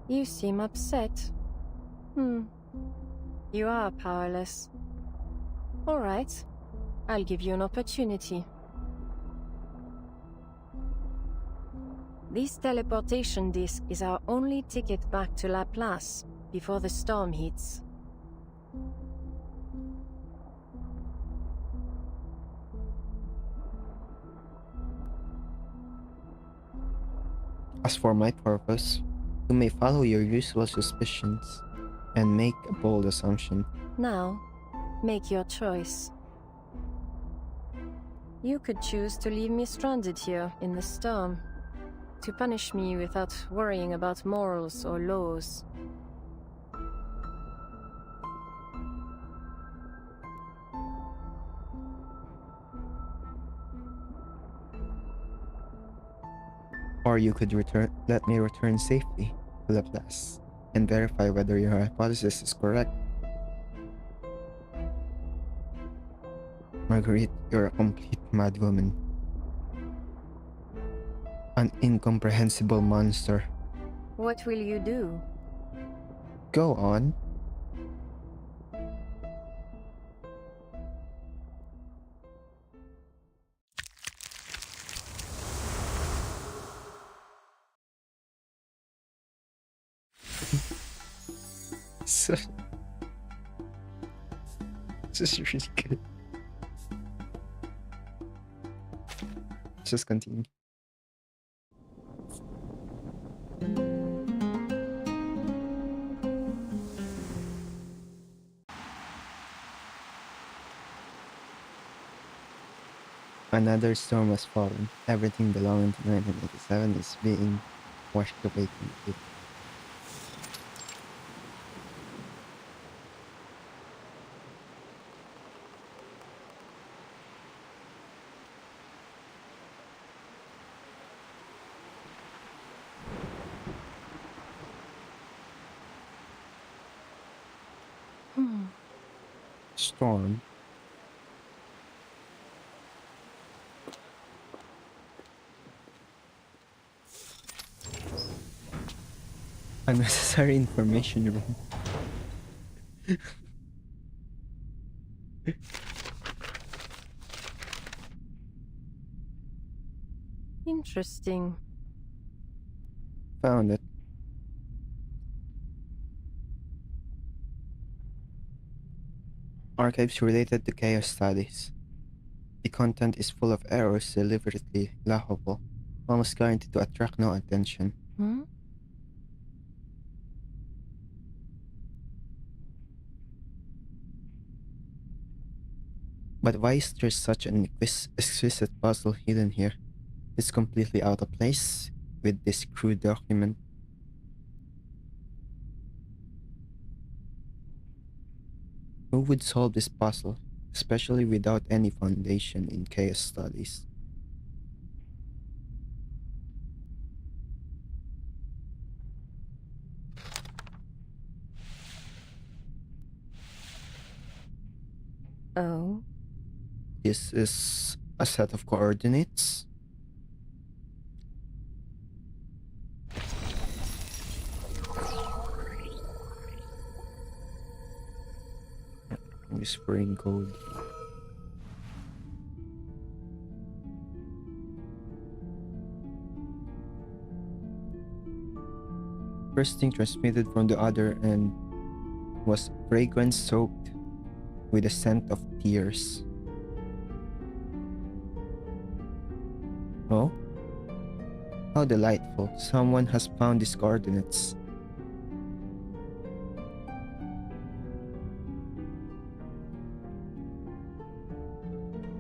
You seem upset. You are powerless. Alright. I'll give you an opportunity. This teleportation disc is our only ticket back to Llas before the storm hits. As for my purpose, you may follow your usual suspicions and make a bold assumption. Now, make your choice. You could choose to leave me stranded here in the storm, to punish me without worrying about morals or laws. Or you could let me return safely to Llas and verify whether your hypothesis is correct. Marguerite, you're a complete madwoman. An incomprehensible monster. What will you do? Go on. So, this is really good. Let's just continue. Another storm has fallen. Everything belonging to 1987 is being washed away completely. Storm. Unnecessary information room. Interesting. Found it. Archives related to chaos studies. The content is full of errors deliberately laughable, almost guaranteed to attract no attention. But why is there such an exquisite puzzle hidden here? It's completely out of place with this crude document. Who would solve this puzzle, especially without any foundation in chaos studies? Oh? This is a set of coordinates. Whispering code. First thing transmitted from the other end was fragrance soaked with the scent of tears. Oh? How delightful. Someone has found these coordinates.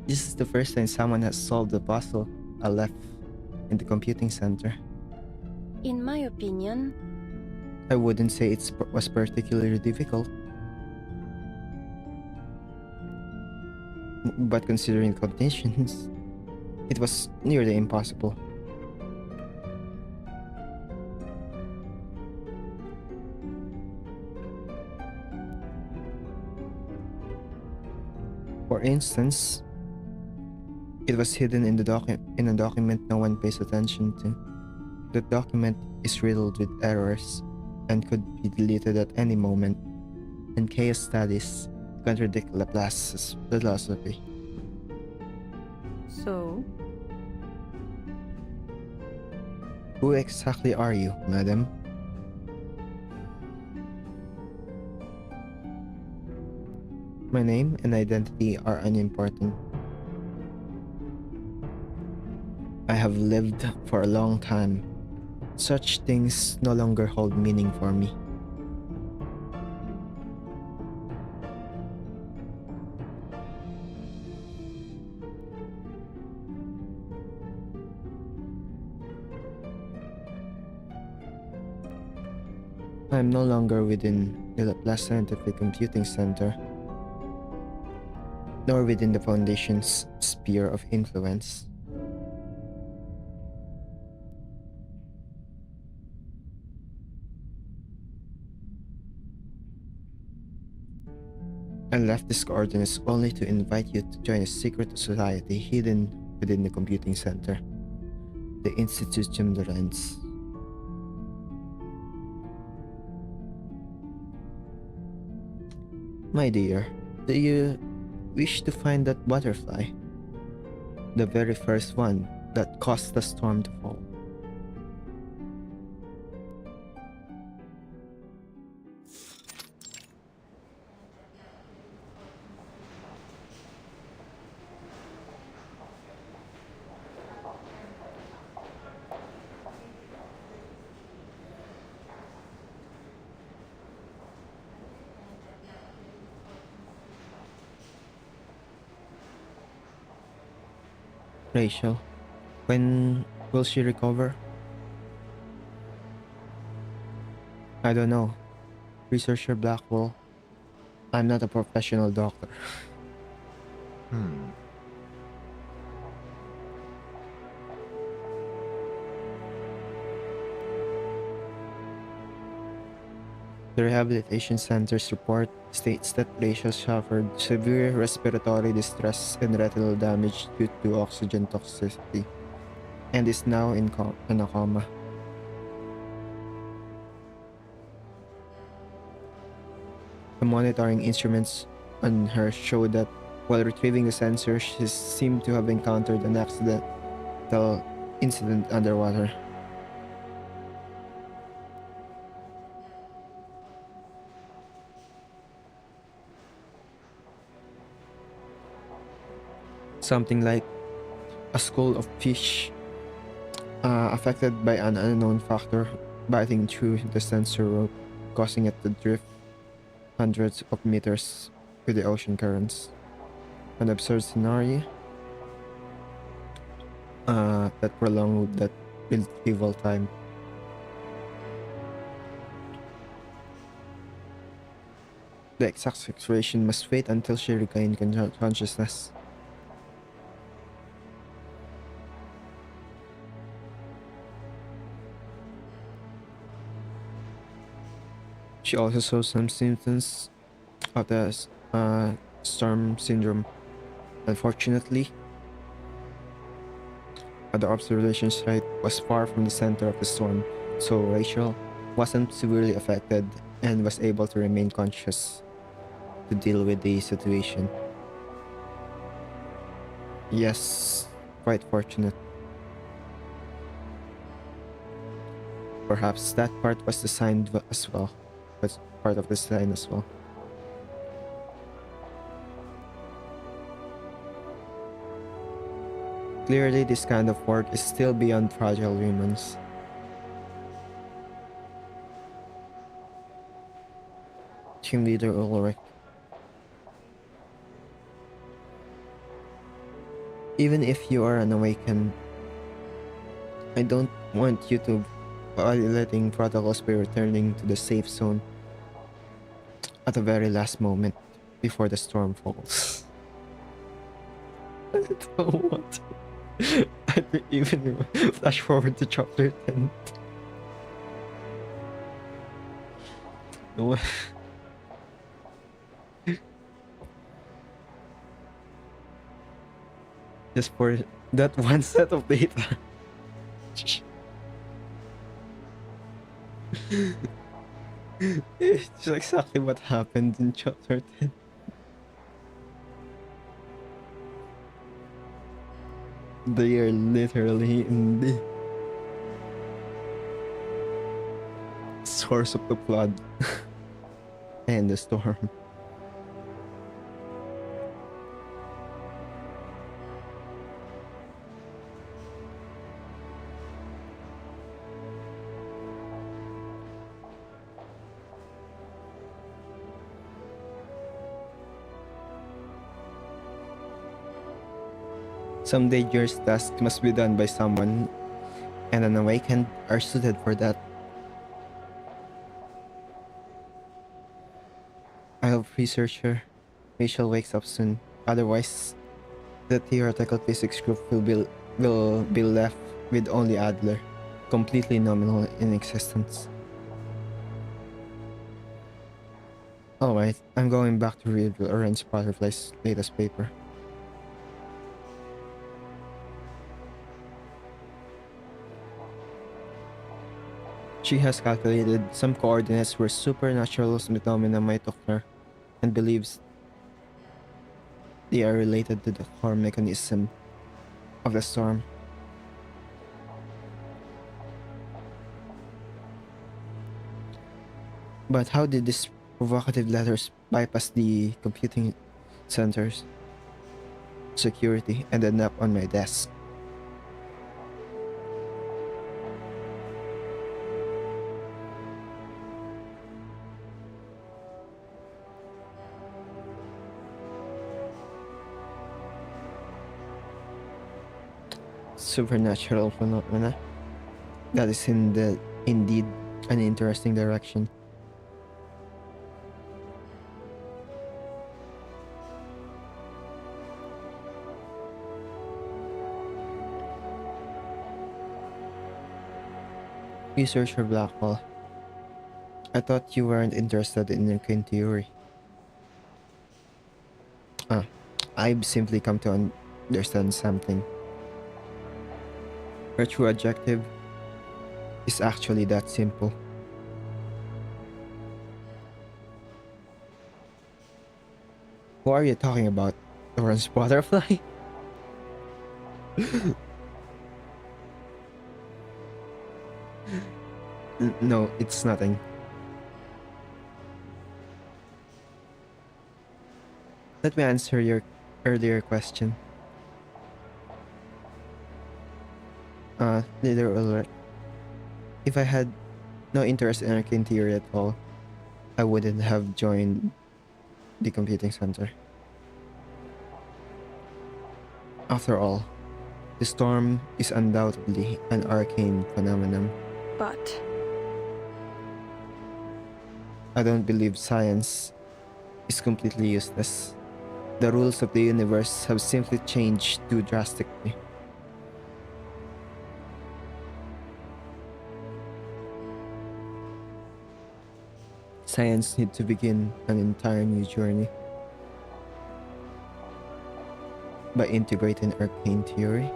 This is the first time someone has solved the puzzle I left in the computing center. In my opinion, I wouldn't say it was particularly difficult. But considering the conditions, it was nearly impossible. For instance, it was hidden in a document no one pays attention to. The document is riddled with errors and could be deleted at any moment, and case studies contradict Laplace's philosophy. so Who exactly are you, madam? My name and identity are unimportant. I have lived for a long time. Such things no longer hold meaning for me. I am no longer within the Laplace Scientific Computing Center, nor within the Foundation's sphere of influence. I left these coordinates only to invite you to join a secret society hidden within the computing center, the Institution Lorentz. My dear, do you wish to find that butterfly? The very first one that caused the storm to fall. Rachel, when will she recover? I don't know. Researcher Blackwell. I'm not a professional doctor. The rehabilitation center's report states that Rachel suffered severe respiratory distress and retinal damage due to oxygen toxicity and is now in a coma. The monitoring instruments on her show that while retrieving the sensor, she seemed to have encountered an accidental incident underwater. Something like a school of fish affected by an unknown factor biting through the sensor rope, causing it to drift hundreds of meters with the ocean currents. An absurd scenario that prolonged that evil time. The exact situation must wait until she regained consciousness. She also saw some symptoms of the storm syndrome. Unfortunately, the observation site was far from the center of the storm, so Rachel wasn't severely affected and was able to remain conscious to deal with the situation. Yes, quite fortunate. perhaps that part was designed as well. Was part of the design as well. Clearly, this kind of work is still beyond fragile humans. Team Leader Ulrich. Even if you are an awakened, I don't want you to violating protocols by returning to the safe zone at the very last moment before the storm falls. I don't want to. I don't even flash forward to chapter 10. No. Just for that one set of data. It's exactly what happened in chapter 10. They are literally in the source of the flood and the storm. Some dangerous task must be done by someone, and an awakened are suited for that. I hope researcher Rachel wakes up soon. Otherwise, the theoretical physics group will be left with only Adler, completely nominal in existence. Alright, I'm going back to read Lorentz Butterfly's latest paper. She has calculated some coordinates where supernatural phenomena might occur and believes they are related to the core mechanism of the storm. But how did these provocative letters bypass the computing center's security and end up on my desk? Supernatural phenomena. That is indeed an interesting direction. Researcher Blackwell. I thought you weren't interested in arcane theory. I've simply come to understand something. Her true objective is actually that simple. Who are you talking about? Lorentz Butterfly? No, it's nothing. Let me answer your earlier question. Leader alert. If I had no interest in arcane theory at all, I wouldn't have joined the computing center. After all, the storm is undoubtedly an arcane phenomenon. But I don't believe science is completely useless. The rules of the universe have simply changed too drastically. Science needs to begin an entire new journey by integrating arcane theory.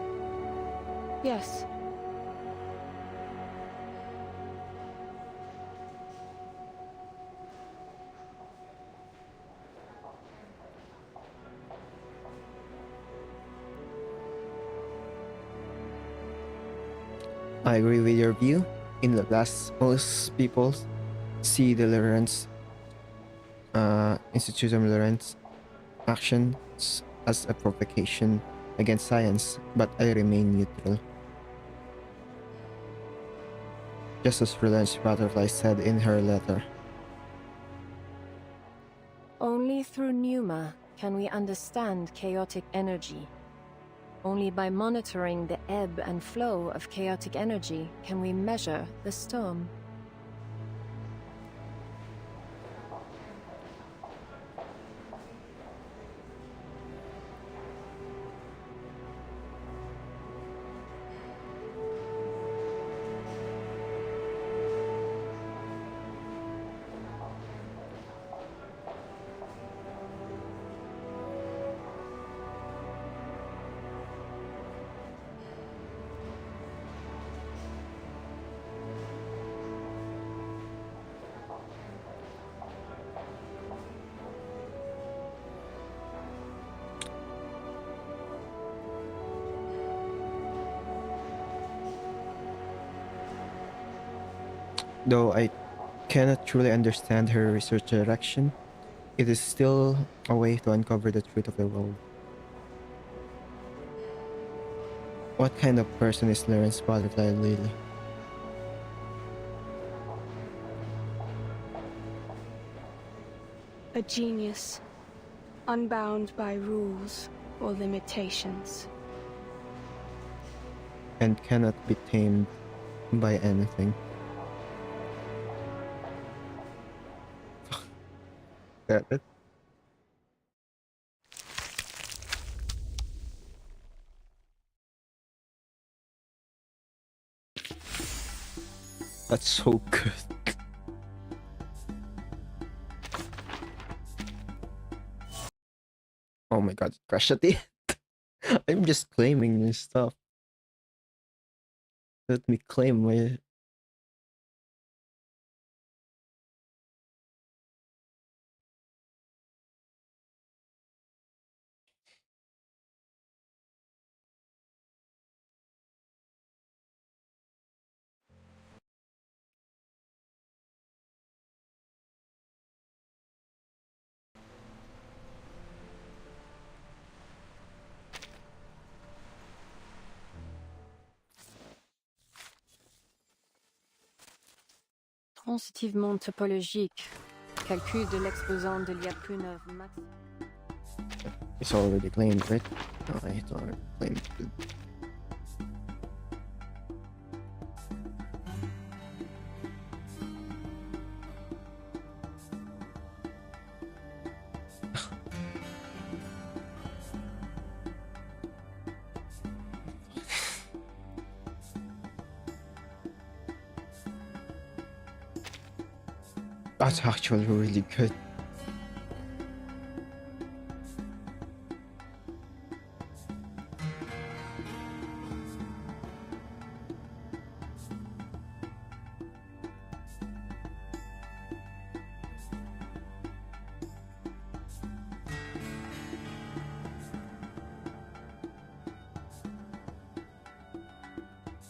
yes, I agree with your view, In the last, most people see the Lorentz Institutum Lorentz actions as a provocation against science, but I remain neutral. Just as Lorentz Butterfly said in her letter. Only through pneuma can we understand chaotic energy. Only by monitoring the ebb and flow of chaotic energy can we measure the storm. Though I cannot truly understand her research direction, it is still a way to uncover the truth of the world. What kind of person is Lorentz Butterfly really? A genius, unbound by rules or limitations. And cannot be tamed by anything. That it? That's so good. Oh my god, crash at the end. I'm just claiming this stuff. Let me claim my... Transitivement topologique. Calcul de l'exposant de Lyapunov max. It's already claimed, right? No, it's already claimed. That's actually really good.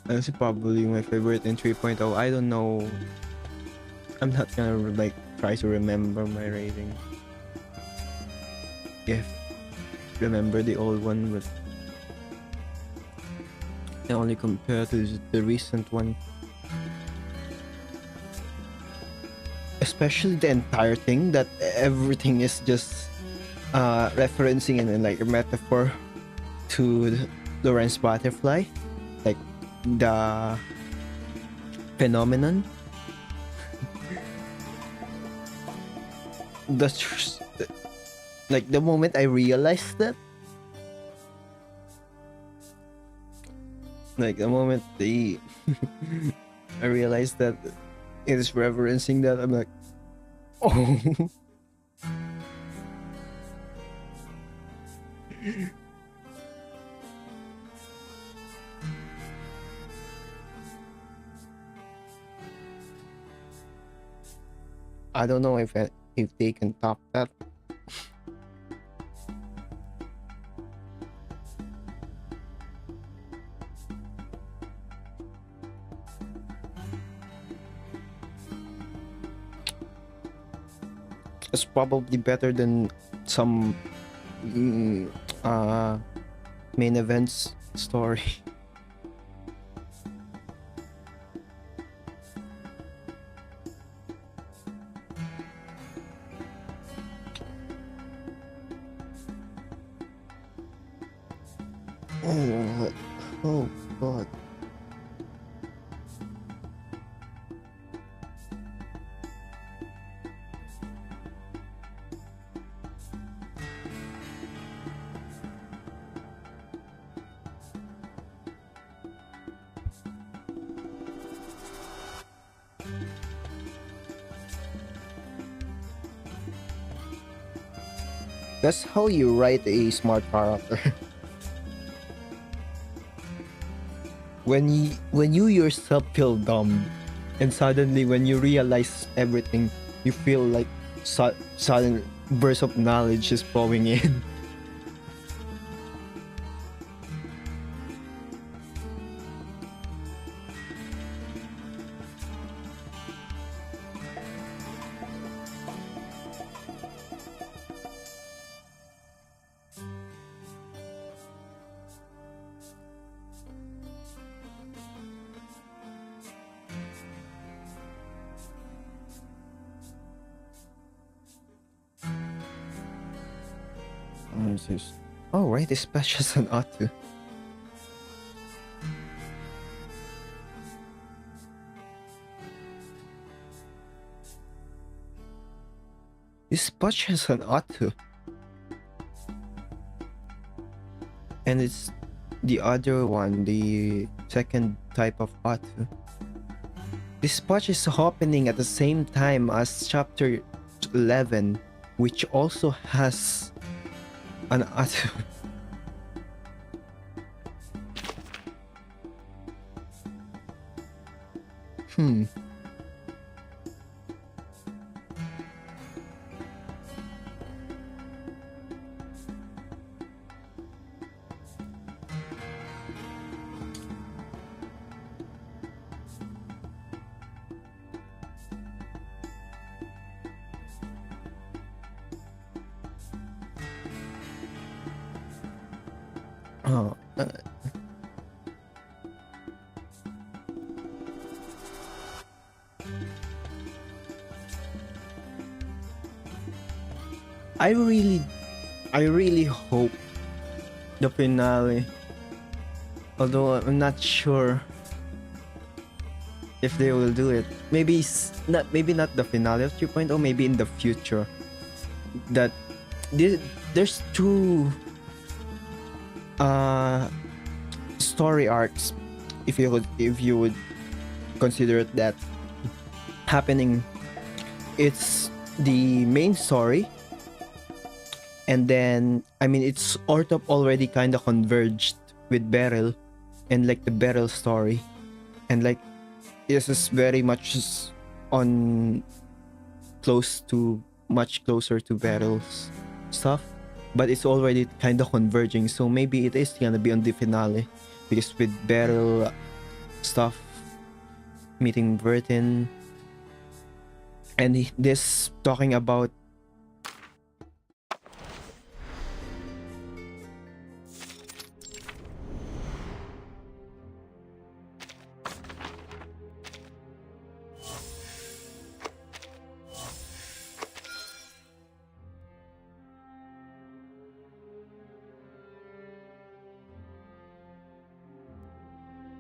That's probably my favorite in 3.0. I don't know. I'm not gonna like try to remember my rating. If remember the old one, but I only compare to the recent one. Especially the entire thing, that everything is just referencing and like a metaphor to the Lorentz Butterfly, like the phenomenon. That's like the moment I realized that, like the moment they I realized that it is referencing that, I'm like, oh. I don't know if they can top that. It's probably better than some mm, uh main events story. Oh, oh god. That's how you write a smart character. When you yourself feel dumb, and suddenly when you realize everything, you feel like sudden burst of knowledge is flowing in. Oh, right, it's Patches and Atu. It's Patches and Atu. And it's the other one, the second type of Atu. This patch is happening at the same time as chapter 11, which also has an Atu. Oh, I really hope the finale. Although I'm not sure if they will do it. Maybe not the finale of 3.0, maybe in the future. That there's two story arcs, if you would consider it that, happening. It's the main story, and then I mean it's sort of already kind of converged with Beryl, and like the Beryl story, and like this is very much on much closer to Beryl's stuff, but it's already kind of converging, so maybe it is gonna be on the finale, because with Beryl stuff meeting Vertin, and this talking about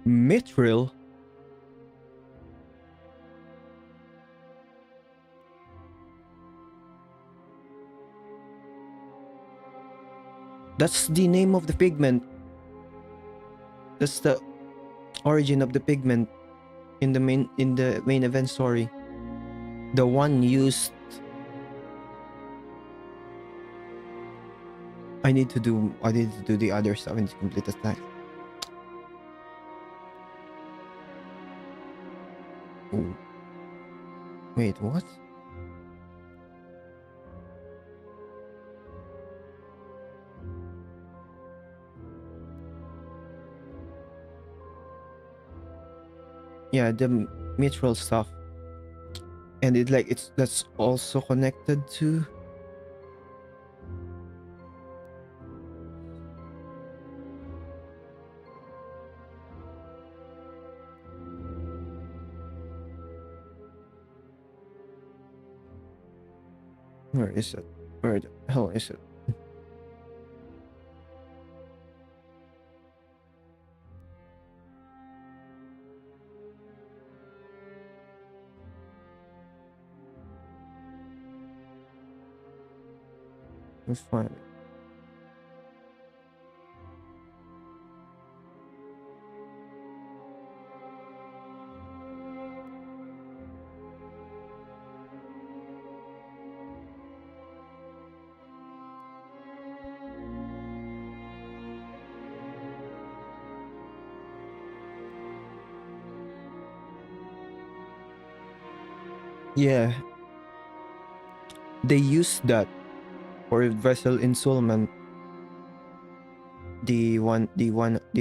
Mithril. That's the name of the pigment. That's the origin of the pigment in the main event story. The one used. I need to do the other stuff and complete the task. Oh. Wait, what? Yeah, the mithril stuff. And that's also connected to where is it? Where the hell is it? Let's find it. Yeah, they use that for vessel installment. The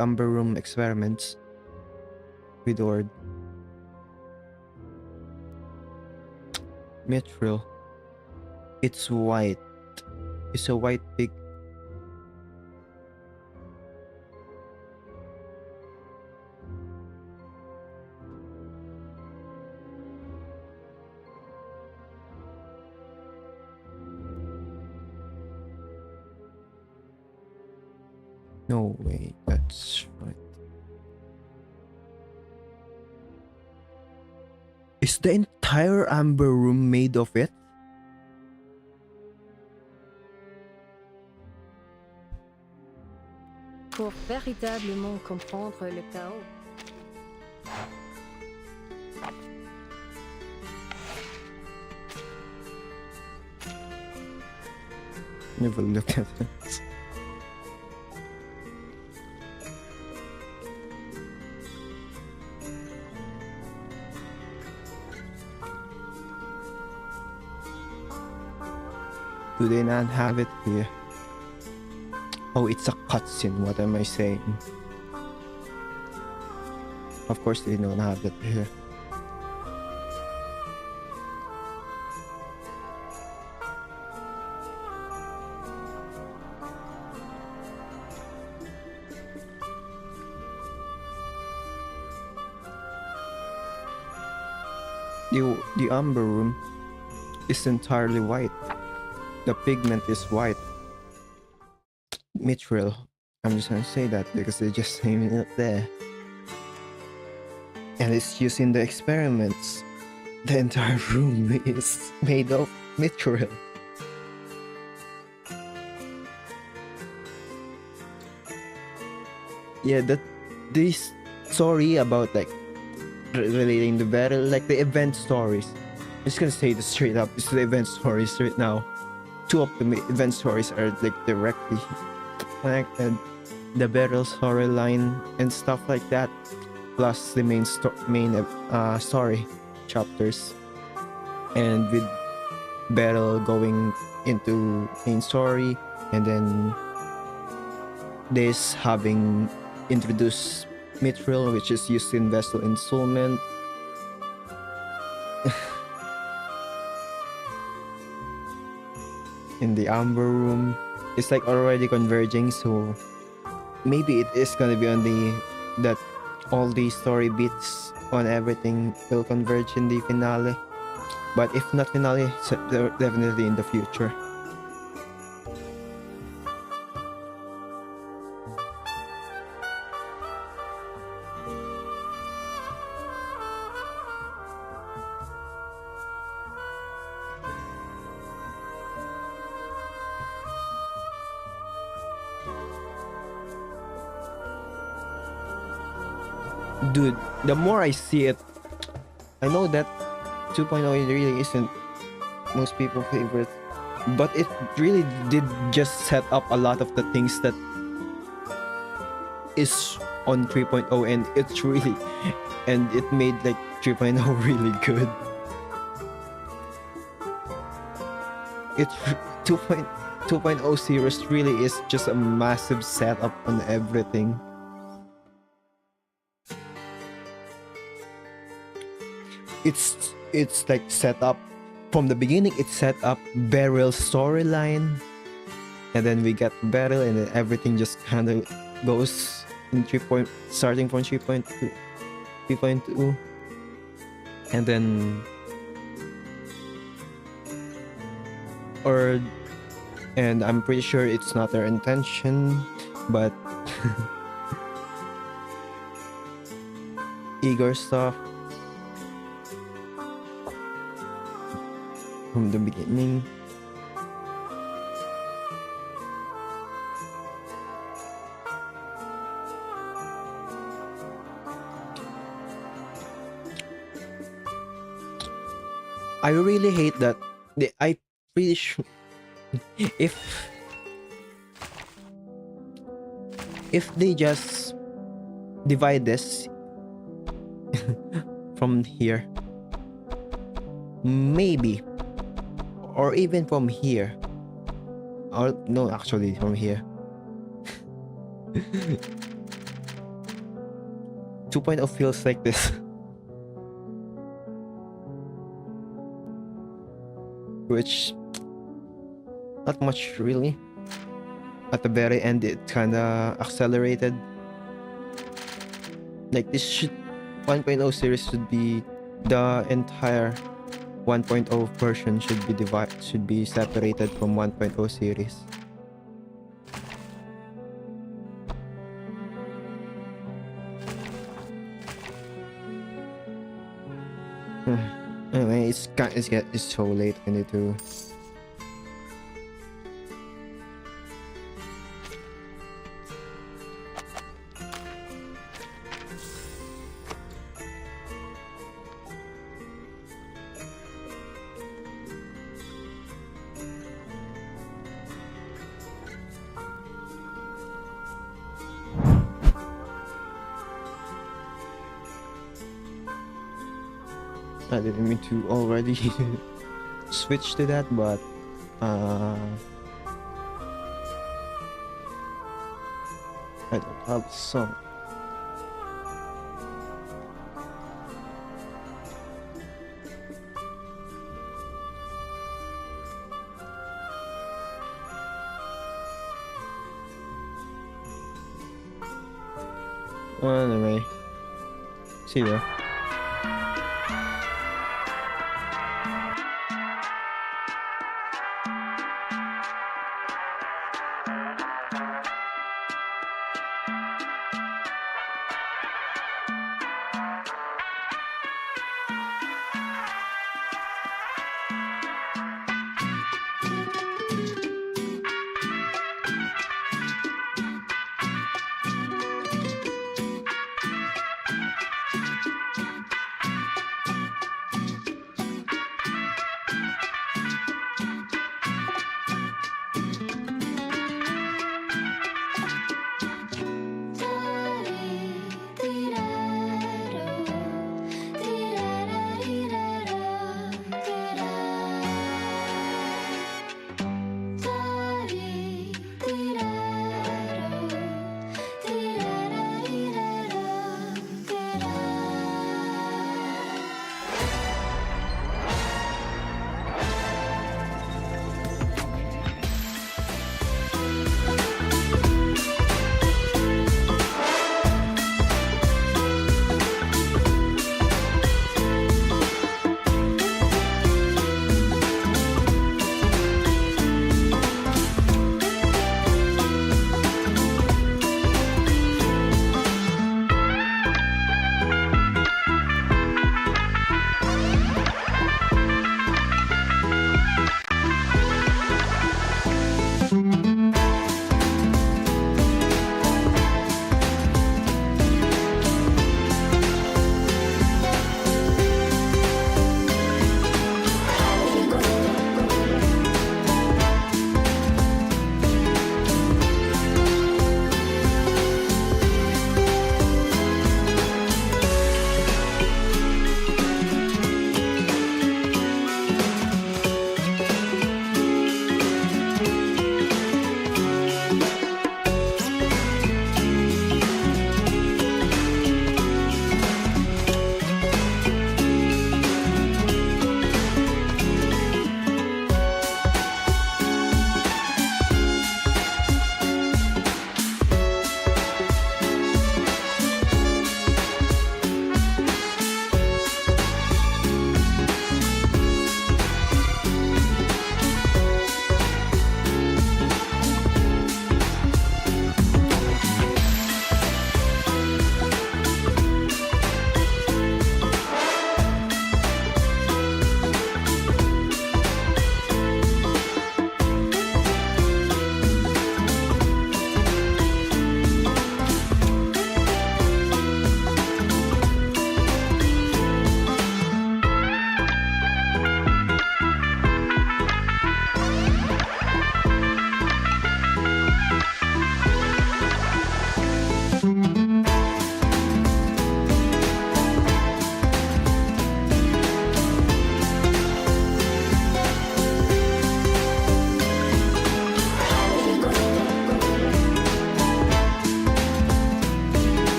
Umber Room experiments with Ord. Mithril. It's white. It's a white pig. No way, that's right. Is the entire Amber Room made of it? Pour véritablement comprendre le chaos. Never look at it. Do they not have it here? Oh, it's a cutscene. What am I saying? Of course they don't have it here. The Umber Room is entirely white. The pigment is white. Mithril. I'm just gonna say that because they just named it there. And it's used in the experiments. The entire room is made of mithril. Yeah, this story about relating the battle, the event stories. I'm just gonna say this straight up. It's the event stories right now. Two of the event stories are directly connected. The battle storyline and stuff like that, plus the main story chapters, and with battle going into main story, and then this having introduced mithril, which is used in vessel installment. In the Amber Room, it's already converging, so maybe it is gonna be on that all the story beats on everything will converge in the finale. But if not finale, so definitely in the future. Dude, the more I see it, I know that 2.0 really isn't most people's favorite, but it really did just set up a lot of the things that is on 3.0, and it made 3.0 really good. It 2.0 series really is just a massive setup on everything. it's like set up from the beginning. It's set up Beryl storyline, and then we get Beryl, and then everything just kind of goes in starting from 3.2, and then and I'm pretty sure it's not their intention, but Igor stuff from the beginning. I really hate that. I pretty sure if they just divide this from here, maybe, or even from here, or no, actually from here. 2.0 feels like this. Which, not much really. At the very end, it kinda accelerated. Like this 1.0 series should be, the entire 1.0 version should be separated from 1.0 series. Anyway, it's so late. I need to. I didn't mean to already switch to that, but I don't have a song. Anyway, see ya.